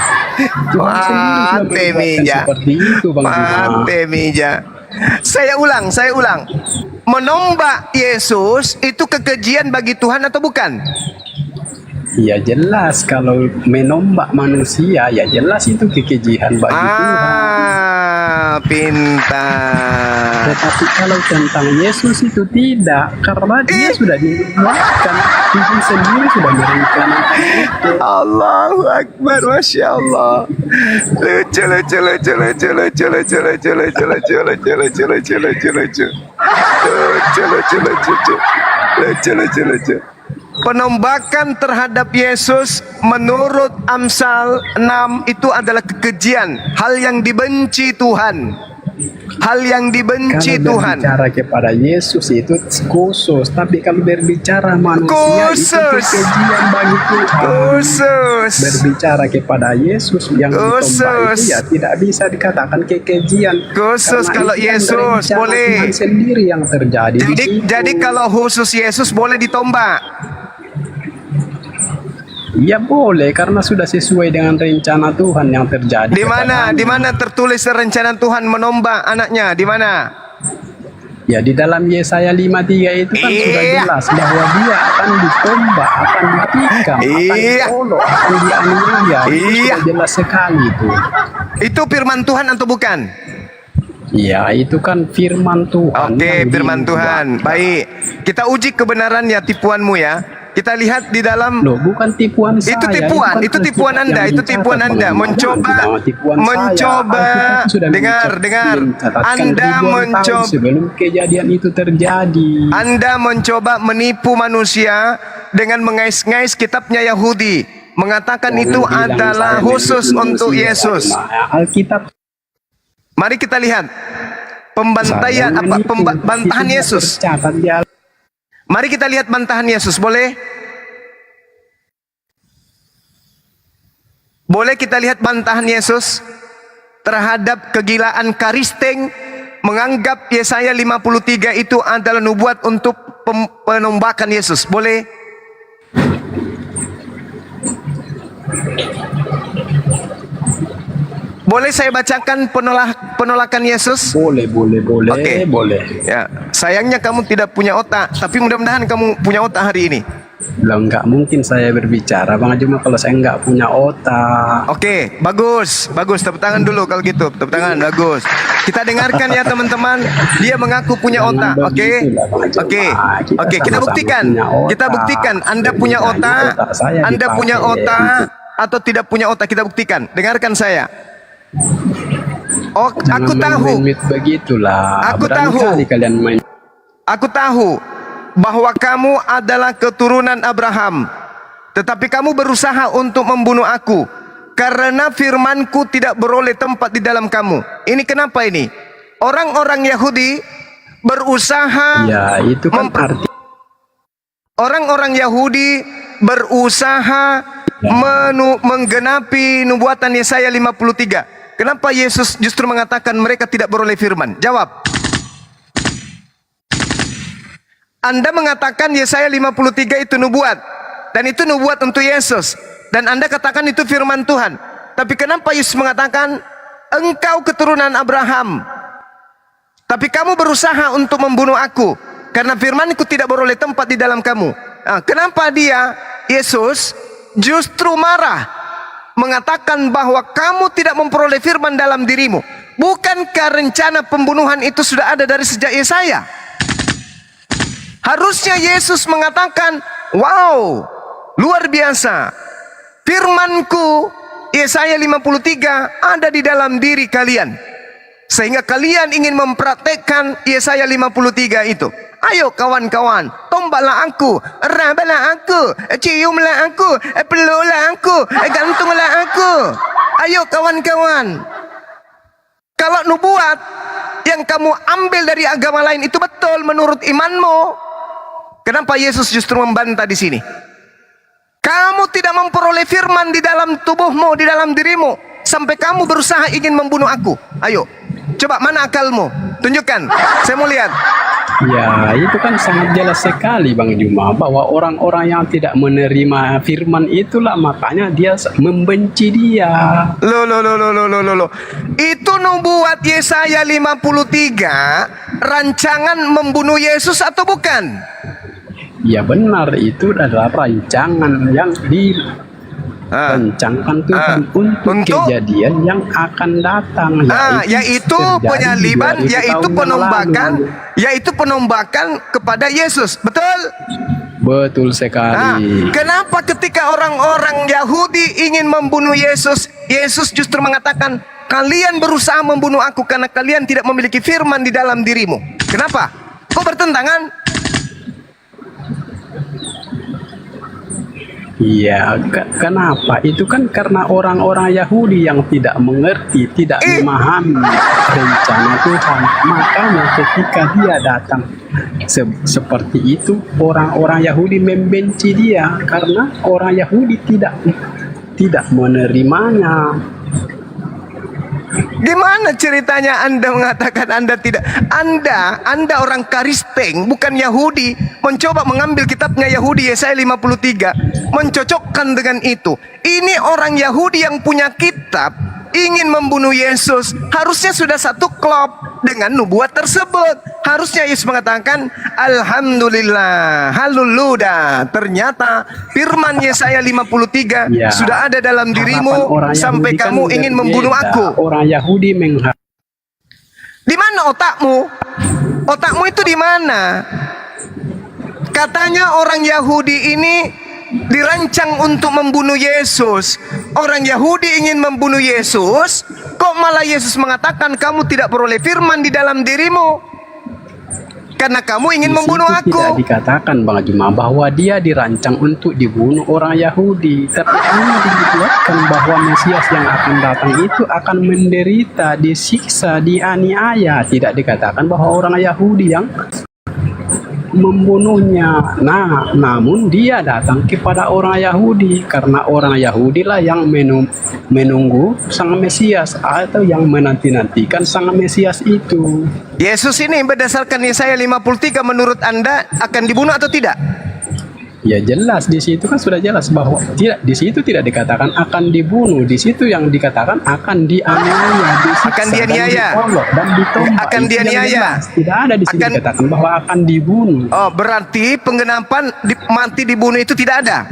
Tuhan sendiri sudah berkata seperti itu, Bang Juma. Saya ulang. Menombak Yesus itu kekejian bagi Tuhan atau bukan? Ya jelas kalau menombak manusia ya jelas itu kekejian bagi Tuhan. Pintar. Tetapi kalau tentang Yesus itu tidak, karena dia sudah dinubuatkan, Tuhan sendiri sudah merencanakan itu. Allahu Akbar, Masya Allah. Lucu. Penombakan terhadap Yesus menurut Amsal 6 itu adalah kekejian, hal yang dibenci Tuhan. Hal yang dibenci kalau Tuhan. Berbicara kepada Yesus itu khusus, tapi kalau berbicara manusia itu kekejian bagi Tuhan. Khusus. Berbicara kepada Yesus yang ditombak itu ya tidak bisa dikatakan kekejian. Khusus kalau Yesus boleh. Tuhan sendiri yang terjadi. Jadi kalau khusus Yesus boleh ditombak. Ya boleh karena sudah sesuai dengan rencana Tuhan yang terjadi. Di mana tertulis rencana Tuhan menombak anaknya? Di mana? Ya di dalam Yesaya 53 itu kan sudah jelas bahwa dia akan ditombak, akan ditikam, akan diolok, akan dianiaya. Itu sudah jelas sekali itu. Itu firman Tuhan atau bukan? Ya itu kan firman Tuhan. Oke, firman Tuhan. Baik, kita uji kebenarannya tipuanmu ya. Kita lihat di dalam. Loh, bukan tipuan saya. Itu tipuan Anda, mencoba. Dengar. Anda mencoba sebelum kejadian itu terjadi. Anda mencoba menipu manusia dengan mengais-ngais kitabnya Yahudi, mengatakan itu adalah khusus untuk Yesus. Alkitab. Mari kita lihat pembantaian bantahan Yesus. Mari kita lihat bantahan Yesus, boleh? Boleh kita lihat bantahan Yesus terhadap kegilaan Karisteng menganggap Yesaya 53 itu adalah nubuat untuk penombakan Yesus. Boleh? Boleh saya bacakan penolakan Yesus? Boleh. Oke. Boleh. Ya, sayangnya kamu tidak punya otak, tapi mudah-mudahan kamu punya otak hari ini. Lah nggak mungkin saya berbicara, Bang Juma, kalau saya nggak punya otak. Oke, bagus. Tepuk tangan dulu kalau gitu. Tepuk tangan, bagus. Kita dengarkan ya teman-teman. Dia mengaku punya otak. Oke. Kita buktikan. Anda punya otak. Anda punya otak atau tidak punya otak, kita buktikan. Dengarkan saya. Oh, aku tahu. Begitulah. Aku tahu bahwa kamu adalah keturunan Abraham, tetapi kamu berusaha untuk membunuh aku karena firmanku tidak beroleh tempat di dalam kamu. Ini kenapa ini? Orang-orang Yahudi berusaha. Ya, itu kan arti. Orang-orang Yahudi berusaha menggenapi nubuatan Yesaya 53. Kenapa Yesus justru mengatakan mereka tidak beroleh firman? Jawab. Anda mengatakan Yesaya 53 itu nubuat, dan itu nubuat untuk Yesus, dan Anda katakan itu firman Tuhan. Tapi kenapa Yesus mengatakan engkau keturunan Abraham, tapi kamu berusaha untuk membunuh aku karena firmanku tidak beroleh tempat di dalam kamu? Nah, kenapa Yesus justru marah, mengatakan bahwa kamu tidak memperoleh firman dalam dirimu? Bukankah rencana pembunuhan itu sudah ada dari sejak Yesaya? Harusnya Yesus mengatakan, wow, luar biasa. Firmanku, Yesaya 53, ada di dalam diri kalian. Sehingga kalian ingin mempraktekkan Yesaya 53 itu. Ayo kawan-kawan, tombaklah aku, rabalah aku, ciumlah aku, peluklah aku, gantunglah aku. Ayo kawan-kawan. Kalau nubuat yang kamu ambil dari agama lain itu betul menurut imanmu, kenapa Yesus justru membantah di sini? Kamu tidak memperoleh firman di dalam tubuhmu, di dalam dirimu, sampai kamu berusaha ingin membunuh aku. Ayo, coba mana akalmu? Tunjukkan, saya mau lihat. Ya, itu kan sangat jelas sekali Bang Juma, bahwa orang-orang yang tidak menerima firman itulah makanya dia membenci dia. Loh. Itu nubuat Yesaya 53 rancangan membunuh Yesus atau bukan? Ya benar, itu adalah rancangan yang dirancangkan Tuhan untuk kejadian yang akan datang, yaitu penyaliban, yaitu penombakan kepada Yesus. Betul? Betul sekali. Kenapa ketika orang-orang Yahudi ingin membunuh Yesus, Yesus justru mengatakan, kalian berusaha membunuh aku karena kalian tidak memiliki firman di dalam dirimu. Kenapa? Kok bertentangan? Iya, kenapa? Itu kan karena orang-orang Yahudi yang tidak mengerti, tidak memahami rencana Tuhan. Makanya ketika dia datang seperti itu, orang-orang Yahudi membenci dia karena orang Yahudi tidak menerimanya. Gimana ceritanya Anda mengatakan Anda tidak? Anda orang Kristen, bukan Yahudi, mencoba mengambil kitabnya Yahudi Yesaya 53, mencocokkan dengan itu. Ini orang Yahudi yang punya kitab, ingin membunuh Yesus. Harusnya sudah satu klop dengan nubuat tersebut. Harusnya Yesus mengatakan, alhamdulillah, haleluya. Ternyata firman Yesaya 53 sudah ada dalam dirimu sampai kamu ingin membunuh aku. Orang Yahudi di mana otakmu? Otakmu itu di mana? Katanya orang Yahudi ini dirancang untuk membunuh Yesus. Orang Yahudi ingin membunuh Yesus, kok malah Yesus mengatakan kamu tidak peroleh firman di dalam dirimu karena kamu ingin membunuh aku. Tidak dikatakan Bang Juma bahwa dia dirancang untuk dibunuh orang Yahudi, tapi hanya dibuatkan bahwa Mesias yang akan datang itu akan menderita, disiksa, dianiaya. Tidak dikatakan bahwa orang Yahudi yang membunuhnya. Nah, namun dia datang kepada orang Yahudi karena orang Yahudi lah yang menunggu sang Mesias atau yang menanti-nantikan sang Mesias itu. Yesus ini berdasarkan Yesaya 53 menurut Anda akan dibunuh atau tidak? Ya jelas, di situ kan sudah jelas bahwa tidak, di situ tidak dikatakan akan dibunuh, di situ yang dikatakan akan dianiaya, disiksa, akan dianiaya, dan ditombak. Akan dianiaya. Tidak ada di sini dikatakan bahwa akan dibunuh. Oh, berarti penggenapan mati dibunuh itu tidak ada.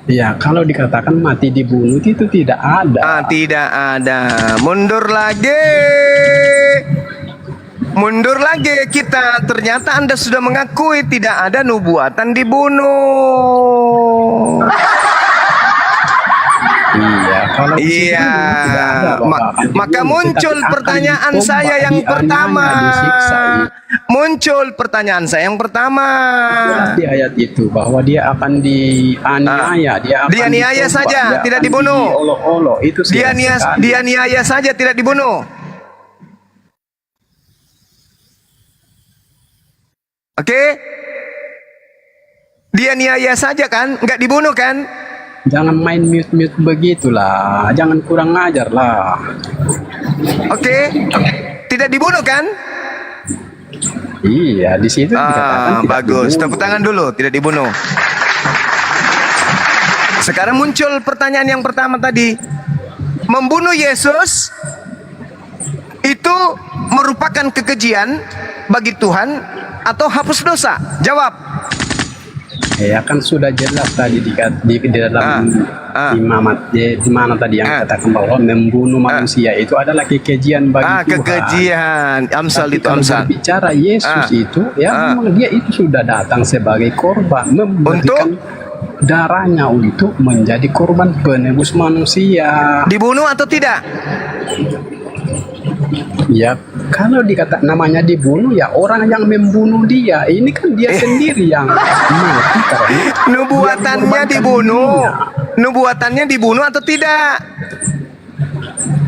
Ya, kalau dikatakan mati dibunuh itu tidak ada. Tidak ada. Mundur lagi kita. Ternyata Anda sudah mengakui tidak ada nubuatan dibunuh. Iya, kalau maka muncul pertanyaan saya yang pertama. Di ayat itu bahwa dia akan dianiaya, dianiaya saja, tidak dibunuh. Itu dianiaya saja, tidak dibunuh. Oke? Dianiaya saja kan, nggak dibunuh kan? Jangan main mute-mute begitulah, jangan kurang ajar lah. Oke? Tidak dibunuh kan? Iya, di situ dikatakan bagus. Tepuk tangan dulu, tidak dibunuh. Sekarang muncul pertanyaan yang pertama tadi. Membunuh Yesus itu merupakan kekejian bagi Tuhan atau hapus dosa? Jawab. Ya kan sudah jelas tadi di dalam imamat di mana tadi yang katakan bahwa membunuh manusia itu adalah kekejian bagi Tuhan. Kekejian. Amsal Tapi itu kalau amsal. berbicara Yesus itu ya memang dia itu sudah datang sebagai korban memberikan darahnya untuk menjadi korban penebus manusia. Dibunuh atau tidak? Ya, kalau dikata namanya dibunuh ya orang yang membunuh dia. Ini kan dia sendiri yang mati karena Nubuatannya dibunuh. Nubuatannya dibunuh atau tidak?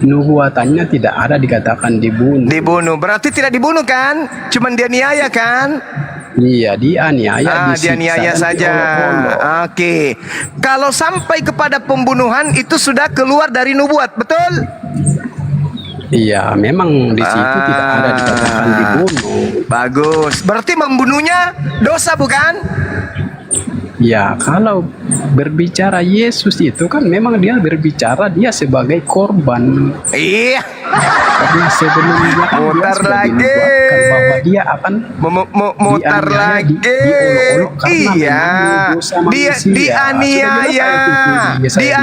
Nubuatannya tidak ada dikatakan dibunuh. Dibunuh. Berarti tidak dibunuh kan? Cuman dia niaya kan? Iya, dianiaya, dia niaya saja. Oke. Kalau sampai kepada pembunuhan itu sudah keluar dari nubuat, betul? Iya, memang di situ tidak ada dikatakan dibunuh. Bagus. Berarti membunuhnya dosa bukan? Ya, kalau berbicara Yesus itu kan memang dia berbicara dia sebagai korban. Iya. Karena sebelumnya kan mutar lagi bahwa dia akan mutar lagi. Iya. Dia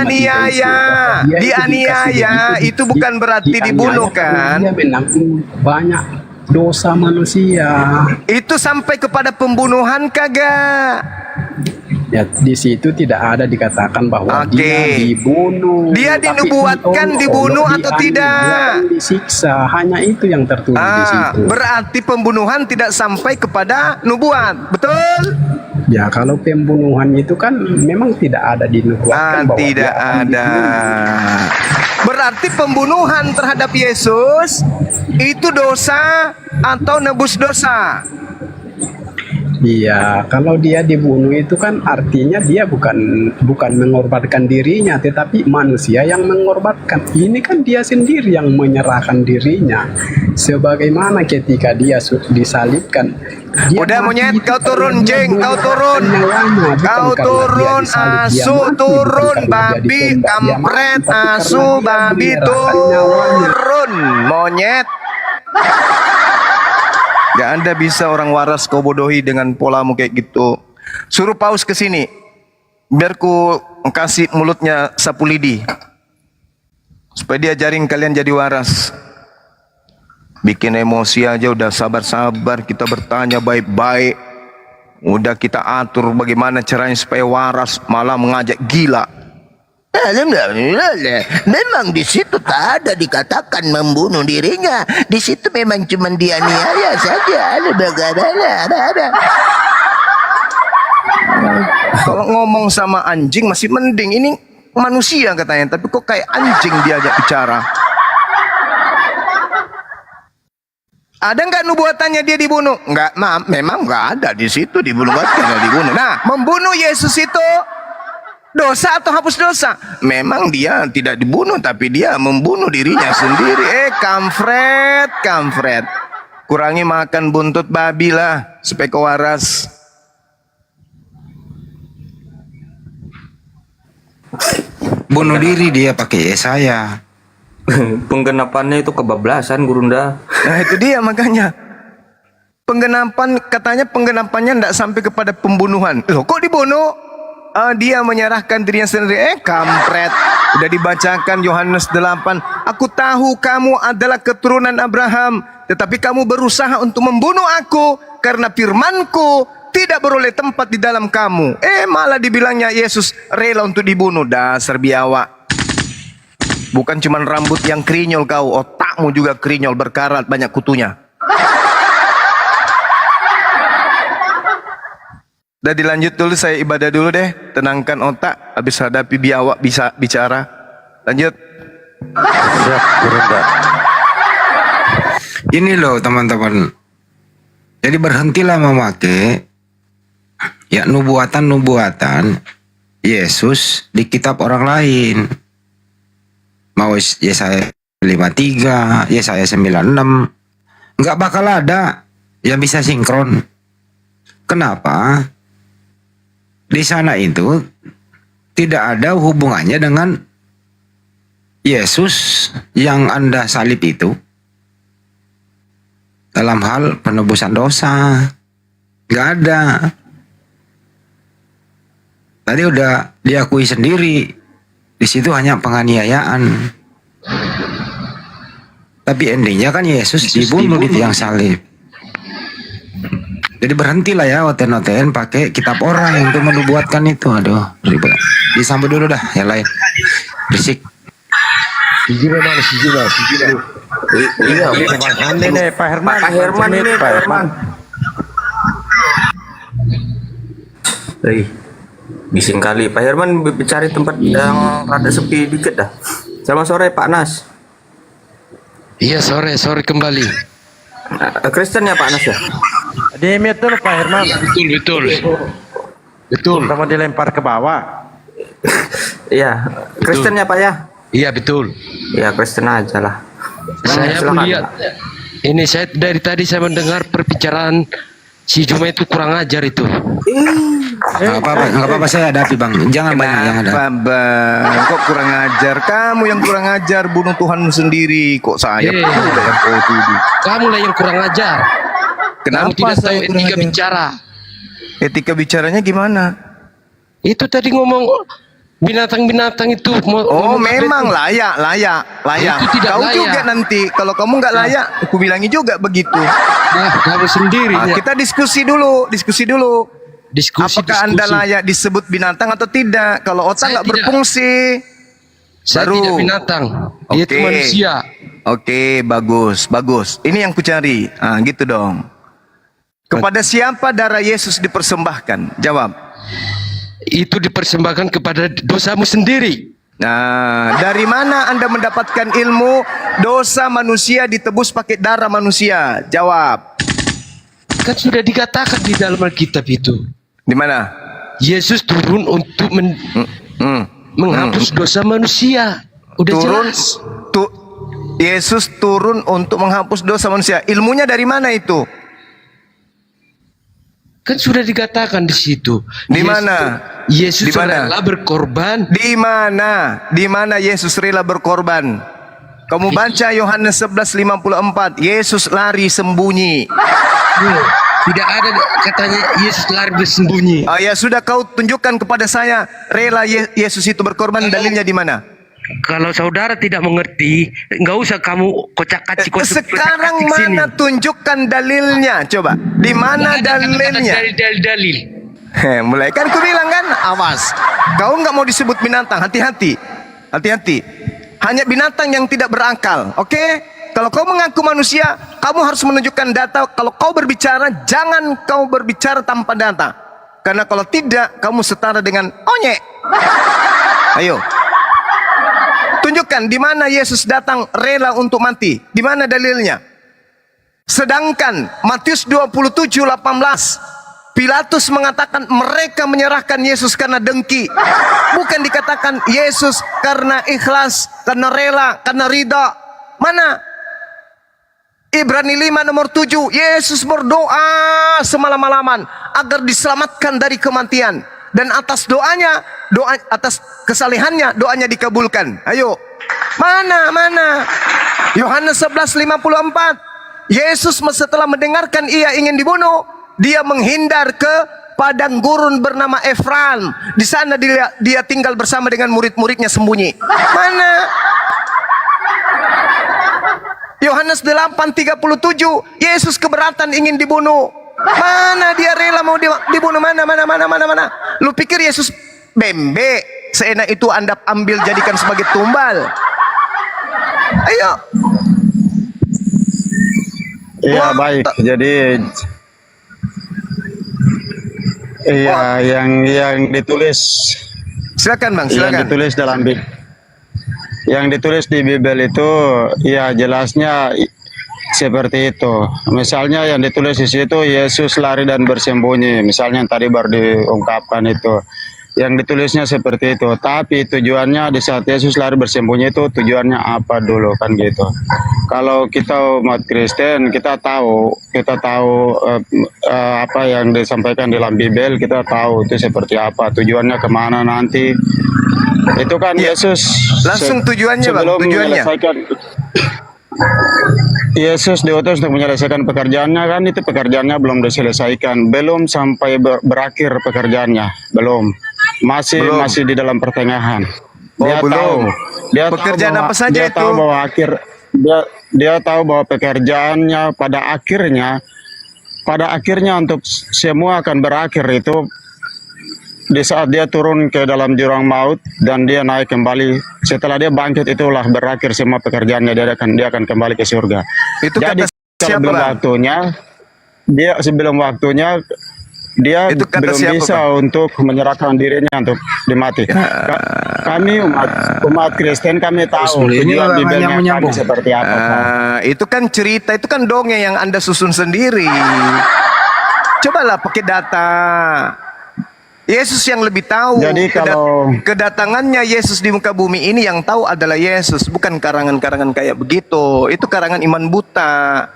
dianiaya. Itu bukan berarti dibunuh kan? Dia menanggung banyak dosa manusia. Itu sampai kepada pembunuhan kagak? Ya, di situ tidak ada dikatakan bahwa dia dibunuh. Dia dinubuatkan dibunuh atau tidak? Dia disiksa, hanya itu yang tertulis di situ. Berarti pembunuhan tidak sampai kepada nubuat, betul? Ya, kalau pembunuhan itu kan memang tidak ada dinubuatkan bahwa tidak ada. Berarti pembunuhan terhadap Yesus itu dosa atau nebus dosa? Iya, kalau dia dibunuh itu kan artinya dia bukan mengorbankan dirinya, tetapi manusia yang mengorbankan. Ini kan dia sendiri yang menyerahkan dirinya. Sebagaimana ketika dia disalibkan. Udah monyet, kau turun jeng, kau turun. Kau turun, asu turun, babi, kampret, asu, babi turun, monyet. Gak ada bisa orang waras kau bodohi dengan polamu kayak gitu. Suruh Paus ke sini. Biar ku kasih mulutnya sapu lidi. Supaya dia jaring kalian jadi waras. Bikin emosi aja udah sabar-sabar. Kita bertanya baik-baik. Udah kita atur bagaimana caranya supaya waras. Malah mengajak gila. Memang di situ tak ada dikatakan membunuh dirinya. Di situ memang cuma dianiaya saja. Kalau ngomong sama anjing masih mending. Ini manusia katanya, tapi kok kayak anjing diajak bicara. Ada nggak nubuatannya dia dibunuh? Nggak, memang nggak ada di situ dibunuh. Nah, membunuh Yesus itu dosa atau hapus dosa? Memang dia tidak dibunuh, tapi dia membunuh dirinya sendiri. Kampret. Kurangi makan buntut babi lah, supaya kau waras. Bunuh diri dia pakai Yesaya. Penggenapannya itu kebablasan, Gurunda. Nah itu dia makanya. Penggenapannya tidak sampai kepada pembunuhan. Loh kok dibunuh? Dia menyerahkan dirinya sendiri. Kampret. Udah dibacakan Yohanes 8. Aku tahu kamu adalah keturunan Abraham, tetapi kamu berusaha untuk membunuh aku karena firmanku tidak beroleh tempat di dalam kamu. Malah dibilangnya Yesus rela untuk dibunuh. Dasar biawak. Bukan cuma rambut yang krinyol kau, otakmu juga krinyol berkarat banyak kutunya. Udah dilanjut dulu, saya ibadah dulu deh. Tenangkan otak, habis hadapi biawak bisa bicara. Lanjut. Ini loh teman-teman. Jadi berhentilah memakai ya nubuatan Yesus di kitab orang lain. Mau Yesaya 53, Yesaya 96. Nggak bakal ada yang bisa sinkron. Kenapa? Di sana itu tidak ada hubungannya dengan Yesus yang Anda salib itu dalam hal penebusan dosa. Gak ada. Tadi udah diakui sendiri. Di situ hanya penganiayaan. Tapi endingnya kan Yesus dibunuh di tiang salib. Jadi berhentilah ya oten-oten pakai kitab orang untuk menubuatkan itu. Aduh, ribet. Disambut dulu dah yang lain. Berisik. Iya, Pak Herman. Pak Herman ini, Pak Herman. Bising kali. Pak Herman cari tempat yang rada sepi dikit dah. Selamat sore Pak Nas. Iya sore kembali. Kristen ya Pak Nas ya? Di-mute dulu Pak Herman. Betul. Sama dilempar ke bawah. Iya, Kristen ya Pak ya? Iya betul. Iya Kristen aja lah. Saya Silakan, melihat ini saya dari tadi saya mendengar perbicaraan si Juma itu kurang ajar itu. Nggak apa-apa saya hadapi bang. Jangan banyak yang ada. Bang, kok kurang ajar? Kamu yang kurang ajar, bunuh Tuhanmu sendiri. Kok saya pula yang kau tuduh? Kamulah yang kurang ajar. Kenapa Kamu tidak tahu saya kurang etika ajar? bicara. Etika bicaranya gimana? Itu tadi ngomong binatang-binatang itu. Oh memang layak. Itu tidak Kau layak. juga nanti. Kalau kamu nggak layak, aku bilangi juga begitu. Nah, kamu sendiri. Kita diskusi dulu. Apakah Anda layak disebut binatang atau tidak? Kalau otak Saya nggak tidak. berfungsi, Saya baru tidak binatang. Dia itu manusia. Oke, bagus. Ini yang kucari. Gitu dong. Kepada siapa darah Yesus dipersembahkan? Jawab. Itu dipersembahkan kepada dosamu sendiri. Nah, dari mana Anda mendapatkan ilmu dosa manusia ditebus pakai darah manusia? Jawab. Kan sudah dikatakan di dalam Alkitab itu. Di mana? Yesus turun untuk menghapus dosa manusia. Udah jelas. Yesus turun untuk menghapus dosa manusia. Ilmunya dari mana itu? Kan sudah dikatakan di situ. Di mana? Yesus Di mana? rela berkorban. Di mana? Di mana Yesus rela berkorban? Kamu baca Yohanes 11:54. Yesus lari sembunyi. Tidak ada katanya Yesus lari bersembunyi. Ya sudah, kau tunjukkan kepada saya rela Yesus itu berkorban. Dalilnya di mana? Kalau saudara tidak mengerti, nggak usah kamu kocak-kacik. Sekarang mana tunjukkan dalilnya? Coba. Di mana dalilnya? Dalil. Mulai kan ku bilang kan, awas. Kau nggak mau disebut binatang, hati-hati. Hanya binatang yang tidak berakal, oke? Kalau kau mengaku manusia, kamu harus menunjukkan data. Kalau kau berbicara, jangan kau berbicara tanpa data. Karena kalau tidak, kamu setara dengan onyek. Ayo. Tunjukkan di mana Yesus datang rela untuk mati. Di mana dalilnya? Sedangkan Matius 27:18, Pilatus mengatakan mereka menyerahkan Yesus karena dengki. Bukan dikatakan Yesus karena ikhlas, karena rela, karena ridha. Mana? Ibrani 5:7, Yesus berdoa semalam-malaman agar diselamatkan dari kematian. Dan atas doanya, atas kesalehannya, doanya dikabulkan. Ayo, mana? Yohanes 11:54, Yesus setelah mendengarkan ia ingin dibunuh, dia menghindar ke padang gurun bernama Efraim. Di sana dia tinggal bersama dengan murid-muridnya sembunyi. Mana? Yohanes 8:37, Yesus keberatan ingin dibunuh. Mana dia rela mau dibunuh? Mana? Lu pikir Yesus bembe? Seenak itu Anda ambil jadikan sebagai tumbal? Ayo. Iya baik. Jadi yang ditulis. Silakan Bang, silakan. Yang ditulis di Bible itu ya jelasnya seperti itu. Misalnya yang ditulis di situ Yesus lari dan bersembunyi. Misalnya yang tadi baru diungkapkan itu. Yang ditulisnya seperti itu. Tapi tujuannya di saat Yesus lari bersembunyi itu tujuannya apa dulu kan gitu. Kalau kita umat Kristen kita tahu apa yang disampaikan dalam Bible, kita tahu itu seperti apa, tujuannya kemana nanti. Itu kan Yesus langsung tujuannya Bang, tujuannya. Yesus diutus untuk menyelesaikan pekerjaannya kan, itu pekerjaannya belum diselesaikan, belum sampai berakhir pekerjaannya, belum. Masih di dalam pertengahan. Dia belum. tahu. Dia Pekerjaan tahu bahwa, apa saja dia itu? tahu bahwa dia tahu bahwa pekerjaannya pada akhirnya untuk semua akan berakhir itu di saat dia turun ke dalam jurang maut dan dia naik kembali. Setelah dia bangkit itulah berakhir semua pekerjaannya, dia akan kembali ke surga. Itu Jadi kata sebelum siapa? waktunya dia Itu kata belum siapa, bisa untuk menyerahkan dirinya untuk dimati. Kami umat Kristen kami tahu tujuan Bibelnya kami seperti apa. Itu kan cerita, itu kan dongeng yang Anda susun sendiri. Cobalah pakai data. Yesus yang lebih tahu. Jadi kalau kedatangannya Yesus di muka bumi ini yang tahu adalah Yesus, bukan karangan-karangan kayak begitu. Itu karangan iman buta.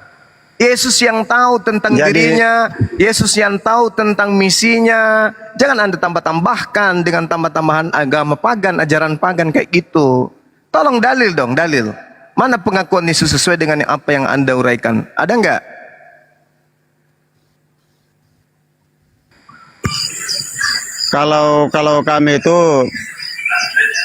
Yesus yang tahu tentang dirinya, Yesus yang tahu tentang misinya. Jangan Anda tambah-tambahkan dengan tambah-tambahan agama pagan, ajaran pagan kayak gitu. Tolong dalil dong, dalil. Mana pengakuan Yesus sesuai dengan apa yang Anda uraikan? Ada nggak? Kalau kami itu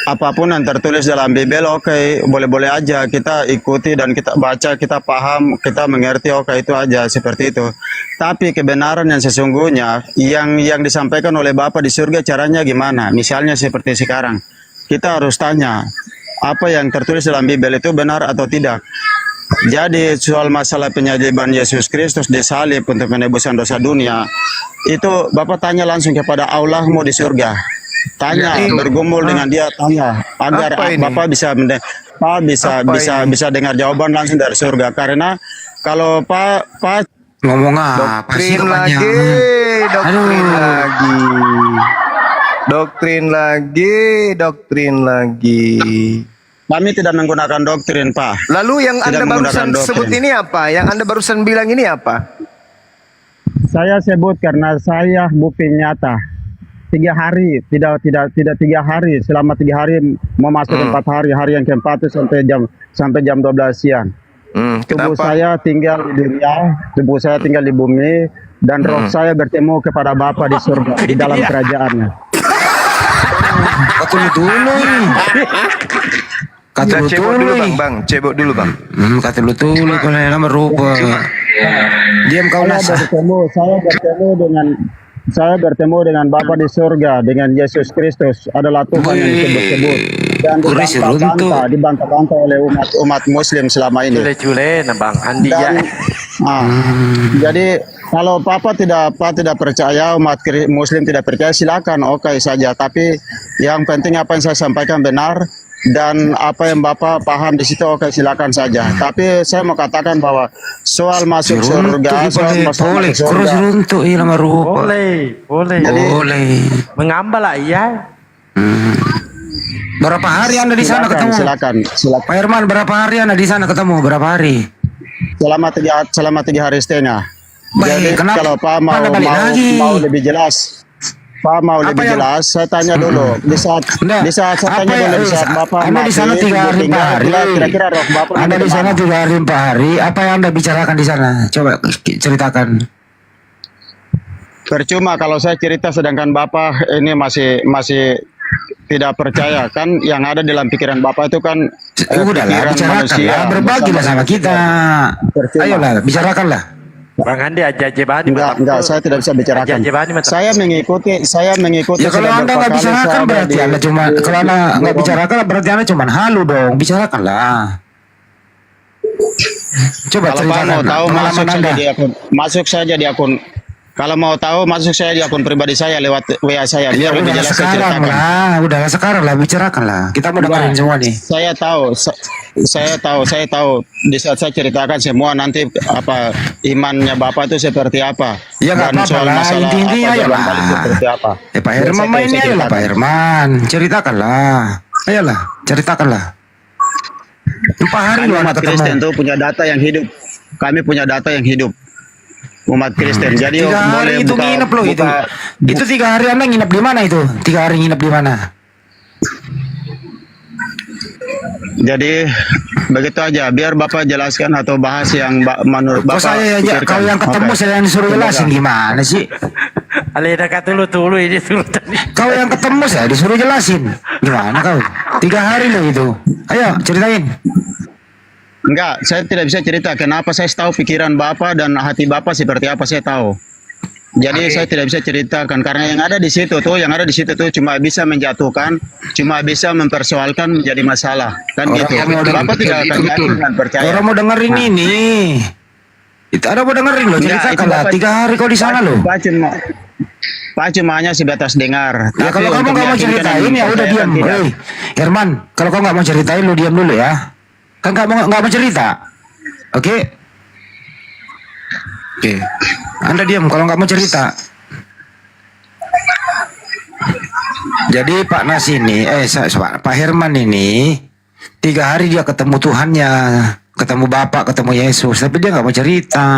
apapun yang tertulis dalam Bibel, oke, boleh-boleh aja kita ikuti dan kita baca, kita paham, kita mengerti, oke, itu aja seperti itu. Tapi kebenaran yang sesungguhnya yang disampaikan oleh Bapa di surga caranya gimana? Misalnya seperti sekarang, kita harus tanya apa yang tertulis dalam Bibel itu benar atau tidak. Jadi soal masalah penyaliban Yesus Kristus disalib untuk penebusan dosa dunia, itu Bapak tanya langsung kepada Allahmu di surga. Tanya, bergumul dengan dia, tanya agar Bapak bisa dengar jawaban langsung dari surga. Karena kalau Pak ngomong apa sih doktrin lagi. Kami tidak menggunakan doktrin, Pak. Lalu yang Tidak Anda barusan menggunakan sebut doktrin. ini apa? Yang Anda barusan bilang ini apa? Saya sebut karena saya bukti nyata. 3 hari, tidak 3 hari, selama 3 hari memasuki 4 hari, hari yang keempat itu sampai jam 12 siang. Tubuh saya tinggal di dunia, tubuh saya tinggal di bumi, dan roh saya bertemu kepada Bapa di surga, di dalam kerajaannya. Cebok dulu bang, cebok dulu bang. Kata lu dulu kalau yang merupa. Diam kau nasa. Saya bertemu dengan Bapa di surga, dengan Yesus Kristus adalah Tuhan yang disebut-sebut dan dibantah-bantah oleh umat Muslim selama ini. Jadi kalau Papa tidak percaya, umat Muslim tidak percaya, silakan, oke saja. Tapi yang penting apa yang saya sampaikan benar dan apa yang Bapak paham di situ, oke, silakan saja. Tapi saya mau katakan bahwa soal masuk surga, boleh. Mengambal lah iya. Berapa hari Anda di sana ketemu? Silakan. Pak Herman, berapa hari Anda di sana ketemu? Berapa hari? Selama 3 hari setengah. Baik, jadi kenapa? kalau Pak mau lebih jelas, saya tanya dulu. Di saat saya tanya dulu, di saat Bapak Anda di sana 3 hari 4 hari. Kira-kira roh Bapak Anda di sana 3 hari 4 hari. Apa yang Anda bicarakan di sana? Coba ceritakan. Percuma kalau saya cerita sedangkan Bapak ini masih tidak percaya, kan yang ada dalam pikiran Bapak itu kan udahlah, bicarakanlah, berbagilah sama kita. Ayolah, bicarakanlah. Bang Andi aja jebani. Enggak, saya tidak bisa bicarakan. Saya mengikuti. Ya kalau Anda nggak bicarakan berarti Anda cuma, kalau Anda nggak bicarakan berarti Anda cuma halu dong. Bicarakanlah. Coba kalau ceritakan mau tahu pengalaman Anda. Masuk saja di akun. Kalau mau tahu masuk saya di akun pribadi saya lewat WA saya. Ya Biar lebih jelas saya ceritakan. Udahlah sekarang lah, bicarakanlah. Kita mau dengerin semua nih. Saya tahu. Di saat saya ceritakan semua nanti apa imannya Bapak itu seperti apa. Ya nggak apa-apa lah. Intinya ayolah. Seperti apa. Pak Herman ini ayolah Pak Herman. Ceritakanlah. Ayolah, ceritakanlah. 4 hari lu anak ketemu. Kristen tuh punya data yang hidup. Kami punya data yang hidup. Umat Kristen. Jadi 3 hari itu nginep loh itu. Itu 3 hari Anda nginep di mana itu? 3 hari nginep di mana? Jadi begitu aja. Biar Bapak jelaskan atau bahas yang menurut Bapak. Saya aja. Kalau yang ketemu saya yang disuruh jelasin gimana sih? Ali dekat dulu ini suruh tadi. Kau yang ketemu saya disuruh jelasin. Gimana kau? 3 hari loh itu. Ayo ceritain. Enggak, saya tidak bisa cerita. Kenapa saya tahu pikiran Bapak dan hati Bapak seperti apa saya tahu. Jadi saya tidak bisa ceritakan karena yang ada di situ tuh cuma bisa menjatuhkan, cuma bisa mempersoalkan menjadi masalah kan gitu. Bapak tidak akan yakin dan percaya. Orang mau dengerin ini. Itu ada mau dengerin loh, ceritakan lah. 3 hari kau di sana loh. Pak cuma hanya sebatas dengar. Ya kalau kamu nggak mau ceritain ya udah diam. Hei, Herman, kalau kau nggak mau ceritain lu diam dulu ya. Kan nggak mau cerita. Oke. Anda diam kalau nggak mau cerita. Jadi Pak Nas ini, Pak Herman ini 3 hari dia ketemu Tuhannya, ketemu Bapak, ketemu Yesus, tapi dia nggak mau cerita.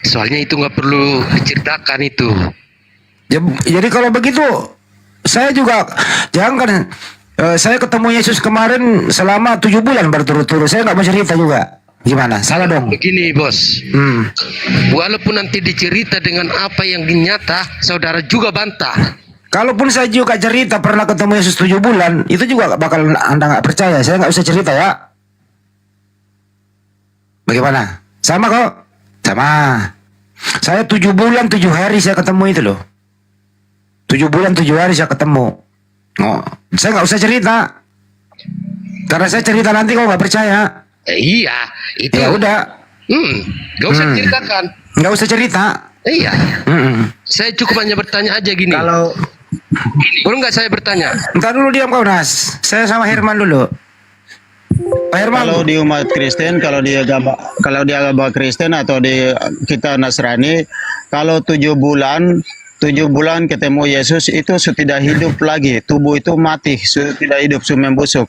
Soalnya itu nggak perlu diceritakan itu. Jadi kalau begitu, saya juga jangan. Saya ketemu Yesus kemarin selama 7 bulan berturut-turut. Saya nggak mau cerita juga. Gimana? Salah dong. Begini bos, walaupun nanti dicerita dengan apa yang nyata, saudara juga bantah. Kalaupun saya juga cerita pernah ketemu Yesus 7 bulan, itu juga bakal Anda nggak percaya. Saya nggak usah cerita ya. Bagaimana? Sama kok? Sama. Saya 7 bulan 7 hari saya ketemu itu loh. 7 bulan 7 hari saya ketemu. Oh, saya nggak usah cerita. Karena saya cerita nanti kau nggak percaya. Iya, itu. Ya udah. Gak usah ceritakan. Nggak usah cerita. Iya. Saya cukup hanya bertanya aja gini. Boleh nggak saya bertanya? Entar dulu diam kau Nas. Saya sama Herman dulu. Pak Herman. Kalau di umat Kristen, kalau di agama Kristen atau di kita Nasrani, kalau 7 bulan ketemu Yesus itu sudah hidup lagi, tubuh itu mati, sudah tidak hidup, sudah membusuk.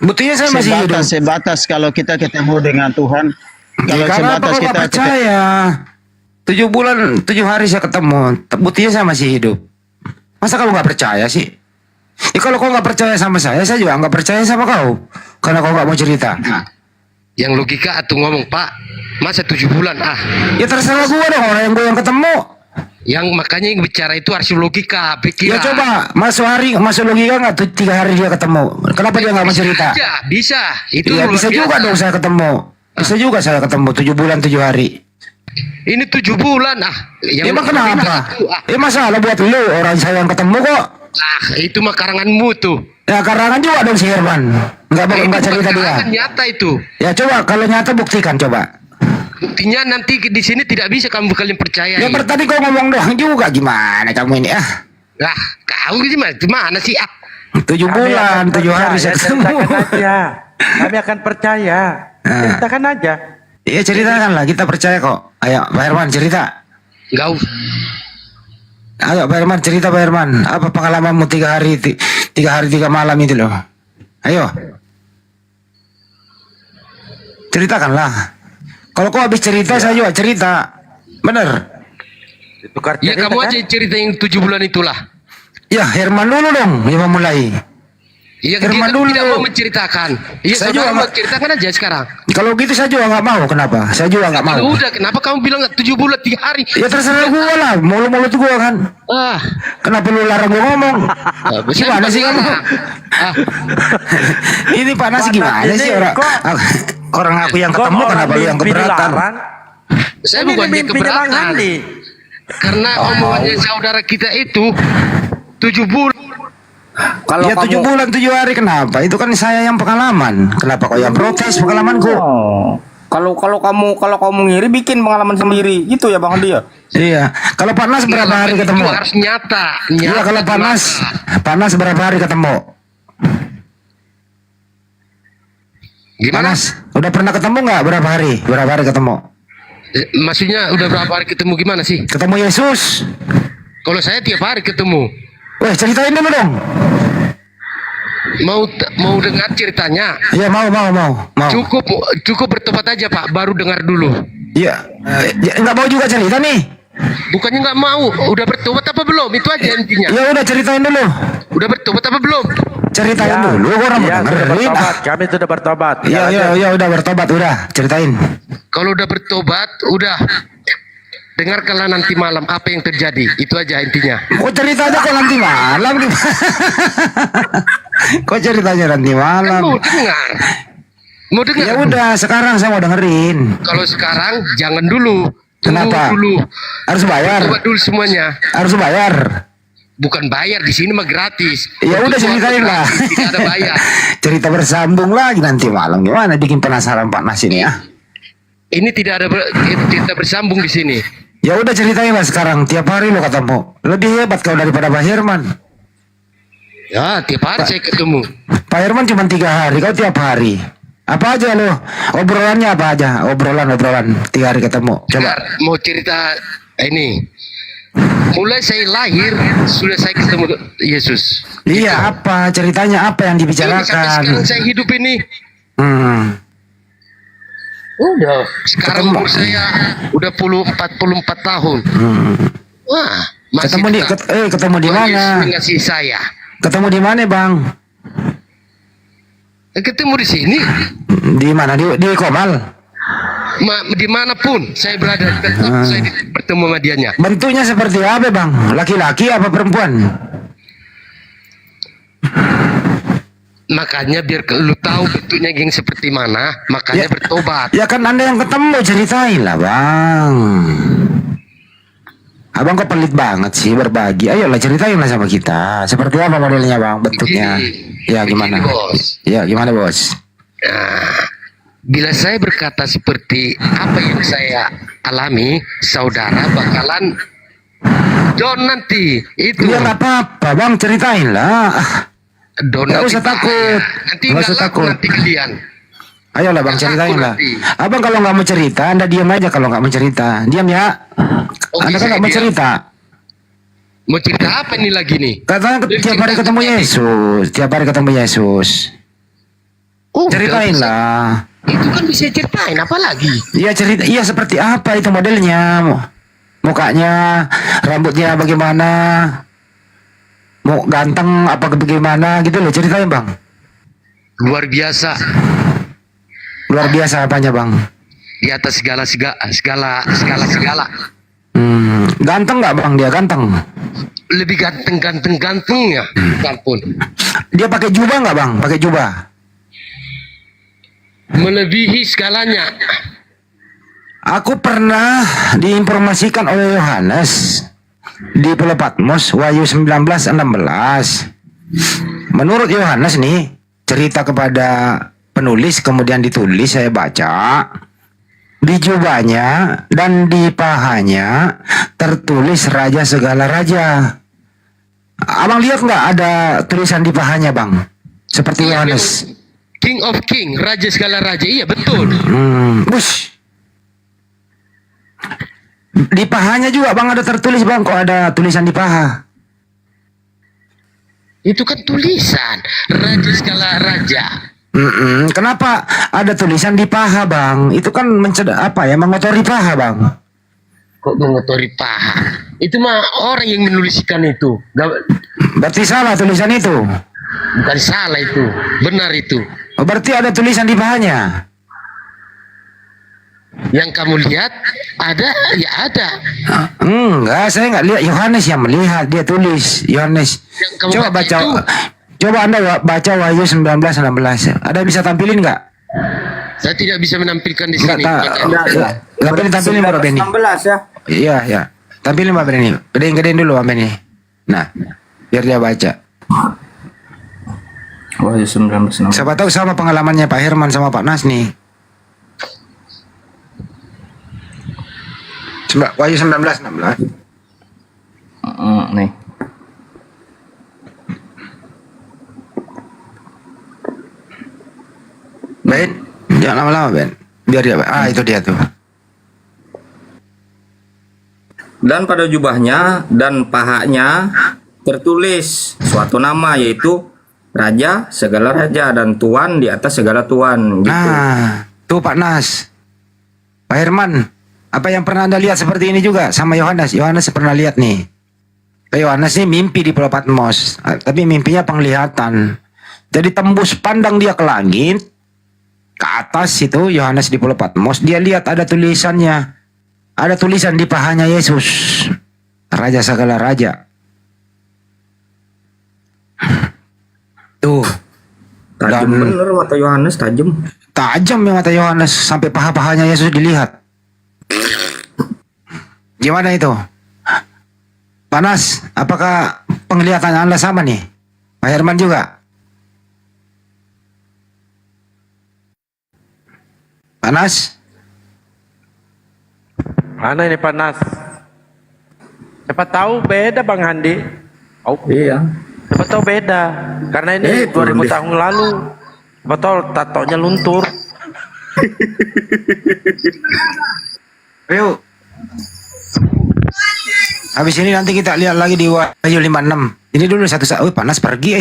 Buktinya saya masih hidup. Sebatas kalau kita ketemu dengan Tuhan. Kalau sebatas kita percaya. 7 bulan 7 hari saya ketemu, buktinya saya masih hidup. Masa kamu nggak percaya sih? Ya kalau kau nggak percaya sama saya juga nggak percaya sama kau. Karena kau nggak mau cerita. Yang logika atau ngomong Pak, masa 7 bulan Ya terserah gua dong, orang yang ketemu. Yang makanya yang bicara itu harus logika, pikiran. Ya coba masuk logika nggak tuh 3 hari dia ketemu? Kenapa dia nggak mau cerita? Bisa. Itu ya, bisa juga dong saya ketemu. Bisa juga saya ketemu 7 bulan 7 hari. Ini 7 bulan Yang emang kenapa? Masalah buat lu, orang saya yang ketemu kok. Itu mah karanganmu tuh. Ya karangan juga dong si Herman. Nggak cerita dia. Nyata itu. Ya coba kalau nyata buktikan coba. Buktinya nanti di sini tidak bisa kamu kalian percaya. Ya tadi kau ngomong doang juga, gimana kamu ini kau gimana sih 7 bulan 7 hari saya ketemu. Kami akan percaya. Ceritakan aja. Iya ceritakan lah, kita percaya kok. Ayo Pak Herman cerita. Enggak. Ayo Pak Herman cerita Pak Herman. Apa pengalamanmu 3 hari 3 malam itu loh. Ayo. Ceritakanlah. Kalau kau habis cerita saya juga cerita. Bener. Ya kamu aja cerita yang 7 bulan itulah. Ya Herman dulu dong yang memulai. Iya, Herman kita dulu. tidak mau menceritakan. Iya, saya juga mau ceritakan aja sekarang. Kalau gitu saya juga nggak mau. Kenapa? Saya juga nggak mau. Udah, kenapa kamu bilang 7 bulan 3 hari? Ya terserah gua lah. Mulut gua kan. Kenapa lu larang gua ngomong? Gimana sih kamu? Ini Pak Nas gimana sih orang aku yang ketemu kenapa lu yang keberatan? Saya bukan yang keberatan. Karena omongannya saudara kita itu 7 bulan. Kalau ya 7 bulan 7 hari kenapa? Itu kan saya yang pengalaman. Kenapa kau yang protes pengalamanku? Kalau kamu ngiri bikin pengalaman sendiri gitu ya Bang Dia. Iya. Kalau Pak Nas berapa hari ketemu? Itu harus nyata. Iya kalau Pak Nas berapa hari ketemu? Gimana? Panas, udah pernah ketemu nggak berapa hari? Berapa hari ketemu? Maksudnya udah berapa hari ketemu gimana sih? Ketemu Yesus. Kalau saya tiap hari ketemu. Weh ceritain dulu dong. Mau dengar ceritanya? Iya mau. Cukup bertobat aja Pak, baru dengar dulu. Iya. Nggak mau juga cerita nih. Bukannya nggak mau, udah bertobat apa belum? Itu aja intinya. Ya udah ceritain dulu. Udah bertobat apa belum? Ceritain dulu, orang mau dengerin. Kami sudah bertobat. Iya udah bertobat, udah ceritain. Kalau udah bertobat, udah dengarkanlah nanti malam apa yang terjadi. Itu aja intinya. Kok ceritanya kok nanti malam? Kok ceritanya nanti malam? Kan mau dengar. Mau dengar? Ya udah, sekarang saya mau dengerin. Kalau sekarang jangan dulu. Tunggu Kenapa? dulu. Harus bayar. Coba dulu semuanya. Harus bayar. Bukan bayar, di sini mah gratis. Ya udah ceritain lah. Tidak ada bayar. Cerita bersambung lagi nanti malam. Gimana bikin penasaran Pak Nas ini ya? Ini tidak ada cerita bersambung di sini. Ya udah ceritain lah sekarang. Tiap hari lo ketemu. Lebih hebat kau daripada Pak Herman. Ya, tiap hari saya ketemu. Pak Herman cuma 3 hari, kau tiap hari. Apa aja lo? Obrolannya apa aja? Obrolan 3 hari ketemu. Coba. Benar, mau cerita ini. Mulai saya lahir sudah saya ketemu Yesus. Iya, apa ceritanya? Apa yang Ini sampai dibicarakan? sekarang saya hidup ini. Udah. Sekarang umur saya udah 44 tahun. Wah, masih Ketemu di ketemu di Tuhan mana? Yesus mengasihi saya. Ketemu di mana, Bang? Ketemu di sini. Di mana? Di Komal. Dimanapun saya berada, tetap saya bertemu sama dianya. Bentuknya seperti apa, Bang? Laki-laki apa perempuan? Makanya biar lu tahu bentuknya yang seperti mana, makanya bertobat. Ya kan Anda yang ketemu, ceritain lah, Bang. Abang kok pelit banget sih berbagi. Ayolah ceritain lah sama kita. Seperti apa modelnya, Bang? Bentuknya. Ya gimana? Bos. Ya gimana, Bos? Nah, bila saya berkata seperti apa yang saya alami, saudara bakalan down nanti. Itu. Ya nggak apa-apa, Bang, ceritain lah. Down Nggak nanti usah takut. Nanti Nggak nggak usah laku takut. nanti kalian. Ayolah, Bang, ceritain lah. nanti. Abang kalau nggak mau cerita, Anda diam aja kalau nggak mau cerita. Diam ya. Anda kan nggak mau cerita. Mau cerita apa nih lagi nih? Katanya tiap hari ketemu Yesus. Tiap hari ketemu Yesus. Ceritain lah. Itu kan bisa ceritain apa lagi? Iya cerita. Iya seperti apa itu modelnya? Mukanya, rambutnya bagaimana? Mau ganteng apa bagaimana gitu loh, ceritain, Bang. Luar biasa. Luar biasa apanya, Bang? Di atas segala. Ganteng nggak, Bang? Dia ganteng. Lebih gantengnya. Ampun. Dia pakai jubah nggak, Bang? Pakai jubah. Melebihi segalanya. Aku pernah diinformasikan oleh Yohanes di Pulau Patmos, Wahyu 19:16. Menurut Yohanes nih, cerita kepada penulis kemudian ditulis, saya baca. Di jubahnya dan di pahanya tertulis Raja segala raja. Abang lihat nggak ada tulisan di pahanya, Bang? Seperti Yohanes. King of King, Raja segala raja. Iya betul. Bush. Di pahanya juga, Bang, ada tertulis, Bang. Kok ada tulisan di paha? Itu kan tulisan Raja segala raja. Kenapa ada tulisan di paha, Bang? Itu kan mengotori paha, Bang. Kok mengotori paha? Itu mah orang yang menuliskan itu. Berarti salah tulisan itu. Bukan salah itu, benar itu. Oh, berarti ada tulisan di pahanya. Yang kamu lihat ada, ya ada. Enggak, saya nggak lihat. Yohanes yang melihat, dia tulis. Yohanes. Coba baca. Coba Anda baca Wahyu 19:16. Ada bisa tampilin nggak? Saya tidak bisa menampilkan di sini. Tampilin Pak Benny. 16 ya. Iya, ya. Tampilin Pak Benny. Gedein dulu Pak Benny. Nah, biar dia baca. Wahyu 19:16. Siapa tahu sama pengalamannya Pak Herman sama Pak Nas nih. Wahyu 19:16. Nih. Ben, jangan lama-lama Ben. Biar dia. Itu dia tuh. Dan pada jubahnya dan pahanya tertulis suatu nama, yaitu Raja segala raja dan Tuan di atas segala tuan. Gitu. Nah, tuh Pak Nas, Pak Herman, apa yang pernah Anda lihat seperti ini juga sama Yohanes? Yohanes pernah lihat nih. Yohanes ini mimpi di Pulau Patmos, tapi mimpinya penglihatan. Jadi tembus pandang dia ke langit, ke atas itu Yohanes di Pulau Patmos, dia lihat ada tulisannya ada tulisan di pahanya Yesus, Raja segala raja. Tuh. Tajam bener mata Yohanes, tajam. Tajam ya mata Yohanes, sampai paha-pahanya Yesus dilihat. Gimana itu? Panas, apakah penglihatan Anda sama nih? Pak Herman juga? Panas? Mana ini panas? Siapa tahu beda Bang Handi. Oh iya. Siapa tahu beda. Karena ini 2000 tahun lalu. Siapa tahu tatonya luntur. Yuk. Habis ini nanti kita lihat lagi di Wahyu 56. Ini dulu satu-satu. Panas pergi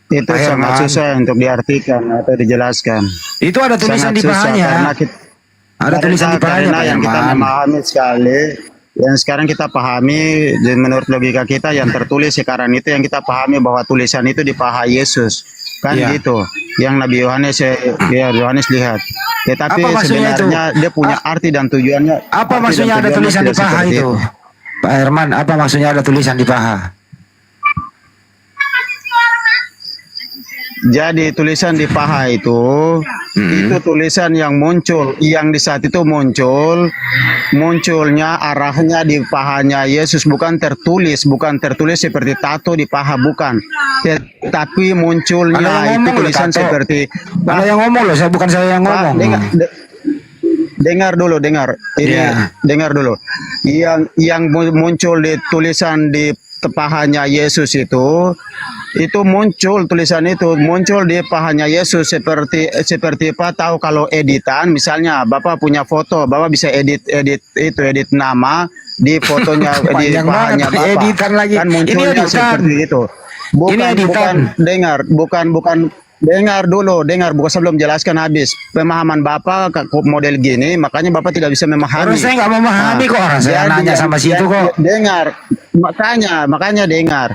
Itu Pak sangat Herman. susah untuk diartikan atau dijelaskan. Itu ada tulisan Sangat di susah pahanya. karena Ada tulisan di pahanya, karena Pak yang kita Herman. memahami sekali, yang sekarang kita pahami menurut logika kita yang tertulis sekarang itu yang kita pahami bahwa tulisan itu di paha Yesus. Kan Iya. gitu. Yang Nabi Yohanes Yohanes lihat. Tetapi Apa maksudnya sebenarnya dia punya arti dan tujuannya. Apa arti maksudnya dan ada tujuannya tulisan di tidak paha seperti itu? Pak Herman, apa maksudnya ada tulisan di paha? Jadi tulisan di paha itu tulisan yang muncul, yang di saat itu munculnya arahnya di pahanya Yesus, bukan tertulis seperti tato di paha, bukan. Tapi munculnya itu tulisan seperti. Kalau yang ngomong loh, bukan saya yang ngomong. Dengar dulu, dengar. Ini dengar dulu. Yang muncul di tulisan di pahanya Yesus itu muncul tulisan itu muncul di pahanya Yesus seperti apa, tahu kalau editan misalnya Bapak punya foto, Bapak bisa edit nama di fotonya di pahanya Bapak. Editan lagi. Kan munculnya seperti itu. Dengar dulu, bukan sebelum jelaskan habis. Pemahaman Bapak model gini, makanya Bapak tidak bisa memahami. Orang saya nggak memahami kok, orang saya nanya sama situ kok. Dengar, makanya dengar.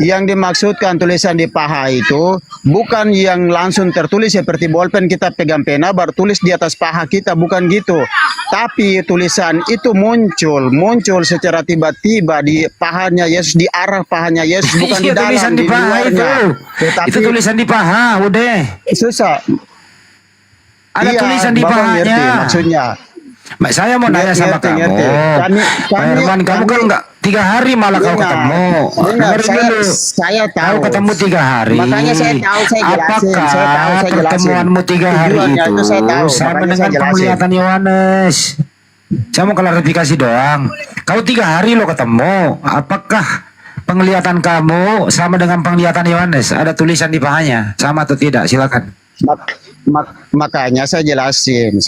Yang dimaksudkan tulisan di paha itu bukan yang langsung tertulis seperti bolpen kita pegang pena baru tulis di atas paha kita, bukan gitu. Tapi tulisan itu muncul secara tiba-tiba di pahanya Yesus, di arah pahanya Yesus, bukan di dalam, tulisan di paha luarnya. itu tulisan di paha, udah. Susah. Ada tulisan di Bapak pahanya. ngerti maksudnya. Saya mau nanya sama kamu. Pak Herman, kamu kan enggak 3 hari malah kau ketemu. Saya tahu. Kau ketemu 3 hari. Makanya saya tahu, saya jelasin. Apakah pertemuanmu 3 hari itu sama dengan penglihatan Yohanes? Saya mau klarifikasi doang. Kau 3 hari lo ketemu. Apakah penglihatan kamu sama dengan penglihatan Yohanes? Ada tulisan di pahanya, sama atau tidak? Silakan. Makanya saya jelasin.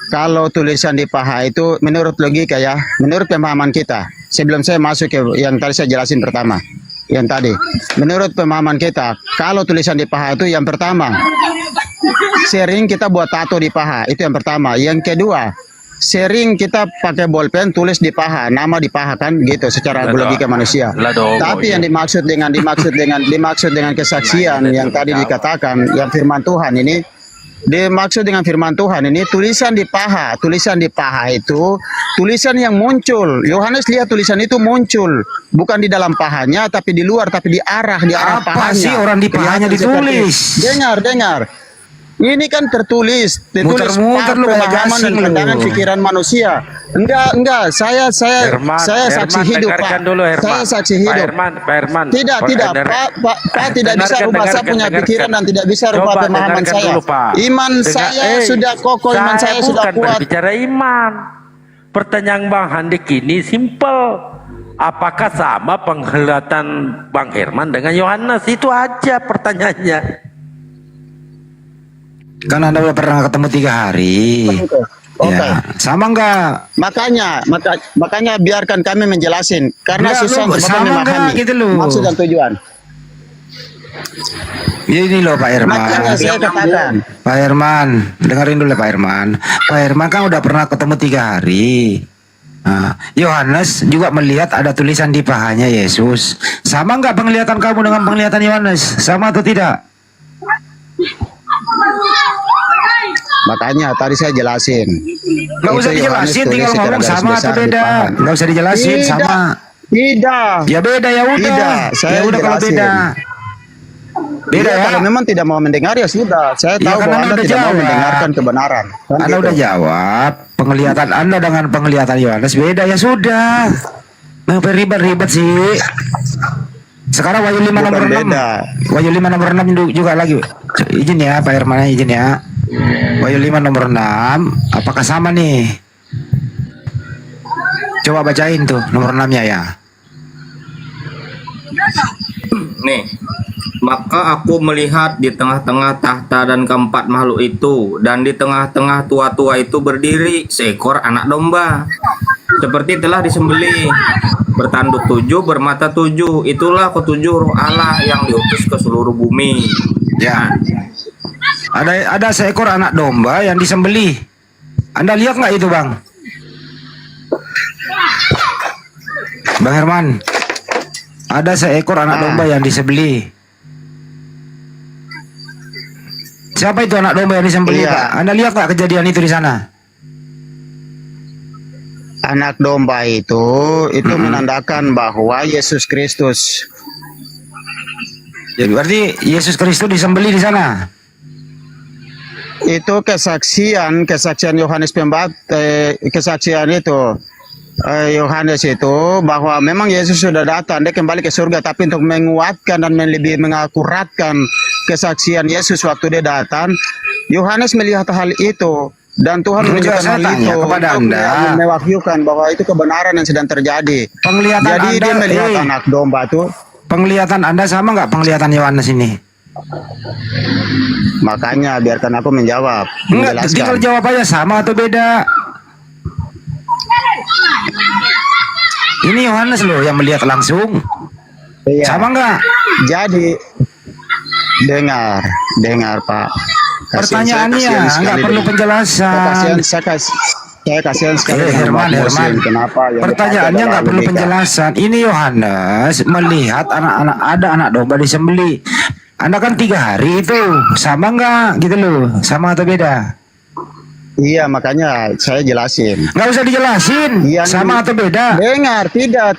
Kalau tulisan di paha itu menurut logika ya, menurut pemahaman kita. Sebelum saya masuk ke yang tadi saya jelasin pertama. Yang tadi, menurut pemahaman kita, kalau tulisan di paha itu yang pertama, sering kita buat tato di paha, itu yang pertama. Yang kedua, sering kita pakai bolpen tulis di paha, nama di paha, kan gitu secara logika manusia. Tapi yang dimaksud dengan kesaksian yang tadi dikatakan, yang firman Tuhan ini dimaksud dengan firman Tuhan ini tulisan di paha itu tulisan yang muncul. Yohanes lihat tulisan itu muncul bukan di dalam pahanya tapi di luar, tapi di arah pahanya. Apa sih orang di pahanya ditulis? Dengar. Ini kan tertulis Muter-muter lu kayak pemahaman dan gasing pandangan lu. pikiran manusia. Enggak, saya saksi hidup, Pak. Saya saksi hidup. Pak Herman. Tidak, Pak tidak bisa rubah. Saya punya pikiran dan tidak bisa rubah pemahaman saya. Iman saya sudah kokoh, iman saya sudah bukan kuat. berbicara iman. Pertanyaan Bang Handik ini simple. Apakah sama penglihatan Bang Herman dengan Yohanes? Itu aja pertanyaannya. Kan Anda udah pernah ketemu 3 hari. Ya, sama enggak? Makanya biarkan kami menjelasin karena susah untuk Bapak memahami gitu loh. maksud dan tujuan. Ini loh Pak Herman. Makanya saya katakan. Pak Herman, dengerin dulu Pak Herman. Pak Herman kan udah pernah ketemu 3 hari. Nah, Yohanes juga melihat ada tulisan di pahanya Yesus. Sama enggak penglihatan kamu dengan penglihatan Yohanes? Sama atau tidak? Makanya tadi saya jelasin. Nggak usah Itu Yohanes dijelasin, tulis tinggal secara ngomong garis sama besar atau beda. dipaham. Nggak usah dijelasin Tidak, sama. Tidak. Ya beda ya udah. Tidak, saya Ya udah kalau jelasin. beda. Beda Iya, ya. kalau memang tidak mau mendengar ya sudah. Saya Ya, tahu kan bahwa Anda Anda udah tidak mau jawab. mendengarkan kebenaran. Kan Anda gitu. udah jawab. Penglihatan Anda dengan penglihatan Yohanes beda ya sudah. Ngapain ribet-ribet sih? Sekarang Wahyu 5 Bukan nomor 6. beda. Wahyu 5 nomor 6 juga lagi. Izin ya Pak Herman, izin ya. Wahyu 5 nomor 6. Apakah sama nih? Coba bacain tuh nomor 6-nya ya. Nih, maka aku melihat di tengah-tengah tahta dan keempat makhluk itu, dan di tengah-tengah tua-tua itu berdiri seekor anak domba, seperti telah disembelih, bertanduk 7, bermata 7. Itulah ketujuh roh Allah yang diutus ke seluruh bumi. Ya. Ada seekor anak domba yang disembelih. Anda lihat nggak itu, Bang? Bang Herman. Ada seekor anak domba yang disembelih. Siapa itu anak domba yang disembelih, Iya. Pak? Anda lihat nggak kejadian itu di sana? Anak domba itu menandakan bahwa Yesus Kristus. Jadi berarti Yesus Kristus disembelih di sana. Itu kesaksian Yohanes kesaksian itu Yohanes itu bahwa memang Yesus sudah datang, dia kembali ke surga, tapi untuk menguatkan dan lebih mengakuratkan kesaksian Yesus waktu dia datang, Yohanes melihat hal itu dan Tuhan menunjukkan saya hal tanya itu kepada untuk Anda. mewahyukan bahwa itu kebenaran yang sedang terjadi. Penglihatan Jadi Anda, dia melihat anak domba itu. Penglihatan Anda sama nggak penglihatan Yohanes ini? Makanya biarkan aku menjawab, Enggak, tinggal menjelaskan. jawab aja sama atau beda. Ini Yohanes loh yang melihat langsung. Iya. Sama nggak? Jadi dengar Pak. Pertanyaannya nggak perlu penjelasan. Saya kasihan sekali dengan Herman, umat Muslim. Herman. Kenapa? Yang Pertanyaannya dipakai nggak adalah perlu logika. penjelasan. Ini Yohanes melihat ada anak domba disembelih. Anda kan 3 hari itu, sama nggak gitu loh? Sama atau beda? Iya, makanya saya jelasin. Nggak usah dijelasin. Sama atau beda? Dengar, tidak.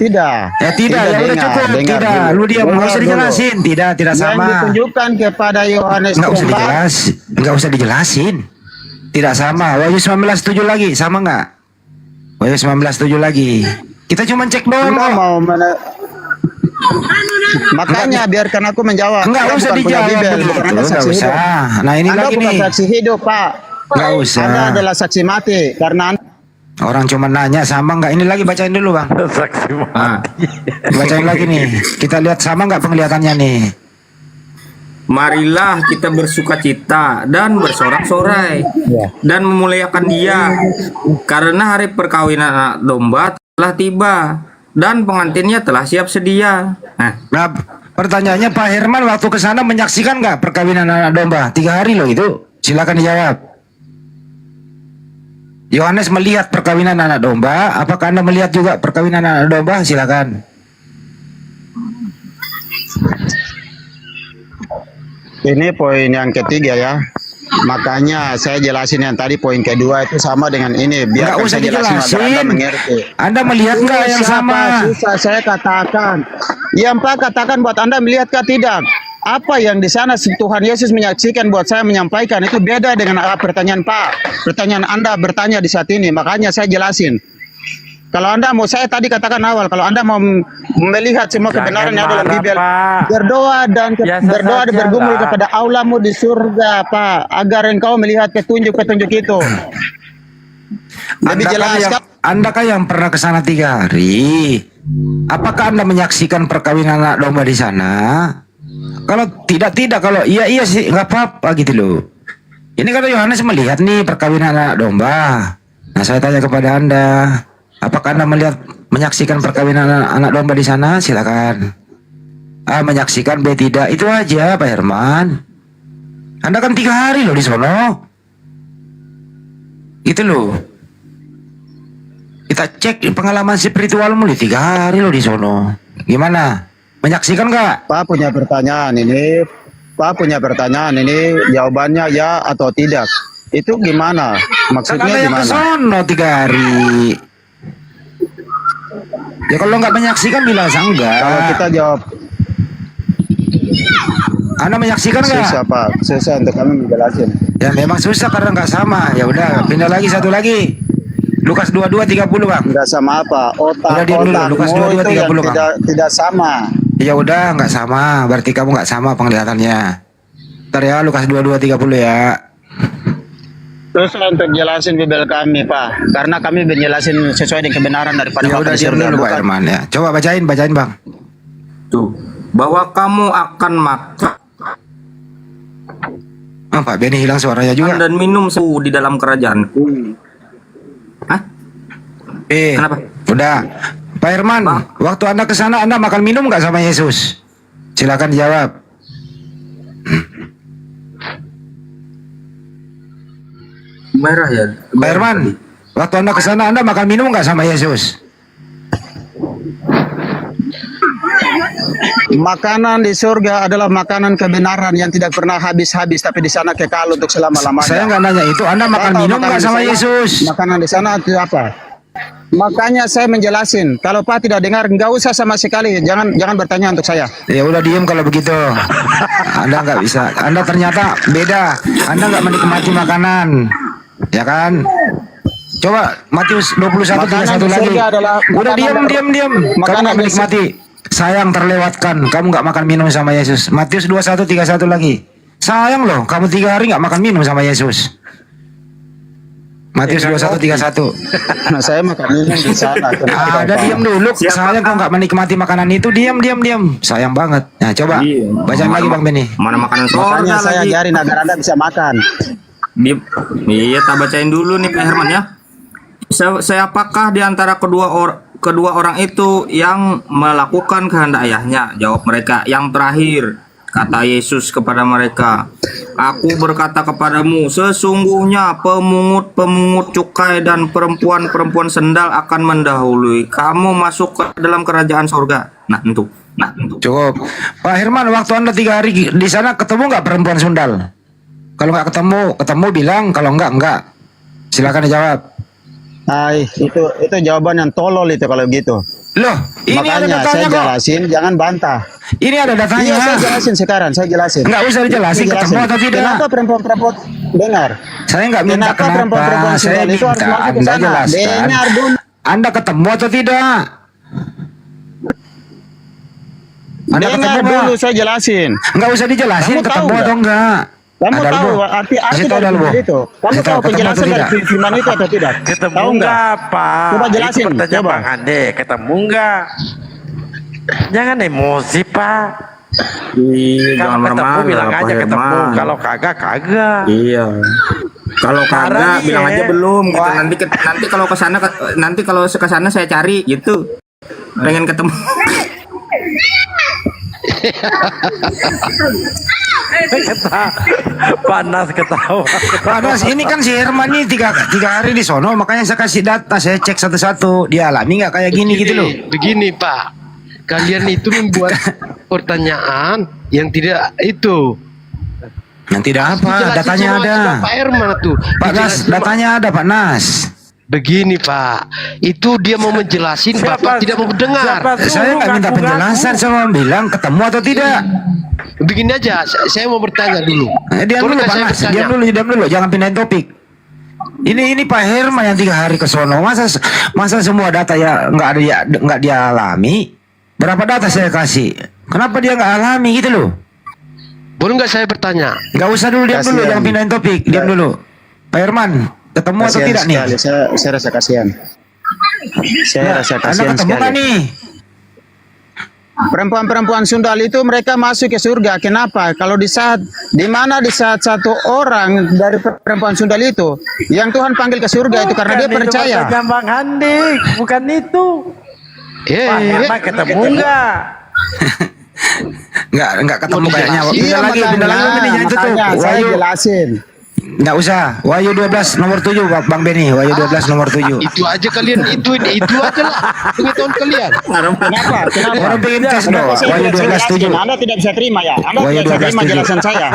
Ya tidak, ya udah cukup. Tidak, lu diam. Nggak usah dijelasin. Tidak sama. Yang ditunjukkan kepada Yohanes Nggak usah domba, dijelasin. Nggak usah dijelasin. Tidak sama. Wahyu 19:7 lagi, sama nggak? Wahyu 19:7 lagi. Kita cuma cek doang. Anda mau makanya biarkan aku menjawab. Nggak Anda usah bukan punya dijawab Bibel, begitu, bukan Anda nggak saksi usah. hidup. Nah, ini Anda lagi bukan nih. saksi hidup, Pak. Nggak usah. Anda adalah saksi mati karena Orang cuma nanya sama nggak? Ini lagi bacain dulu, Bang. Saksi mati. Bacain lagi nih. Kita lihat sama nggak penglihatannya nih. Marilah kita bersukacita dan bersorak-sorai dan memuliakan Dia, karena hari perkawinan anak domba telah tiba dan pengantinnya telah siap sedia. Nah, pertanyaannya Pak Herman waktu ke sana menyaksikan nggak perkawinan anak domba? 3 hari loh itu. Silakan dijawab. Yohanes melihat perkawinan anak domba. Apakah Anda melihat juga perkawinan anak domba? Silakan. ini poin yang ketiga ya. Makanya saya jelasin yang tadi poin kedua itu sama dengan ini. Biar Nggak usah saya jelasin agar dijelasin. Anda mengerti. Anda melihat nggak yang sama? Susah saya katakan. Yang Pak katakan buat Anda melihat kah tidak? Apa yang di sana Tuhan Yesus menyaksikan buat saya menyampaikan itu beda dengan pertanyaan Pak. Pertanyaan Anda bertanya di saat ini. Makanya saya jelasin. Kalau Anda mau, saya tadi katakan awal, kalau Anda mau melihat semua kebenaran yang ada dalam Bibel, berdoa dan berdoa dan bergumul kepada Allahmu di surga, Pak, agar engkau melihat petunjuk-petunjuk itu. Lebih jelas. Anda kan yang pernah ke sana 3 hari. Apakah Anda menyaksikan perkawinan anak domba di sana? Kalau tidak, kalau iya sih nggak apa-apa gitu loh. Ini kan Yohanes melihat nih perkawinan anak domba. Nah, saya tanya kepada Anda, apakah Anda menyaksikan perkawinan anak domba di sana? Silakan. A menyaksikan, B tidak. Itu aja Pak Herman. Anda kan 3 hari loh di sono. Gitu loh. Kita cek pengalaman spiritualmu di 3 hari loh di sono. Gimana? Menyaksikan nggak? Pak punya pertanyaan ini. Pak punya pertanyaan ini. Jawabannya ya atau tidak. Itu gimana? Kan Maksudnya ada yang ke gimana? sono 3 hari. Ya kalau nggak menyaksikan bilang enggak. Kalau kita jawab Anda menyaksikan nggak? susah Pak, susah untuk kami menjelasin. Ya memang susah karena nggak sama. Ya udah pindah lagi satu lagi. Lukas 22:30 Bang. Nggak sama apa? Udah diam dulu. Lukas Otak-otakmu itu yang 22:30 Bang. tidak sama. Ya udah nggak sama. Berarti kamu nggak sama penglihatannya. Ntar ya Lukas 22:30 ya. Susah untuk jelasin Bible kami Pak, karena kami menjelasin sesuai dengan kebenaran daripada Ya fakta udah di diam surga, dulu Pak bukan? Herman ya. Coba bacain Bang. Tuh, bahwa kamu akan makan Pak Benny hilang suaranya juga. dan minum di dalam kerajaanku. Hah? Kenapa? Udah. Pak Herman, waktu Anda ke sana Anda makan minum nggak sama Yesus? Silakan jawab. Merah ya. Pak Herman, waktu Anda ke sana Anda makan minum nggak sama Yesus? Makanan di surga adalah makanan kebenaran yang tidak pernah habis-habis, tapi di sana kekal untuk selama-lamanya. Saya nggak nanya itu. Anda makan Tahu minum makanan nggak di sama sana- Yesus? Makanan di sana itu apa? Makanya saya menjelasin. Kalau Pak tidak dengar, nggak usah sama sekali. Jangan bertanya untuk saya. Ya udah diem kalau begitu. Anda nggak bisa. Anda ternyata beda. Anda nggak menikmati makanan, ya kan? Coba Matius 21:31 Makanan di lagi. surga adalah Udah makanan- diam. Kamu makanan nggak di menikmati. Sayang terlewatkan. Kamu nggak makan minum sama Yesus. Matius 21:31 lagi. Sayang loh. Kamu 3 hari nggak makan minum sama Yesus. Matius 21:31. Nah, saya makan minum di sana. Kenapa, Ada Pak? diam dulu. Sayang kau nggak menikmati makanan itu. Diam. Sayang banget. Nah coba bacain lagi Bang Benny. Mana makanan Makanya surga saya lagi. ajarin agar Anda bisa makan. Iya, tak bacain dulu nih Pak Herman ya. Siapakah di antara kedua orang itu yang melakukan kehendak ayahnya? Jawab mereka, yang terakhir. Kata Yesus kepada mereka, aku berkata kepadamu, sesungguhnya pemungut-pemungut cukai dan perempuan-perempuan sendal akan mendahului kamu masuk ke dalam kerajaan surga. Nah, itu. Cukup. Pak Herman, waktu Anda 3 hari di sana ketemu nggak perempuan sundal? Kalau nggak ketemu bilang. Kalau enggak. Silakan dijawab. Itu jawaban yang tolol itu kalau gitu. Loh, ini ada Makanya datanya saya kok. jelasin, jangan bantah. Ini ada datanya. Iya, saya jelasin sekarang, saya jelasin. Nggak usah dijelasin, Saya ketemu atau tidak. Kenapa perempuan-perempuan dengar? Saya nggak minta Kenapa perempuan-perempuan kenapa. Saya sundal itu harus minta masuk ke Anda sana? jelaskan. Dengar dulu. Anda ketemu atau tidak? Anda Dengar ketemu dulu, nggak? saya jelasin. Nggak usah dijelasin Kamu tahu ketemu nggak? atau enggak. Kamu Ada tahu Albo? arti Kasih tahu dari Albo. firman itu? Kamu Kasih tahu tahu, ketemu penjelasan atau dari tidak? firman itu atau tidak? Ketemu Tahu enggak, Pak? Coba jelasin, Itu pertanyaan coba. Bang Ande, ketemu enggak? Jangan emosi, Pak. Iya, Kalau jangan ketemu marah-marah, bilang Pak aja ketemu, Herman. kalau kagak. Iya. Kalau kagak Marah bilang iya. aja belum gitu. Nanti kalau ke sana saya cari gitu. Pengen ketemu. Panas ketawa. Panas, ini kan si Herman nih tiga hari di sono, makanya saya kasih data, saya cek satu-satu. Dia alami nggak kayak gini gitu loh. Begini Pak, kalian itu membuat pertanyaan yang tidak itu. Yang tidak apa, Dijelasin datanya sama ada. Pak Herman tuh. Pak Nas, Dijelasin sama- datanya ada Pak Nas. Begini Pak, itu dia mau menjelasin, Bapak tidak mau mendengar. Saya nggak minta penjelasan, saya mau bilang ketemu atau tidak. Begini aja, saya mau bertanya dulu. Diam dulu Bolehkah Pak saya Nas, bertanya? diam dulu, jangan pindahin topik. Ini Pak Herman yang 3 hari ke sono, masa semua data ya nggak dia alami? Berapa data saya kasih? Kenapa dia nggak alami gitu loh? Boleh nggak saya bertanya? Nggak usah dulu, diam dulu, Kasihan. jangan pindahin topik, diam dulu. Pak Herman, ketemu atau Kasihan tidak nih? sekali. Saya rasa kasihan. Saya rasa Anda kasihan ketemu sekali. nggak nih? Perempuan-perempuan sundal itu mereka masuk ke surga. Kenapa? Kalau di saat satu orang dari perempuan sundal itu yang Tuhan panggil ke surga itu karena dia percaya. Itu Bang Ande, bukan itu. Pak Herman ketemu enggak? Nggak ketemu kayaknya. Iya, Pindah lagi, makanya ini jangan tutup. saya Wahyu. jelasin. Nggak usah. Wahyu 12 nomor 7 Bang Beni. Wahyu 12 nomor 7. Itu aja kalian, itu aja lah pengetahuan kalian. Kenapa? Orang pengen tes dong. Wahyu 12 7. Anda tidak bisa terima ya. Anda Wahyu tidak bisa terima 12:7. jelasan saya.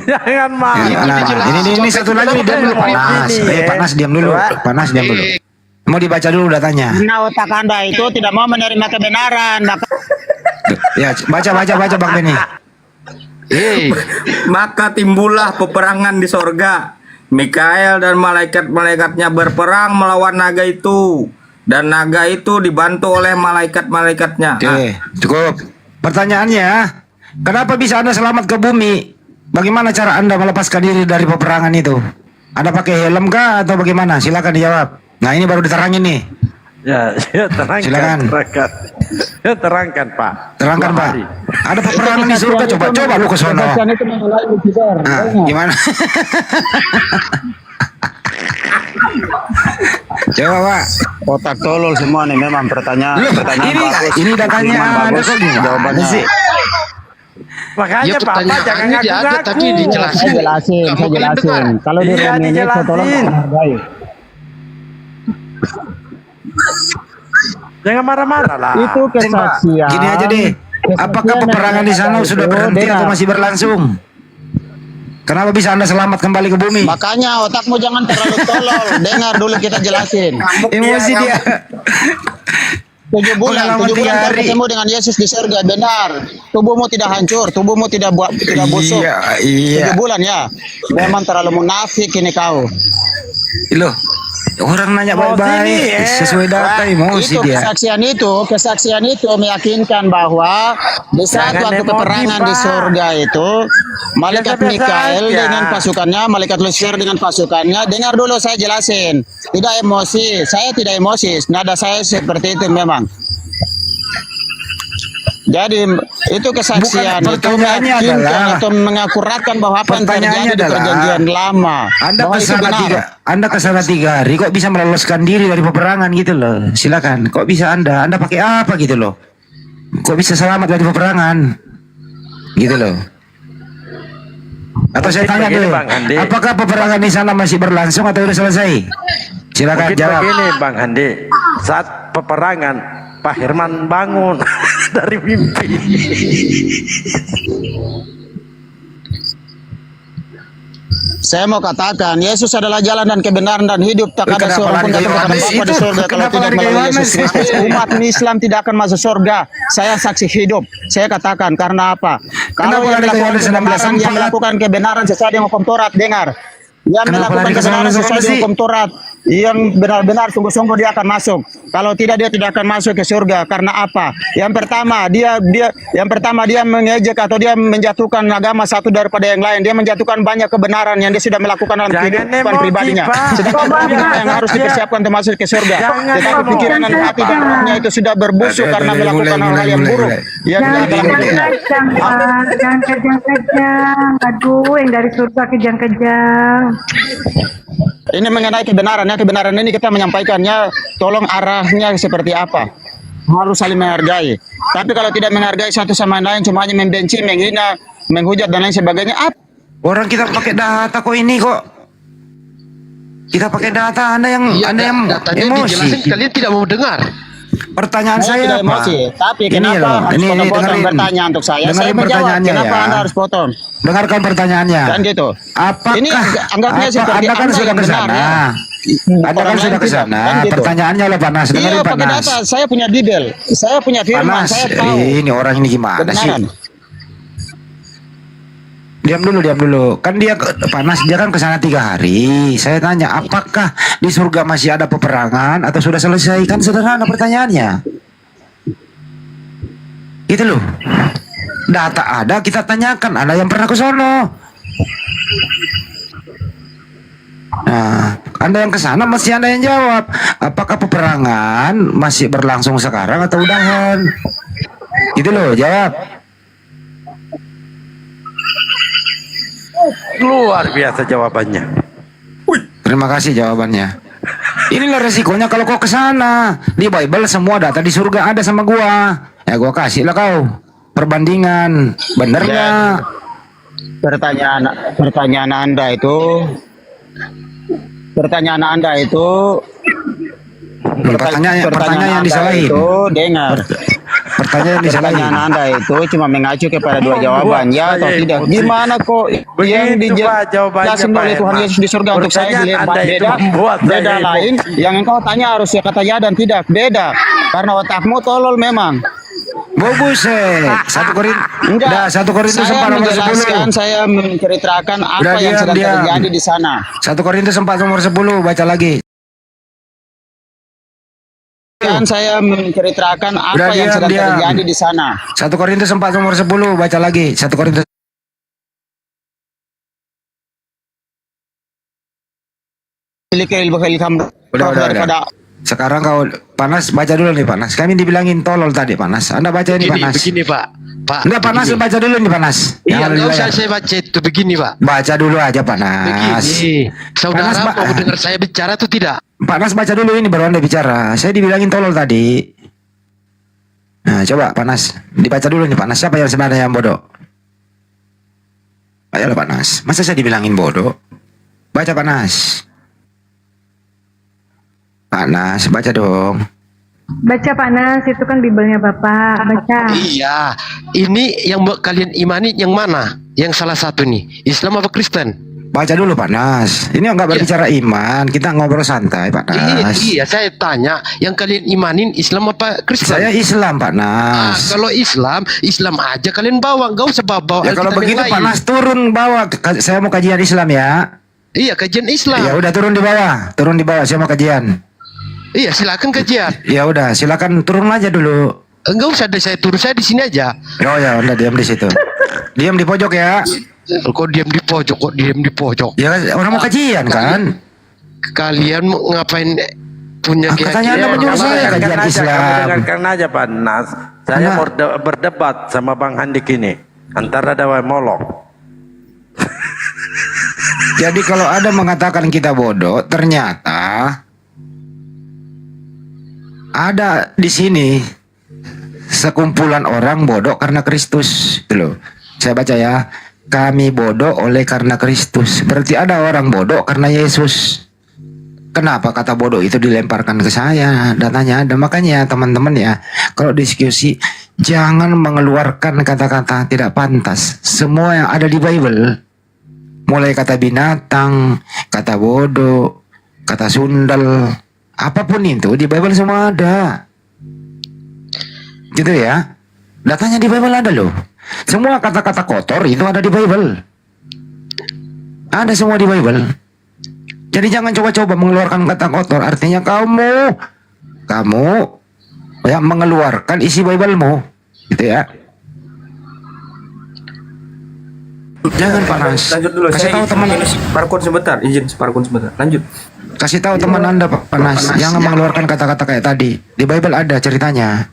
Jangan marah. Nah, ini satu lagi diam dulu Panas. Panas diam dulu. Panas diam dulu. Mau dibaca dulu datanya. Karena otak Anda itu tidak mau menerima kebenaran. Ya, baca Bang Beni. Maka timbullah peperangan di sorga. Mikael dan malaikat-malaikatnya berperang melawan naga itu. Dan naga itu dibantu oleh malaikat-malaikatnya. Oke, cukup. Pertanyaannya, kenapa bisa Anda selamat ke bumi? Bagaimana cara Anda melepaskan diri dari peperangan itu? Anda pakai helm kah atau bagaimana? Silakan dijawab. Nah, ini baru diterangin nih. Ya, terangkan. Silakan. Ya, terangkan, Pak. Terangkan, Pak. Ada peperangan di surga, coba lu ke sono. Nah, gimana? Coba, Pak. Otak tolol semua nih memang pertanyaan bagus. Ini datanya ada kok gimana? Jawabannya sih. Makanya Bapak jangan pertanyaannya dia ada ngaku-ngaku. tapi dijelasin. Saya jelasin. Kalau di Iya, ruang ini saya tolong dijelasin. menghargai. Jangan marah-marah lah. Itu kesaksian. Gini aja deh. Apakah peperangan di sana sudah berhenti atau masih berlangsung? Kenapa bisa Anda selamat kembali ke bumi? Makanya otakmu jangan terlalu tolol. Dengar dulu kita jelasin. Emosi dia. 7 bulan kau bertemu dengan Yesus di surga, benar. Tubuhmu tidak hancur, tubuhmu tidak busuk. Iya. 7 bulan ya. Memang terlalu munafik ini kau. Loh, orang nanya baik-baik sesuai data emosi Itu dia. kesaksian itu meyakinkan bahwa di saat Jangan waktu emosi, peperangan di Pak. surga itu malaikat Biasa-biasa Mikael aja. dengan pasukannya, malaikat Lucifer dengan pasukannya. Dengar dulu saya jelasin. Tidak emosi, saya tidak emosi. Nada saya seperti itu memang. Jadi itu kesaksian Bukan, itu pertanyaannya meyakinkan adalah- atau mengakuratkan bahwa apa yang Pertanyaannya terjadi di adalah, perjanjian lama. Anda bahwa itu benar. kesana 3 hari kok bisa meloloskan diri dari peperangan gitu loh. Silakan. Kok bisa Anda pakai apa gitu loh? Kok bisa selamat dari peperangan? Gitu loh. Atau saya tanya begini, dulu, Bang Andi. apakah peperangan di sana masih berlangsung atau sudah selesai? Silakan Mungkin jawab. begini Bang Andi, saat peperangan Pak Herman bangun dari mimpi. Saya mau katakan, Yesus adalah jalan dan kebenaran dan hidup. Tak ada Kenapa seorang pun lari ke datang kepada Yohanes Bapa di itu? surga kalau Kenapa tidak lari ke melalui Yohanes? Yesus Kristus. Umat Islam tidak akan masuk surga. Saya saksi hidup. Saya katakan karena apa? Kalau Kenapa yang lari ke melakukan Yohanes kebenaran, 16:4? yang melakukan kebenaran sesuai dengan hukum Taurat, dengar. Yang Kenapa melakukan lari ke kebenaran sana sesuai sih? dengan hukum Taurat, yang benar-benar sungguh-sungguh dia akan masuk. Kalau tidak dia tidak akan masuk ke surga. Karena apa? Yang pertama dia mengejek atau dia menjatuhkan agama satu daripada yang lain. Dia menjatuhkan banyak kebenaran yang dia sudah melakukan dalam Jangan kehidupan emosi, pribadinya. Pak. Sedangkan Bapak, yang harus dipersiapkan untuk masuk ke surga. Jangan Tetapi emosi. pikiran dan hati dan rohnya itu sudah berbusuk karena melakukan hal-hal yang buruk. Yang dia dalam hidupnya. Jangan kejang-kejang. Aduh, yang dari surga kejang-kejang. Ini mengenai kebenarannya. Kebenaran ini kita menyampaikannya. Tolong arahnya seperti apa. Harus saling menghargai. Tapi kalau tidak menghargai satu sama lain, cuma hanya membenci, menghina, menghujat dan lain sebagainya. Apa? Orang kita pakai data kok ini kok. Kita pakai data, Anda yang datanya emosi. dijelasin, kalian tidak mau dengar. Pertanyaan Saya saya tidak apa? emosi, tapi Ini kenapa loh, harus ini potong-potong dengerin. bertanya untuk saya? Dengerin Saya menjawab, pertanyaannya kenapa ya. Anda harus potong? Dengarkan pertanyaannya. Kan gitu. Apakah Ini anggapnya seperti Anda kan Anda sudah yang ke benar, sana? ya. Anda kan Orang sudah lain ke tidak. sana. Kan gitu. Pertanyaannya oleh Panas. Iya, Dengerin pakai Panas. data. Saya punya Bible. Saya punya firman. Panas. Saya tahu. Ini orang ini gimana kebenaran. sih? Diam dulu. Kan dia Panas, dia kan ke sana 3 hari. Saya tanya, apakah di surga masih ada peperangan atau sudah selesai? Kan sederhana pertanyaannya. Itu loh. Data ada, kita tanyakan. Ada yang pernah ke sono? Nah, Anda yang ke sana mesti Anda yang jawab. Apakah peperangan masih berlangsung sekarang atau udahan? Itu loh, jawab. Luar biasa jawabannya. Terima kasih jawabannya. Inilah resikonya kalau kau ke sana. Di Bible semua data di surga ada sama gua. Ya gua kasih lah kau perbandingan. Bener nggak? pertanyaan Anda itu pertanyaan yang disalahin. Dengar. Pertanyaan Anda itu cuma mengacu kepada dua jawaban, ya atau tidak. Gimana kok yang dijelasin oleh Tuhan Yesus di surga untuk saya beda lain, yang engkau tanya harus ya kata ya dan tidak, beda. Karena otakmu tolol memang. Buset. 1 Korintus 4:10. Saya menceritakan apa yang sedang terjadi di sana. 1 Korintus 4:10, baca lagi. Saya menceritakan apa yang sedang terjadi di sana. 1 Korintus 4:10, baca lagi. 1 Korintus. Udah. Sekarang kau Panas, baca dulu nih Panas. Kami dibilangin tolol tadi Panas. Anda baca ini Panas. Begini Pak. Enggak Panas, baca dulu nih Panas. Iya, nggak usah saya baca itu begini Pak. Baca dulu aja Panas. Begini, saudara Panas, mau dengar saya bicara atau tidak? Panas baca dulu ini baru Anda bicara. Saya dibilangin tolol tadi. Nah coba Panas, dibaca dulu nih Panas. Siapa yang sebenarnya yang bodoh? Ayolah Panas. Masa saya dibilangin bodoh? Baca Panas. Panas, baca dong. Baca Panas, itu kan Bibelnya Bapak. Baca. Iya, ini yang kalian imani yang mana? Yang salah satu nih, Islam apa Kristen? Baca dulu Panas. Ini enggak berbicara iman, kita ngobrol santai Panas. Iya, saya tanya, yang kalian imanin Islam apa Kristen? Saya Islam Panas. Kalau Islam aja kalian bawa, nggak usah bawa. Ya kalau begitu Panas turun bawa. Saya mau kajian Islam ya. Iya, kajian Islam. Ya udah turun di bawah, saya mau kajian. Iya, silakan kajian. Ya udah, silakan turun aja dulu. Enggak usah saya turun, saya di sini aja. Oh ya, udah diam di situ. Diam di pojok ya. Kok diam di pojok? Ya orang mau kajian kan. Kalian mau ngapain punya katanya Anda menyuruh saya kajian Islam. Kamu dengarkan aja Panas. Saya mau berdebat sama Bang Handik ini. Antara dawai molok. Jadi kalau ada mengatakan kita bodoh, ternyata ada di sini sekumpulan orang bodoh karena Kristus, gitu loh. Saya baca ya, kami bodoh oleh karena Kristus. Berarti ada orang bodoh karena Yesus. Kenapa kata bodoh itu dilemparkan ke saya? Datanya ada. Makanya teman-teman ya, kalau diskusi jangan mengeluarkan kata-kata tidak pantas. Semua yang ada di Bible, mulai kata binatang, kata bodoh, kata sundal, apapun itu di Bible semua ada. Gitu ya. Datanya di Bible ada loh. Semua kata-kata kotor itu ada di Bible. Ada semua di Bible. Jadi jangan coba-coba mengeluarkan kata kotor. Artinya kamu ya mengeluarkan isi Bible-mu. Gitu ya. Jangan Panas. Lanjut dulu. Kasih tahu teman. Parkun sebentar. Izin parkun sebentar. Lanjut. Kasih tahu teman Anda Panas, jangan mengeluarkan kata-kata kayak tadi. Di Bible ada ceritanya.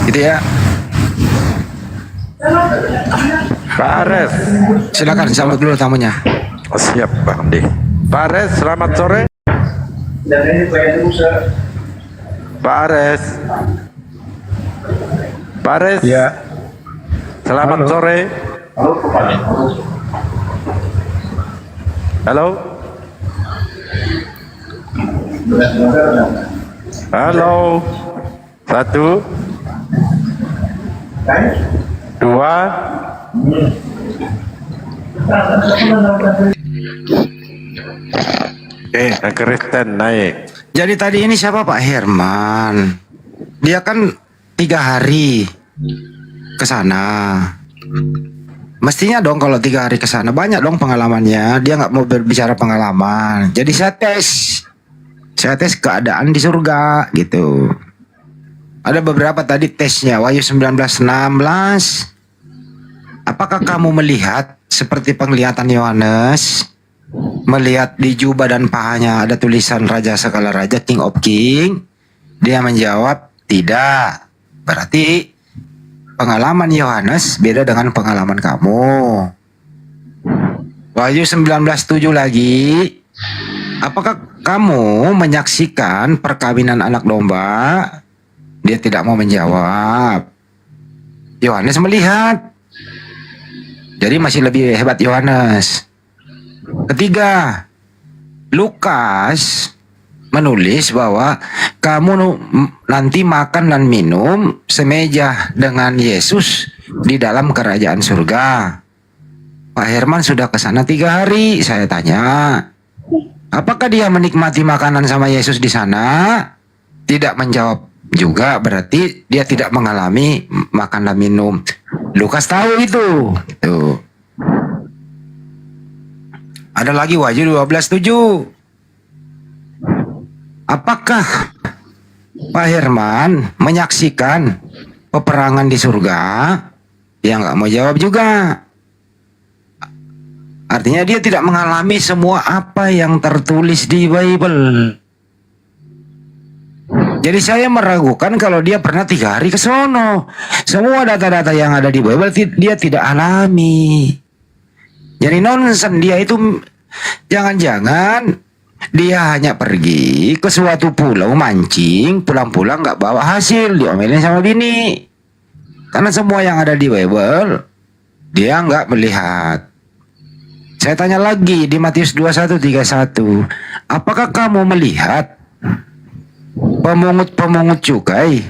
Gitu ya. Pak Ares, silakan sambut dulu tamunya. Oh, siap Bang D. Pak Ares, selamat sore. Pak Ares. Pak Ares. Ya. Selamat sore. Halo. Halo. 1 2 Kristen naik. Jadi tadi ini siapa Pak Herman? Dia kan 3 hari ke sana. Mestinya dong kalau 3 hari ke sana banyak dong pengalamannya. Dia nggak mau berbicara pengalaman. Jadi saya tes keadaan di surga gitu. Ada beberapa tadi tesnya. Wahyu 19:16. Apakah kamu melihat seperti penglihatan Yohanes? Melihat di jubah dan pahanya ada tulisan Raja Segala Raja, King of King? Dia menjawab tidak. Berarti pengalaman Yohanes beda dengan pengalaman kamu. Wahyu 19:7 lagi. Apakah kamu menyaksikan perkawinan anak domba? Dia Dia tidak mau menjawab. Yohanes melihat. Jadi masih lebih hebat Yohanes. Ketiga, Lukas menulis bahwa kamu nanti makan dan minum semeja dengan Yesus di dalam kerajaan surga. Pak Herman sudah ke sana 3 hari. Saya tanya, apakah dia menikmati makanan sama Yesus di sana? Tidak menjawab juga, berarti dia tidak mengalami makan dan minum. Lukas tahu itu. Tuh. Ada lagi Wahyu 12:7. Apakah Pak Herman menyaksikan peperangan di surga? Dia nggak mau jawab juga. Artinya dia tidak mengalami semua apa yang tertulis di Bible. Jadi saya meragukan kalau dia pernah 3 hari ke sono. Semua data-data yang ada di Bible dia tidak alami. Jadi nonsen dia itu, jangan-jangan dia hanya pergi ke suatu pulau mancing, pulang-pulang nggak bawa hasil, diomelin sama bini. Karena semua yang ada di Bible dia nggak melihat. Saya tanya lagi di Matius 21:31, apakah kamu melihat pemungut-pemungut cukai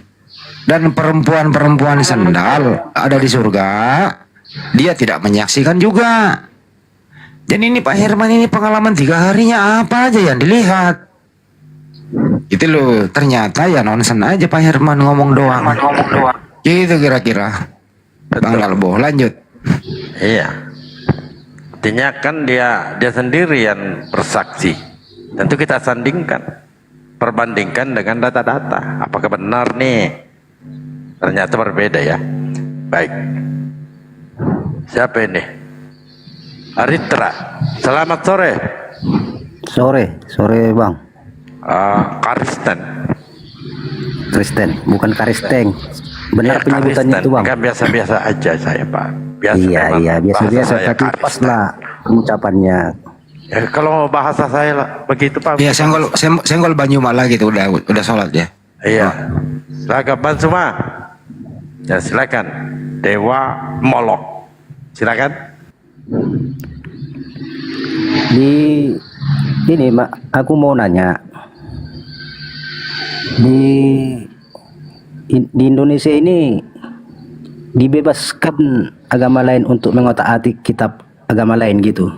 dan perempuan-perempuan sandal ada di surga? Dia tidak menyaksikan juga. Jadi ini Pak Herman ini pengalaman 3 harinya apa aja yang dilihat. Itu loh, ternyata ya nonsen aja Pak Herman ngomong doang. Gitu kira-kira. Bang Lalbo, lanjut. Iya. Artinya kan dia sendiri yang bersaksi. Tentu kita sandingkan, perbandingkan dengan data-data. Apakah benar nih? Ternyata berbeda ya. Baik. Siapa ini? Aritra. Selamat sore. Sore Bang. Kristen, bukan Karisteng. Benar penyebutannya itu Bang. Enggak, biasa-biasa aja saya Pak. Iya, biasa-biasa tapi pas lah pengucapannya. Ya, kalau bahasa saya lah begitu Pak. Iya, senggol Banyumala gitu, udah sholat ya. Iya. Silakan Bang Suma. Ya silakan. Dewa Molok. Silakan. Ini aku mau nanya. Di Indonesia ini dibebaskan agama lain untuk mengotak-atik kitab agama lain gitu?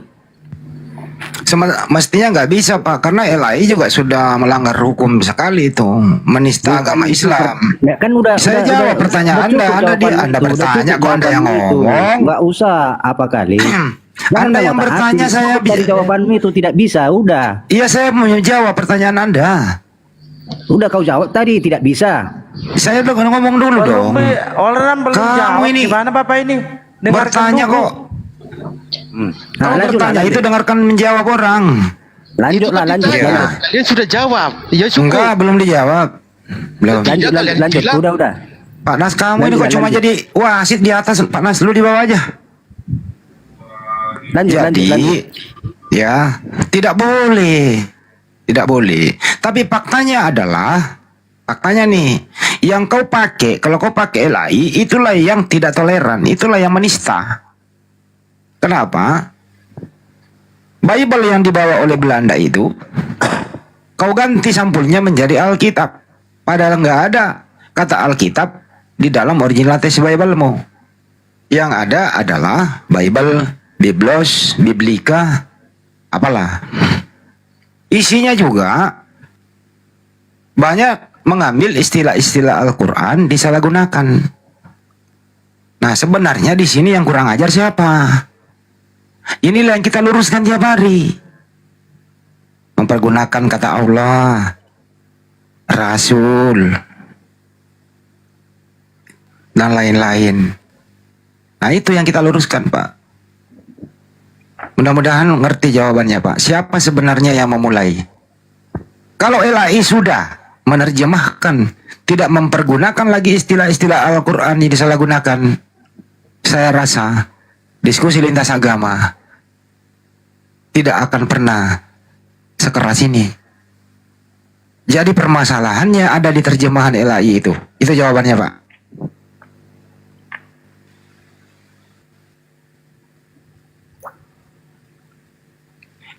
Mestinya nggak bisa Pak, karena LAI juga sudah melanggar hukum sekali itu, menista agama Islam. Ya, kan saya jawab pertanyaan Anda bertanya kok Anda yang ngomong. Nggak usah apa kali. Anda yang bertanya, saya dari jawabanmu itu tidak bisa, udah. Iya, saya mau jawab pertanyaan Anda. Udah kau jawab tadi tidak bisa. Saya udah ngomong dulu dong. Orang belum jawab. Ini gimana Bapak ini? Bertanya kok. Kalau bertanya itu dengarkan menjawab orang. Lanjut. Dia sudah jawab. Ya enggak, belum dijawab. Belum. Lanjut. Udah. Pak Nas, kamu ini kok cuma jadi wasit di atas. Pak Nas, lu di bawah aja. Lanjut. Ya, tidak boleh. Tidak boleh. Tapi faktanya nih, yang kau pakai, kalau kau pakai LAI, itulah yang tidak toleran, itulah yang menista. Kenapa? Bible yang dibawa oleh Belanda itu, kau ganti sampulnya menjadi Alkitab. Padahal nggak ada kata Alkitab di dalam original teks Bible-mu. Yang ada adalah Bible, Biblos, Biblika, apalah. Isinya juga banyak mengambil istilah-istilah Al-Quran disalahgunakan. Nah, sebenarnya di sini yang kurang ajar siapa? Inilah yang kita luruskan tiap hari. Mempergunakan kata Allah, Rasul, dan lain-lain. Nah, itu yang kita luruskan, Pak. Mudah-mudahan ngerti jawabannya, Pak. Siapa sebenarnya yang memulai? Kalau LAI sudah menerjemahkan, tidak mempergunakan lagi istilah-istilah Al-Quran yang disalahgunakan, saya rasa diskusi lintas agama tidak akan pernah sekeras ini. Jadi permasalahannya ada di terjemahan ilahi itu. Itu jawabannya, Pak.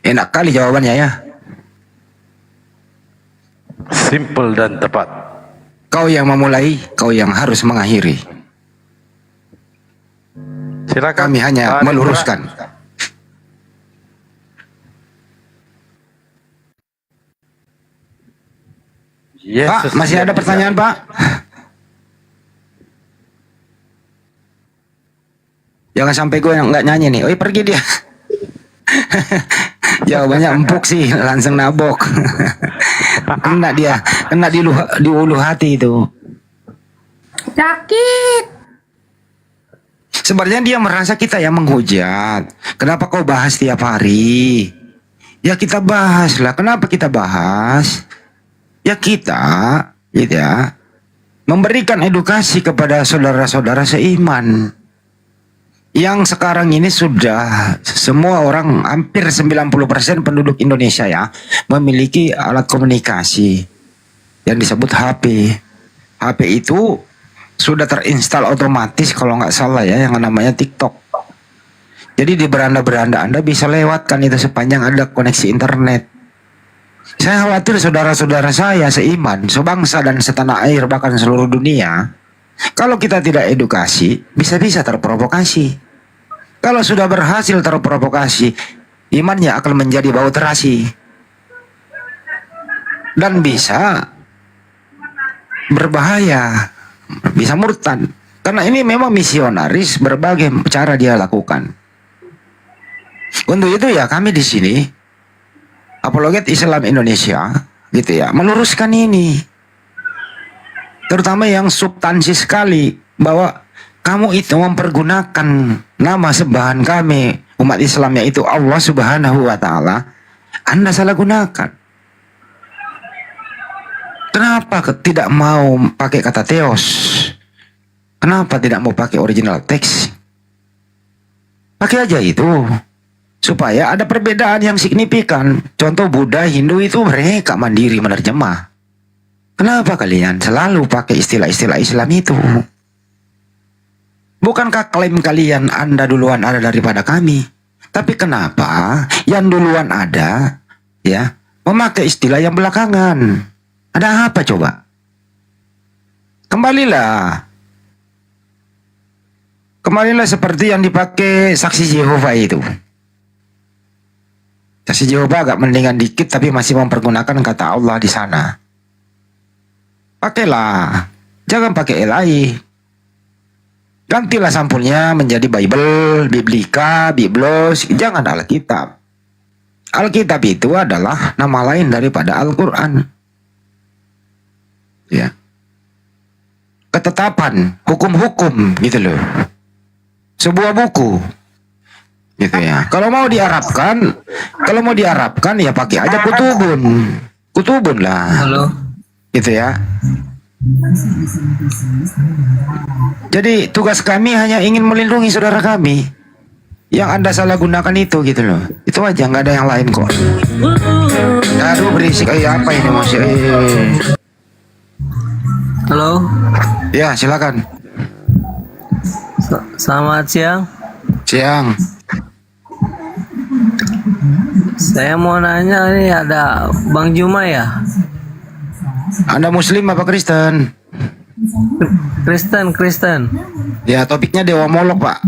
Enak kali jawabannya ya. Simple dan tepat. Kau yang memulai, kau yang harus mengakhiri. Silakan. Kami hanya meluruskan. Pak, masih ada pertanyaan, Pak? Jangan sampai gue yang nggak nyanyi nih. Oh, pergi dia. Jawabannya empuk sih, langsung nabok. Kena dia, kena di ulu hati itu. Sakit. Sebenarnya dia merasa kita yang menghujat. Kenapa kau bahas tiap hari? Ya kita bahas lah. Kenapa kita bahas? Ya kita, gitu ya, memberikan edukasi kepada saudara-saudara seiman. Yang sekarang ini sudah semua orang, hampir 90% penduduk Indonesia ya, memiliki alat komunikasi yang disebut HP. HP itu sudah terinstal otomatis kalau nggak salah ya, yang namanya TikTok. Jadi di beranda-beranda Anda bisa lewatkan itu sepanjang ada koneksi internet. Saya khawatir saudara-saudara saya seiman, sebangsa dan setanah air, bahkan seluruh dunia, kalau kita tidak edukasi, bisa-bisa terprovokasi. Kalau sudah berhasil terprovokasi, imannya akan menjadi bau terasi. Dan bisa berbahaya, bisa murtad. Karena ini memang misionaris, berbagai cara dia lakukan. Untuk itu ya kami di sini, Apologet Islam Indonesia, gitu ya, meluruskan ini. Terutama yang substansi sekali, bahwa kamu itu mempergunakan nama sembahan kami, umat Islam, yaitu Allah Subhanahu wa Ta'ala, Anda salah gunakan. Kenapa tidak mau pakai kata teos? Kenapa tidak mau pakai original teks? Pakai aja itu, supaya ada perbedaan yang signifikan. Contoh Buddha, Hindu itu mereka mandiri menerjemah. Kenapa kalian selalu pakai istilah-istilah Islam itu? Bukankah klaim kalian Anda duluan ada daripada kami? Tapi kenapa yang duluan ada ya memakai istilah yang belakangan? Ada apa coba? Kembalilah seperti yang dipakai saksi Jehovah itu. Saksi Jehovah agak mendingan dikit tapi masih mempergunakan kata Allah di sana. Pakailah, jangan pakai ilahi. Gantilah sampulnya menjadi Bible, Biblika, Biblos, jangan Alkitab. Alkitab itu adalah nama lain daripada Al-Quran. Ya. Ketetapan, hukum-hukum gitu loh. Sebuah buku. Gitu ya. Kalau mau diarabkan ya pakai aja kutubun lah. Halo. Gitu ya. Jadi tugas kami hanya ingin melindungi saudara kami. Yang Anda salah gunakan itu gitu loh. Itu aja, nggak ada yang lain kok. Aduh berisik, apa ini masih? Halo. Ya silakan. Selamat siang. Siang. Saya mau nanya, ini ada Bang Juma ya? Anda Muslim apa Kristen? Kristen. Ya topiknya Dewa Molok Pak.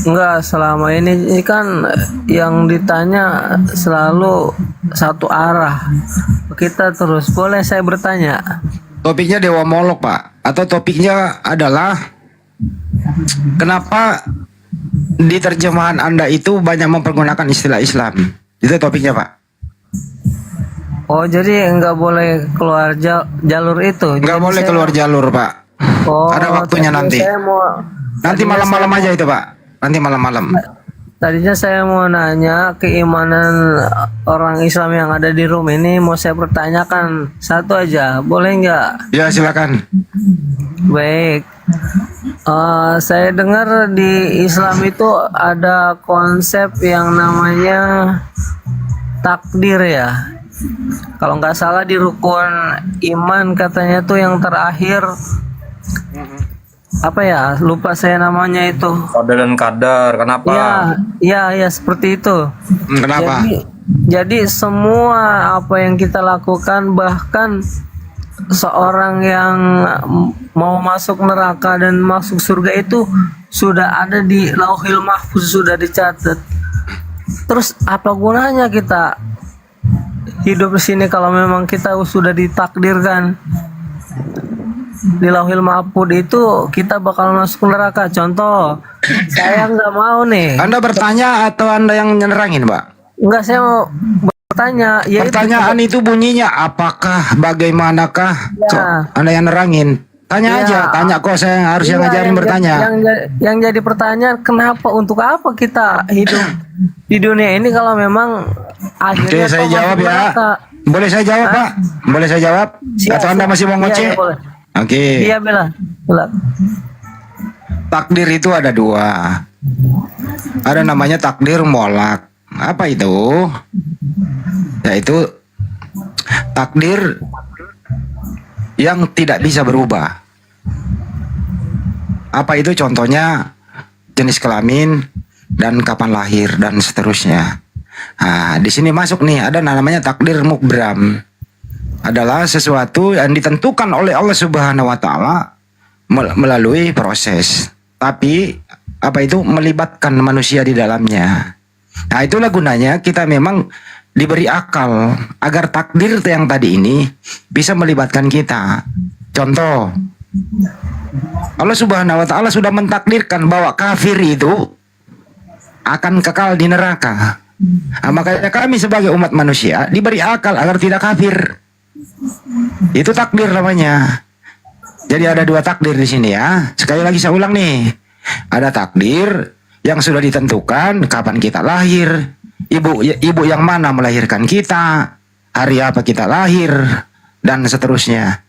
Enggak, selama ini kan yang ditanya selalu satu arah. Kita terus, boleh saya bertanya? Topiknya Dewa Molok Pak. Atau topiknya adalah kenapa di terjemahan Anda itu banyak mempergunakan istilah Islam. Itu topiknya Pak. Oh, jadi nggak boleh keluar jalur itu? Nggak boleh keluar jalur Pak. Oh, ada waktunya nanti. Nanti malam-malam aja itu Pak. Nanti malam-malam. Tadinya saya mau nanya keimanan orang Islam yang ada di room ini, mau saya pertanyakan satu aja, boleh nggak? Ya silakan. Baik. Saya dengar di Islam itu ada konsep yang namanya takdir ya. kalau nggak salah di rukun iman katanya tuh yang terakhir apa ya, lupa saya namanya itu. Qadar dan kadar. Kenapa? Ya seperti itu. Kenapa? Jadi semua apa yang kita lakukan, bahkan seorang yang mau masuk neraka dan masuk surga itu sudah ada di Lauhil Mahfuz, sudah dicatat. Terus apa gunanya kita hidup di sini kalau memang kita sudah ditakdirkan di Lauhil Mahfuz itu kita bakal masuk neraka? Contoh, saya nggak mau nih. Anda bertanya atau Anda yang nyerangin, Pak? Enggak, saya mau bertanya. Ya, pertanyaan itu bunyinya apakah, bagaimanakah? Kok Anda yang nerangin? Tanya aja, tanya kok saya harus yang ngajarin bertanya. Yang jadi pertanyaan, kenapa, untuk apa kita hidup di dunia ini kalau memang akhirnya Oke, saya jawab ya. Boleh saya jawab, Pak? Boleh saya jawab? Atau Anda masih mau ngoceh? Boleh. Oke. Iya, Bella. Takdir itu ada dua. Ada namanya takdir molak. Apa itu? Yaitu takdir yang tidak bisa berubah. Apa itu? Contohnya jenis kelamin dan kapan lahir dan seterusnya. Nah, di sini masuk nih, ada namanya takdir mukbram. Adalah sesuatu yang ditentukan oleh Allah Subhanahu wa taala melalui proses. Tapi apa itu? Melibatkan manusia di dalamnya. Nah, itulah gunanya kita memang diberi akal agar takdir yang tadi ini bisa melibatkan kita. Contoh, Allah Subhanahu wa taala sudah mentakdirkan bahwa kafir itu akan kekal di neraka. Nah, makanya kami sebagai umat manusia diberi akal agar tidak kafir. Itu takdir namanya. Jadi ada dua takdir di sini ya. Sekali lagi saya ulang nih. Ada takdir yang sudah ditentukan kapan kita lahir, ibu yang mana melahirkan kita, hari apa kita lahir, dan seterusnya.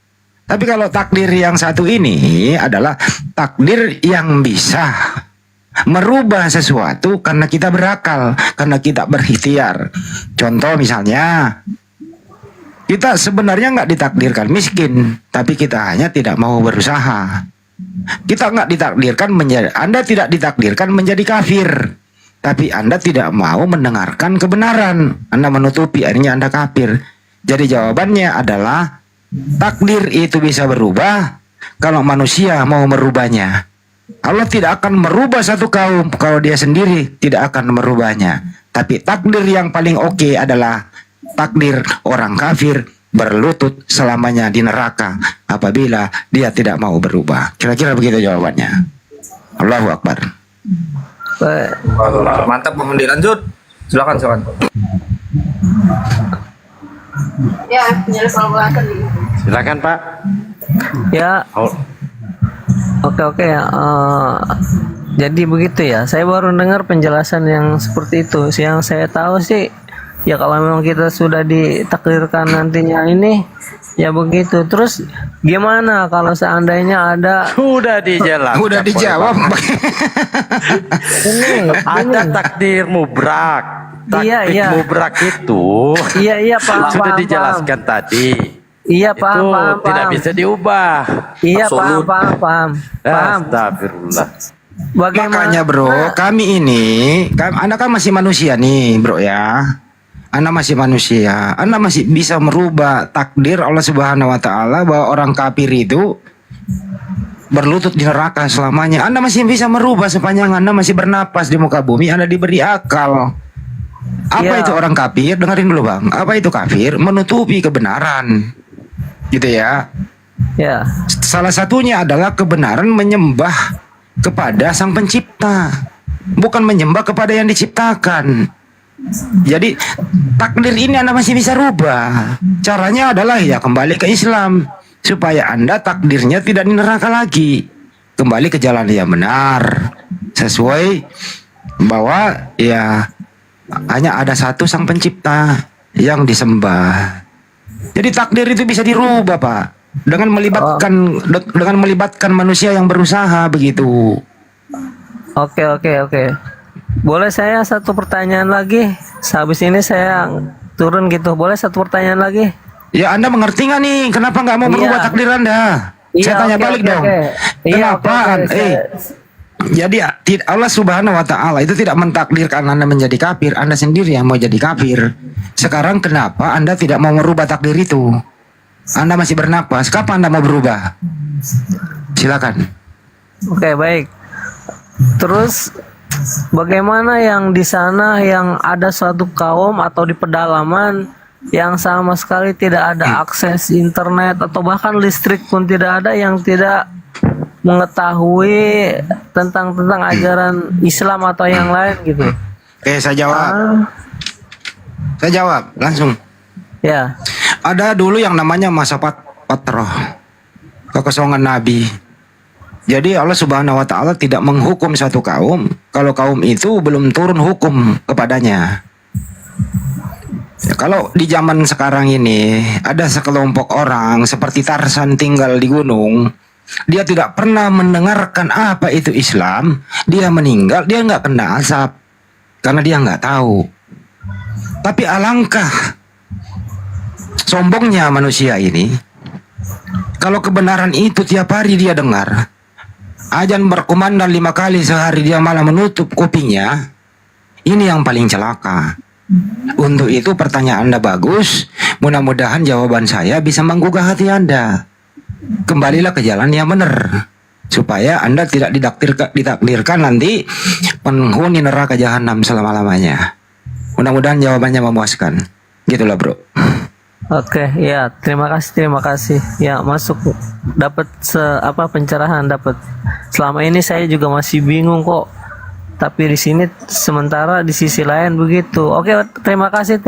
Tapi kalau takdir yang satu ini adalah takdir yang bisa merubah sesuatu karena kita berakal, karena kita berikhtiar. Contoh misalnya, kita sebenarnya nggak ditakdirkan miskin, tapi kita hanya tidak mau berusaha. Kita nggak ditakdirkan menjadi, Anda tidak ditakdirkan menjadi kafir, tapi Anda tidak mau mendengarkan kebenaran, Anda menutupi, akhirnya Anda kafir. Jadi jawabannya adalah takdir itu bisa berubah kalau manusia mau merubahnya. Allah tidak akan merubah satu kaum kalau dia sendiri tidak akan merubahnya. Tapi takdir yang paling oke adalah takdir orang kafir berlutut selamanya di neraka apabila dia tidak mau berubah. Kira-kira begitu jawabannya. Allahu Akbar. Mantap, Pak Mundi. Lanjut. Silakan. Ya, Silakan, Pak. Ya. Oke ya. Jadi begitu ya. Saya baru dengar penjelasan yang seperti itu. Yang saya tahu sih, ya kalau memang kita sudah ditakdirkan nantinya ini, ya begitu. Terus gimana kalau seandainya ada? Sudah dijelaskan. Udah dijawab. Ada takdir mubrak. Takdir mubrak itu. Iya paham. Sudah dijelaskan tadi. Iya paham. Tidak bisa diubah. Iya paham. Astagfirullah. Makanya bro, kami ini, Anda kan masih manusia nih bro ya. Anda masih manusia, Anda masih bisa merubah takdir Allah Subhanahu wa taala bahwa orang kafir itu berlutut di neraka selamanya. Anda masih bisa merubah sepanjang Anda masih bernapas di muka bumi, Anda diberi akal. Apa itu orang kafir? Dengerin dulu Bang. Apa itu kafir? Menutupi kebenaran. Gitu ya. Ya. Salah satunya adalah kebenaran menyembah kepada Sang Pencipta, bukan menyembah kepada yang diciptakan. Jadi takdir ini Anda masih bisa rubah. Caranya adalah ya kembali ke Islam supaya Anda takdirnya tidak di neraka lagi. Kembali ke jalan yang benar sesuai bahwa ya hanya ada satu Sang Pencipta yang disembah. Jadi takdir itu bisa dirubah, Pak, dengan melibatkan manusia yang berusaha begitu. Oke. Boleh saya satu pertanyaan lagi? Habis ini saya turun gitu. Boleh satu pertanyaan lagi? Ya Anda mengerti nggak nih? Kenapa nggak mau merubah takdir Anda? Saya tanya balik dong. Kenapa? Jadi Allah Subhanahu Wa Taala itu tidak mentakdirkan Anda menjadi kafir. Anda sendiri yang mau jadi kafir. Sekarang kenapa Anda tidak mau merubah takdir itu? Anda masih bernapas. Kapan Anda mau berubah? Silakan. Oke, baik. Terus bagaimana yang di sana yang ada suatu kaum atau di pedalaman yang sama sekali tidak ada akses internet atau bahkan listrik pun tidak ada, yang tidak mengetahui tentang ajaran Islam atau yang lain gitu? Oke, saya jawab. Saya jawab langsung. Ya. Ada dulu yang namanya masa patroh, kekosongan Nabi. Jadi Allah Subhanahu Wa Taala tidak menghukum satu kaum kalau kaum itu belum turun hukum kepadanya. Ya, kalau di zaman sekarang ini ada sekelompok orang seperti Tarsan tinggal di gunung, dia tidak pernah mendengarkan apa itu Islam, dia meninggal, dia nggak kena azab karena dia nggak tahu. Tapi alangkah sombongnya manusia ini, kalau kebenaran itu tiap hari dia dengar, azan berkumandang 5 kali sehari dia malah menutup kupingnya. Ini yang paling celaka. Untuk itu pertanyaan Anda bagus. Mudah-mudahan jawaban saya bisa menggugah hati Anda. Kembalilah ke jalan yang benar, supaya Anda tidak ditakdirkan nanti penghuni neraka jahanam selama-lamanya. Mudah-mudahan jawabannya memuaskan. Gitulah bro. Oke, ya, terima kasih. Ya, masuk dapat pencerahan dapat. Selama ini saya juga masih bingung kok. Tapi di sini sementara di sisi lain begitu. Oke, terima kasih.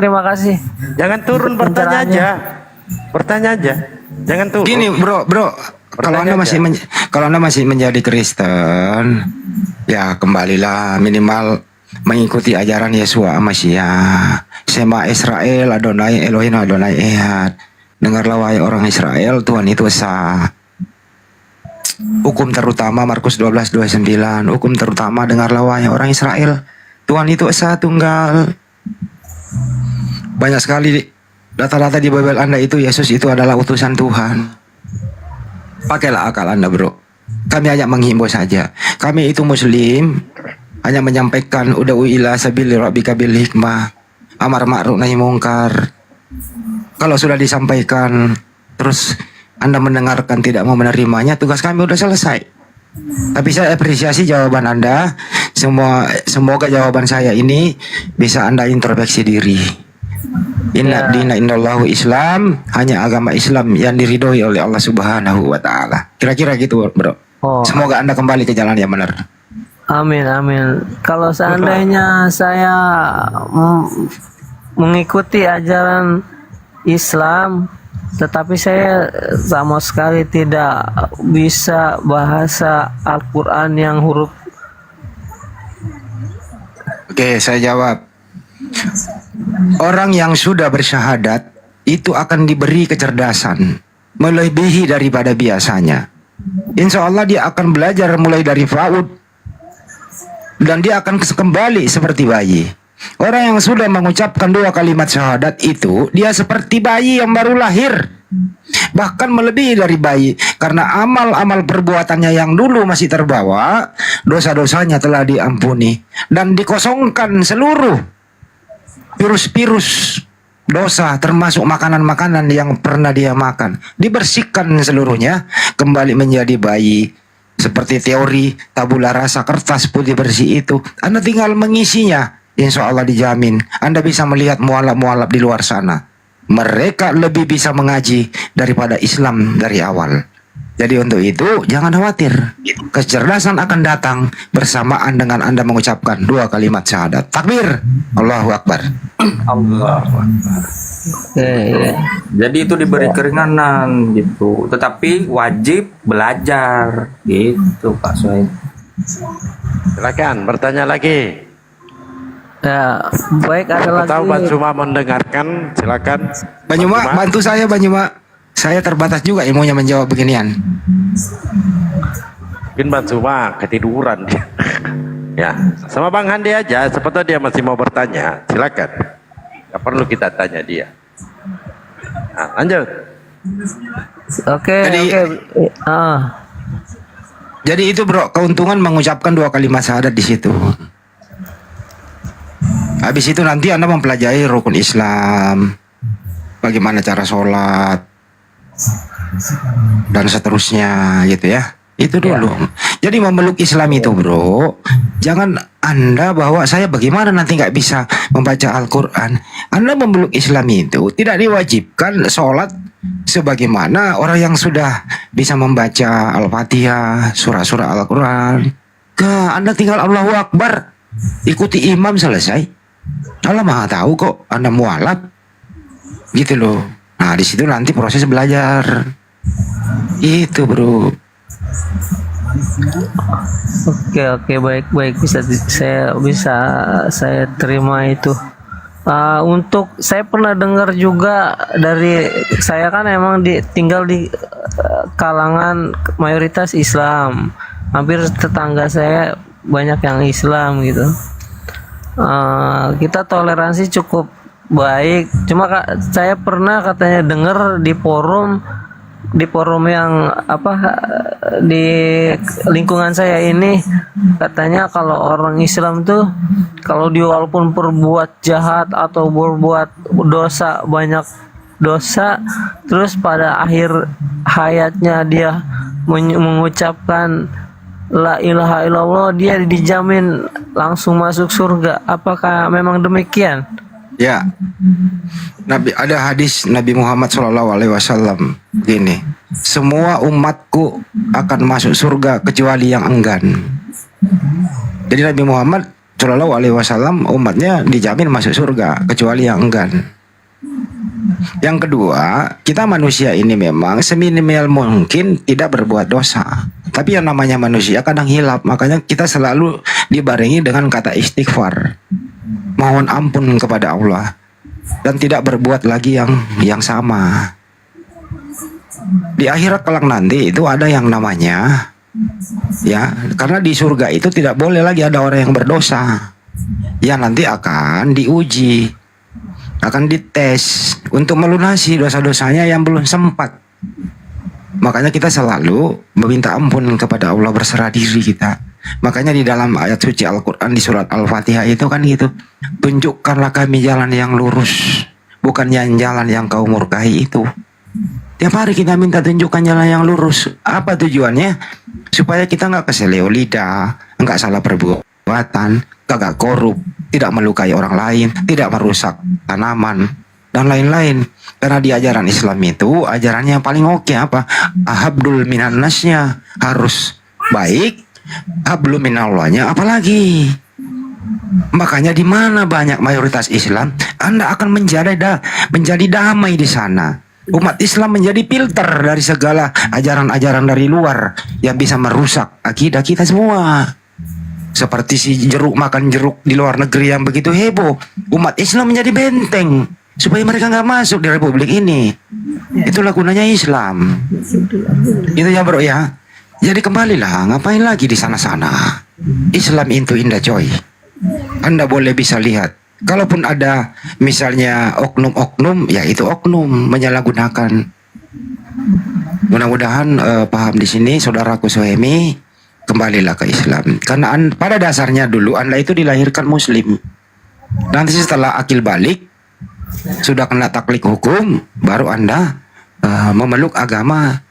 Jangan turun, bertanya aja. Jangan turun. Gini, bro, kalau Anda masih menjadi Kristen, ya kembalilah minimal mengikuti ajaran Yesua Mashiach. Sema Israel, Adonai Elohim Adonai Ehad. Dengarlah wahai orang Israel, Tuhan itu esa. Hukum terutama Markus 12:29. Hukum terutama, dengarlah wahai orang Israel, Tuhan itu esa tunggal. Banyak sekali data-data di Bible Anda itu Yesus itu adalah utusan Tuhan. Pakailah akal Anda bro. Kami hanya menghimbau saja. Kami itu Muslim, hanya menyampaikan ud'u ila sabili rabbika bil hikmah, amar ma'ruf nahi mungkar. Kalau sudah disampaikan terus Anda mendengarkan tidak mau menerimanya, tugas kami sudah selesai. Tapi saya apresiasi jawaban Anda. Semoga jawaban saya ini bisa Anda introspeksi diri. Inna dina indallahu Islam, hanya agama Islam yang diridhoi oleh Allah Subhanahu Wa Taala. Kira-kira gitu bro. Semoga Anda kembali ke jalan yang benar. Amin. Kalau seandainya saya mengikuti ajaran Islam, tetapi saya sama sekali tidak bisa bahasa Al-Quran yang huruf. Oke, saya jawab. Orang yang sudah bersyahadat itu akan diberi kecerdasan melebihi daripada biasanya. Insya Allah dia akan belajar mulai dari PAUD dan dia akan kembali seperti bayi. Orang yang sudah mengucapkan 2 kalimat syahadat itu, dia seperti bayi yang baru lahir, bahkan melebihi dari bayi, karena amal-amal perbuatannya yang dulu masih terbawa, dosa-dosanya telah diampuni dan dikosongkan seluruh virus-virus dosa, termasuk makanan-makanan yang pernah dia makan, dibersihkan seluruhnya, kembali menjadi bayi. Seperti teori tabula rasa, kertas putih bersih itu, Anda tinggal mengisinya. Insya Allah dijamin Anda bisa melihat mualaf-mualaf di luar sana. Mereka lebih bisa mengaji daripada Islam dari awal. Jadi untuk itu jangan khawatir, kecerdasan akan datang bersamaan dengan Anda mengucapkan 2 kalimat syahadat. Takbir, Allahu Akbar. Allahu Akbar. Jadi itu diberi keringanan gitu, tetapi wajib belajar gitu Pak Soe. Silakan bertanya lagi. Ya, baik, ada lagi. Tahu Banyuma mendengarkan, silakan. Banyuma, bantu saya Banyuma. Saya terbatas juga ilmunya menjawab beginian. Mungkin Banyuma ketiduran dia. Ya, sama Bang Handi aja, seperti dia masih mau bertanya. Silakan. Gak perlu kita tanya dia. Nah, lanjut. Oke. Jadi itu bro, keuntungan mengucapkan 2 kalimat syahadat di situ. Habis itu nanti Anda mempelajari rukun Islam, bagaimana cara sholat, dan seterusnya gitu ya. Itu dulu. Jadi memeluk Islam itu bro, jangan Anda bahwa saya bagaimana nanti nggak bisa membaca Al-Quran. Anda memeluk Islam itu tidak diwajibkan sholat sebagaimana orang yang sudah bisa membaca Al-Fatihah, surah-surah Al-Quran. Anda tinggal Allahu Akbar, ikuti imam, selesai. Allah Maha tahu kok Anda mualaf gitu loh. Nah di situ nanti proses belajar itu bro. Oke, baik, saya terima itu. Untuk saya pernah dengar juga dari, saya kan emang tinggal di kalangan mayoritas Islam, hampir tetangga saya banyak yang Islam gitu. Kita toleransi cukup baik, cuma saya pernah katanya dengar di forum yang di lingkungan saya ini, katanya kalau orang Islam tuh kalau dia walaupun berbuat jahat atau berbuat dosa, banyak dosa, terus pada akhir hayatnya dia mengucapkan la ilaha illallah, dia dijamin langsung masuk surga. Apakah memang demikian? Ya, ada hadis Nabi Muhammad SAW gini, semua umatku akan masuk surga kecuali yang enggan. Jadi Nabi Muhammad SAW umatnya dijamin masuk surga kecuali yang enggan. Yang kedua, kita manusia ini memang seminimal mungkin tidak berbuat dosa. Tapi yang namanya manusia kadang hilap, makanya kita selalu dibarengi dengan kata istighfar. Mohon ampun kepada Allah dan tidak berbuat lagi yang sama. Di akhirat kelak nanti itu ada yang namanya ya, karena di surga itu tidak boleh lagi ada orang yang berdosa. Ya nanti akan diuji, akan dites untuk melunasi dosa-dosanya yang belum sempat. Makanya kita selalu meminta ampun kepada Allah, berserah diri kita. Makanya di dalam ayat suci Al-Quran di surat Al-Fatihah itu kan gitu, tunjukkanlah kami jalan yang lurus, bukan jalan yang kau murkahi itu. Tiap hari kita minta tunjukkan jalan yang lurus. Apa tujuannya? Supaya kita nggak keseleo lidah, nggak salah perbuatan, kagak korup, tidak melukai orang lain, tidak merusak tanaman, dan lain-lain. Karena di ajaran Islam itu, ajarannya yang paling oke apa? Ahabdul minan nasnya harus baik, hablu minallahnya apalagi. Makanya di mana banyak mayoritas Islam, Anda akan menjadi damai di sana. Umat Islam menjadi filter dari segala ajaran-ajaran dari luar yang bisa merusak akidah kita semua. Seperti si jeruk makan jeruk di luar negeri yang begitu heboh, umat Islam menjadi benteng supaya mereka nggak masuk di republik ini. Itulah gunanya Islam. Itu ya bro ya. Jadi kembalilah, ngapain lagi di sana-sana? Islam itu indah coy. Anda boleh bisa lihat. Kalaupun ada misalnya oknum-oknum, ya itu oknum menyalahgunakan. Mudah-mudahan paham di sini, saudaraku Suhemi. Kembalilah ke Islam. Karena pada dasarnya dulu Anda itu dilahirkan Muslim. Nanti setelah akil balik, sudah kena taklid hukum, baru Anda memeluk agama,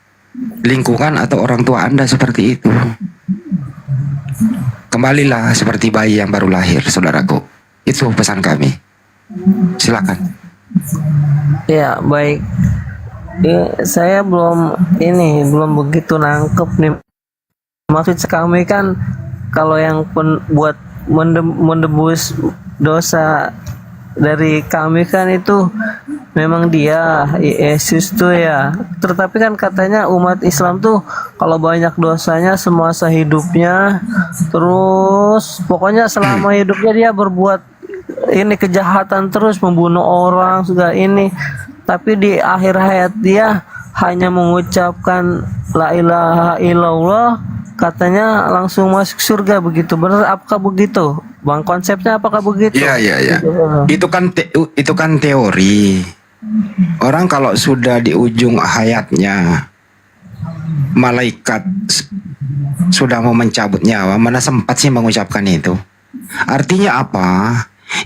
lingkungan atau orang tua Anda seperti itu. Kembalilah seperti bayi yang baru lahir, saudaraku. Itu pesan kami. Silakan. Ya, baik. Saya belum begitu nangkep nih. Maksud kami kan kalau yang buat mendebus dosa dari kami kan itu memang dia Yesus tuh ya. Tetapi kan katanya umat Islam tuh kalau banyak dosanya semasa hidupnya, terus pokoknya selama hidupnya dia berbuat ini kejahatan terus, membunuh orang juga ini. Tapi di akhir hayat dia hanya mengucapkan la ilaha illallah, katanya langsung masuk surga begitu. Benar apakah begitu? Bang, konsepnya apakah begitu? Iya, iya, iya. Itu kan teori. Orang kalau sudah di ujung hayatnya, malaikat sudah mau mencabut nyawa, mana sempat sih mengucapkan itu? Artinya apa?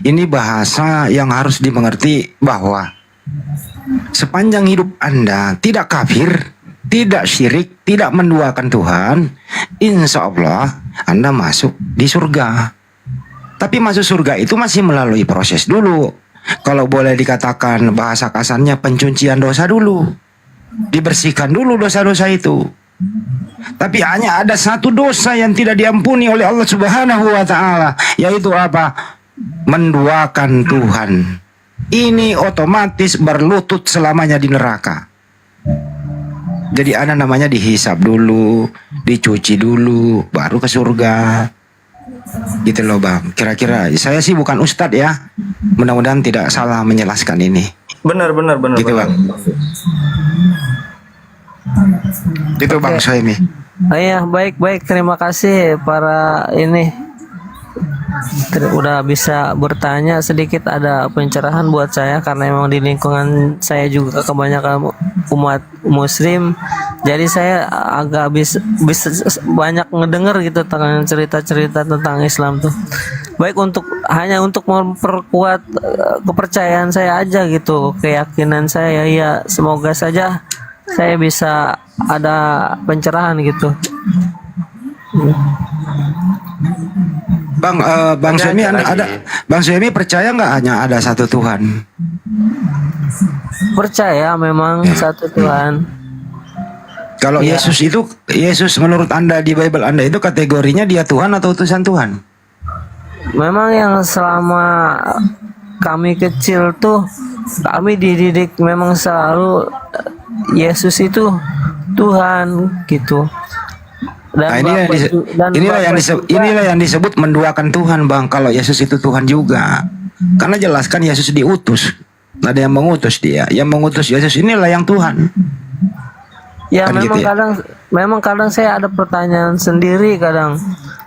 Ini bahasa yang harus dimengerti bahwa sepanjang hidup Anda tidak kafir, tidak syirik, tidak menduakan Tuhan, insya Allah Anda masuk di surga. Tapi masuk surga itu masih melalui proses dulu. Kalau boleh dikatakan bahasa kasarnya, pencucian dosa dulu. Dibersihkan dulu dosa-dosa itu. Tapi hanya ada satu dosa yang tidak diampuni oleh Allah Subhanahu wa Ta'ala, yaitu apa? Menduakan Tuhan. Ini otomatis berlutut selamanya di neraka. Jadi Anda namanya dihisab dulu, dicuci dulu, baru ke surga. Gitu loh Bang. Kira-kira saya sih bukan ustadz ya. Mudah-mudahan tidak salah menjelaskan ini. Benar. Gitu Bang. Itu Bang Soemi. Oh iya, baik. Terima kasih para ini. Udah bisa bertanya sedikit, ada pencerahan buat saya karena memang di lingkungan saya juga kebanyakan umat muslim, jadi saya agak bisa banyak ngedenger gitu tentang cerita-cerita tentang Islam tuh. Baik, hanya untuk memperkuat kepercayaan saya aja gitu, keyakinan saya, ya semoga saja saya bisa ada pencerahan gitu. Bang Suemi, Bang Suemi percaya nggak hanya ada satu Tuhan? Percaya memang satu Tuhan. Kalau Ya. Yesus menurut Anda di Bible Anda itu kategorinya dia Tuhan atau utusan Tuhan? Memang yang selama kami kecil tuh kami dididik memang selalu Yesus itu Tuhan gitu. Dan inilah yang disebut menduakan Tuhan Bang. Kalau Yesus itu Tuhan juga, karena jelaskan Yesus diutus, ada yang mengutus dia, yang mengutus Yesus inilah yang Tuhan. Ya Kan memang gitu ya? memang kadang saya ada pertanyaan sendiri kadang.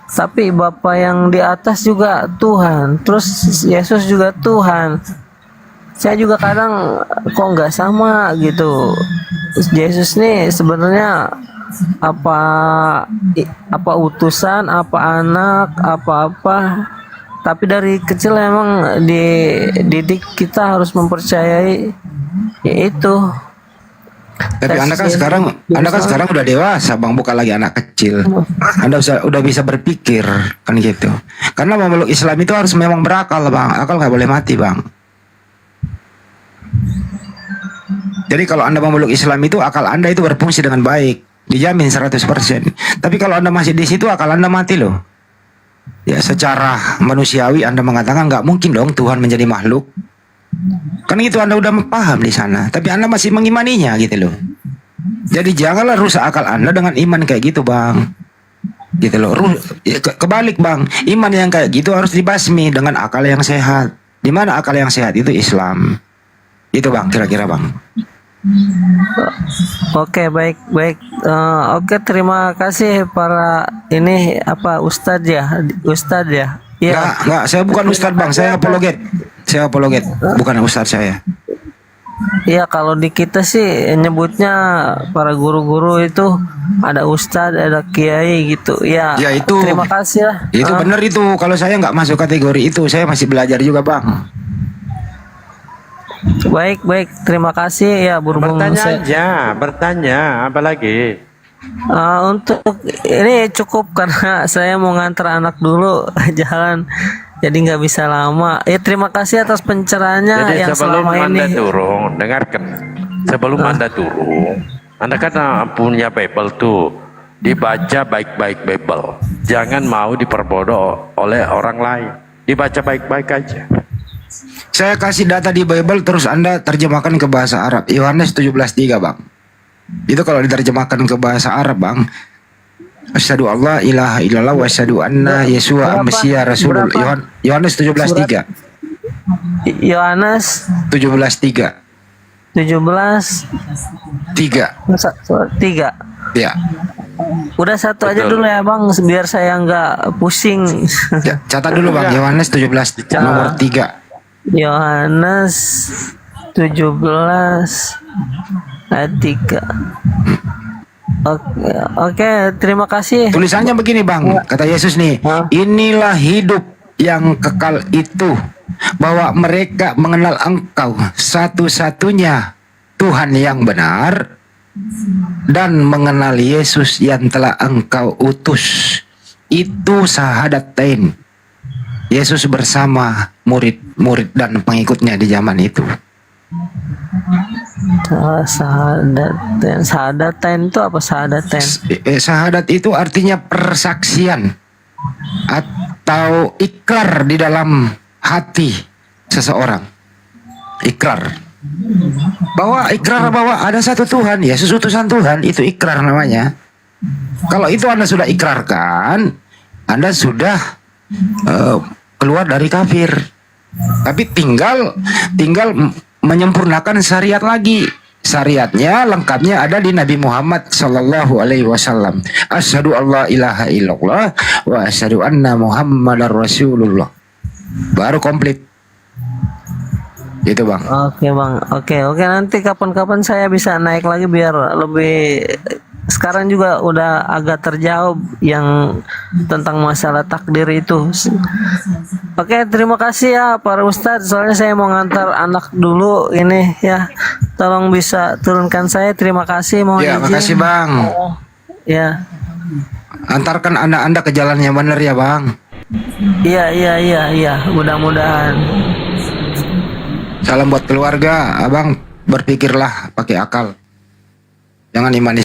Tapi Bapa yang di atas juga Tuhan, terus Yesus juga Tuhan. Saya juga kadang kok nggak sama gitu. Yesus nih sebenarnya apa utusan, apa anak, apa-apa. Tapi dari kecil emang dididik kita harus mempercayai yaitu. Tapi Anda kan sekarang udah dewasa Bang, bukan lagi anak kecil. Anda udah bisa berpikir kan gitu. Karena memeluk Islam itu harus memang berakal Bang. Akal nggak boleh mati Bang. Jadi kalau Anda memeluk Islam itu akal Anda itu berfungsi dengan baik, dijamin 100%. Tapi kalau Anda masih di situ akal Anda mati loh. Ya secara manusiawi Anda mengatakan nggak mungkin dong Tuhan menjadi makhluk. Kan itu Anda udah paham di sana, tapi Anda masih mengimaninya gitu loh. Jadi janganlah rusak akal Anda dengan iman kayak gitu Bang. Gitu loh. Kebalik Bang, iman yang kayak gitu harus dibasmi dengan akal yang sehat. Di mana akal yang sehat itu Islam. Itu Bang, kira-kira Bang. Oke, baik. Oke, terima kasih para ini Ustadz ya. Iya. Enggak, saya bukan Ustadz Bang, saya apologet. Bukan Ustadz saya. Iya, kalau di kita sih nyebutnya para guru-guru itu ada Ustadz, ada Kiai gitu. Ya itu. Terima kasih lah. Itu benar itu. Kalau saya nggak masuk kategori itu, saya masih belajar juga Bang. Baik, terima kasih ya berhubung Bertanya apa lagi? Untuk ini cukup karena saya mau ngantar anak dulu jalan, jadi nggak bisa lama. Terima kasih atas pencerahannya. Jadi yang sebelum selama Anda ini turun, dengarkan. Sebelum Anda turun, Anda kan punya Bible tuh, dibaca baik-baik Bible. Jangan mau diperbodoh oleh orang lain. Dibaca baik-baik aja. Saya kasih data di Bible terus Anda terjemahkan ke bahasa Arab. Yohanes 17:3 Bang. Itu kalau diterjemahkan ke bahasa Arab Bang. Asyhadu alla ilaha illallah wa asyhadu anna Yesua Mesias Rasulullah. Yohanes 17:3. Yohanes 17:3. 17:3. Ya. Udah satu aja dulu ya Bang, biar saya nggak pusing. Catat dulu Bang, Yohanes 17 nomor 3. Yohanes 17 ayat 3. Oke, terima kasih. Tulisannya begini Bang, kata Yesus nih, inilah hidup yang kekal itu, bahwa mereka mengenal Engkau satu-satunya Tuhan yang benar, dan mengenal Yesus yang telah Engkau utus. Itu sahadatain. Yesus bersama murid-murid dan pengikutnya di zaman itu. Sahadatain itu apa sahadatain? Sahadat itu artinya persaksian atau ikrar di dalam hati seseorang. Ikrar bahwa ada satu Tuhan, Yesus utusan Tuhan, itu ikrar namanya. Kalau itu Anda sudah ikrarkan, Anda sudah keluar dari kafir. Tapi tinggal menyempurnakan syariat lagi. Syariatnya lengkapnya ada di Nabi Muhammad sallallahu alaihi wasallam. Asyhadu alla ilaha illallah wa asyhadu anna Muhammadar Rasulullah. Baru komplit. Gitu Bang. Oke Bang. Oke, nanti kapan-kapan saya bisa naik lagi biar lebih. Sekarang juga udah agak terjawab yang tentang masalah takdir itu. Oke, terima kasih ya para Ustadz. Soalnya saya mau ngantar anak dulu ini ya. Tolong bisa turunkan saya. Terima kasih. Mohon Ya, izin. makasih Bang. Ya. Antarkan anak-anda ke jalan yang benar ya Bang. Iya. Mudah-mudahan. Salam buat keluarga, Abang berpikirlah pakai akal. Jangan imani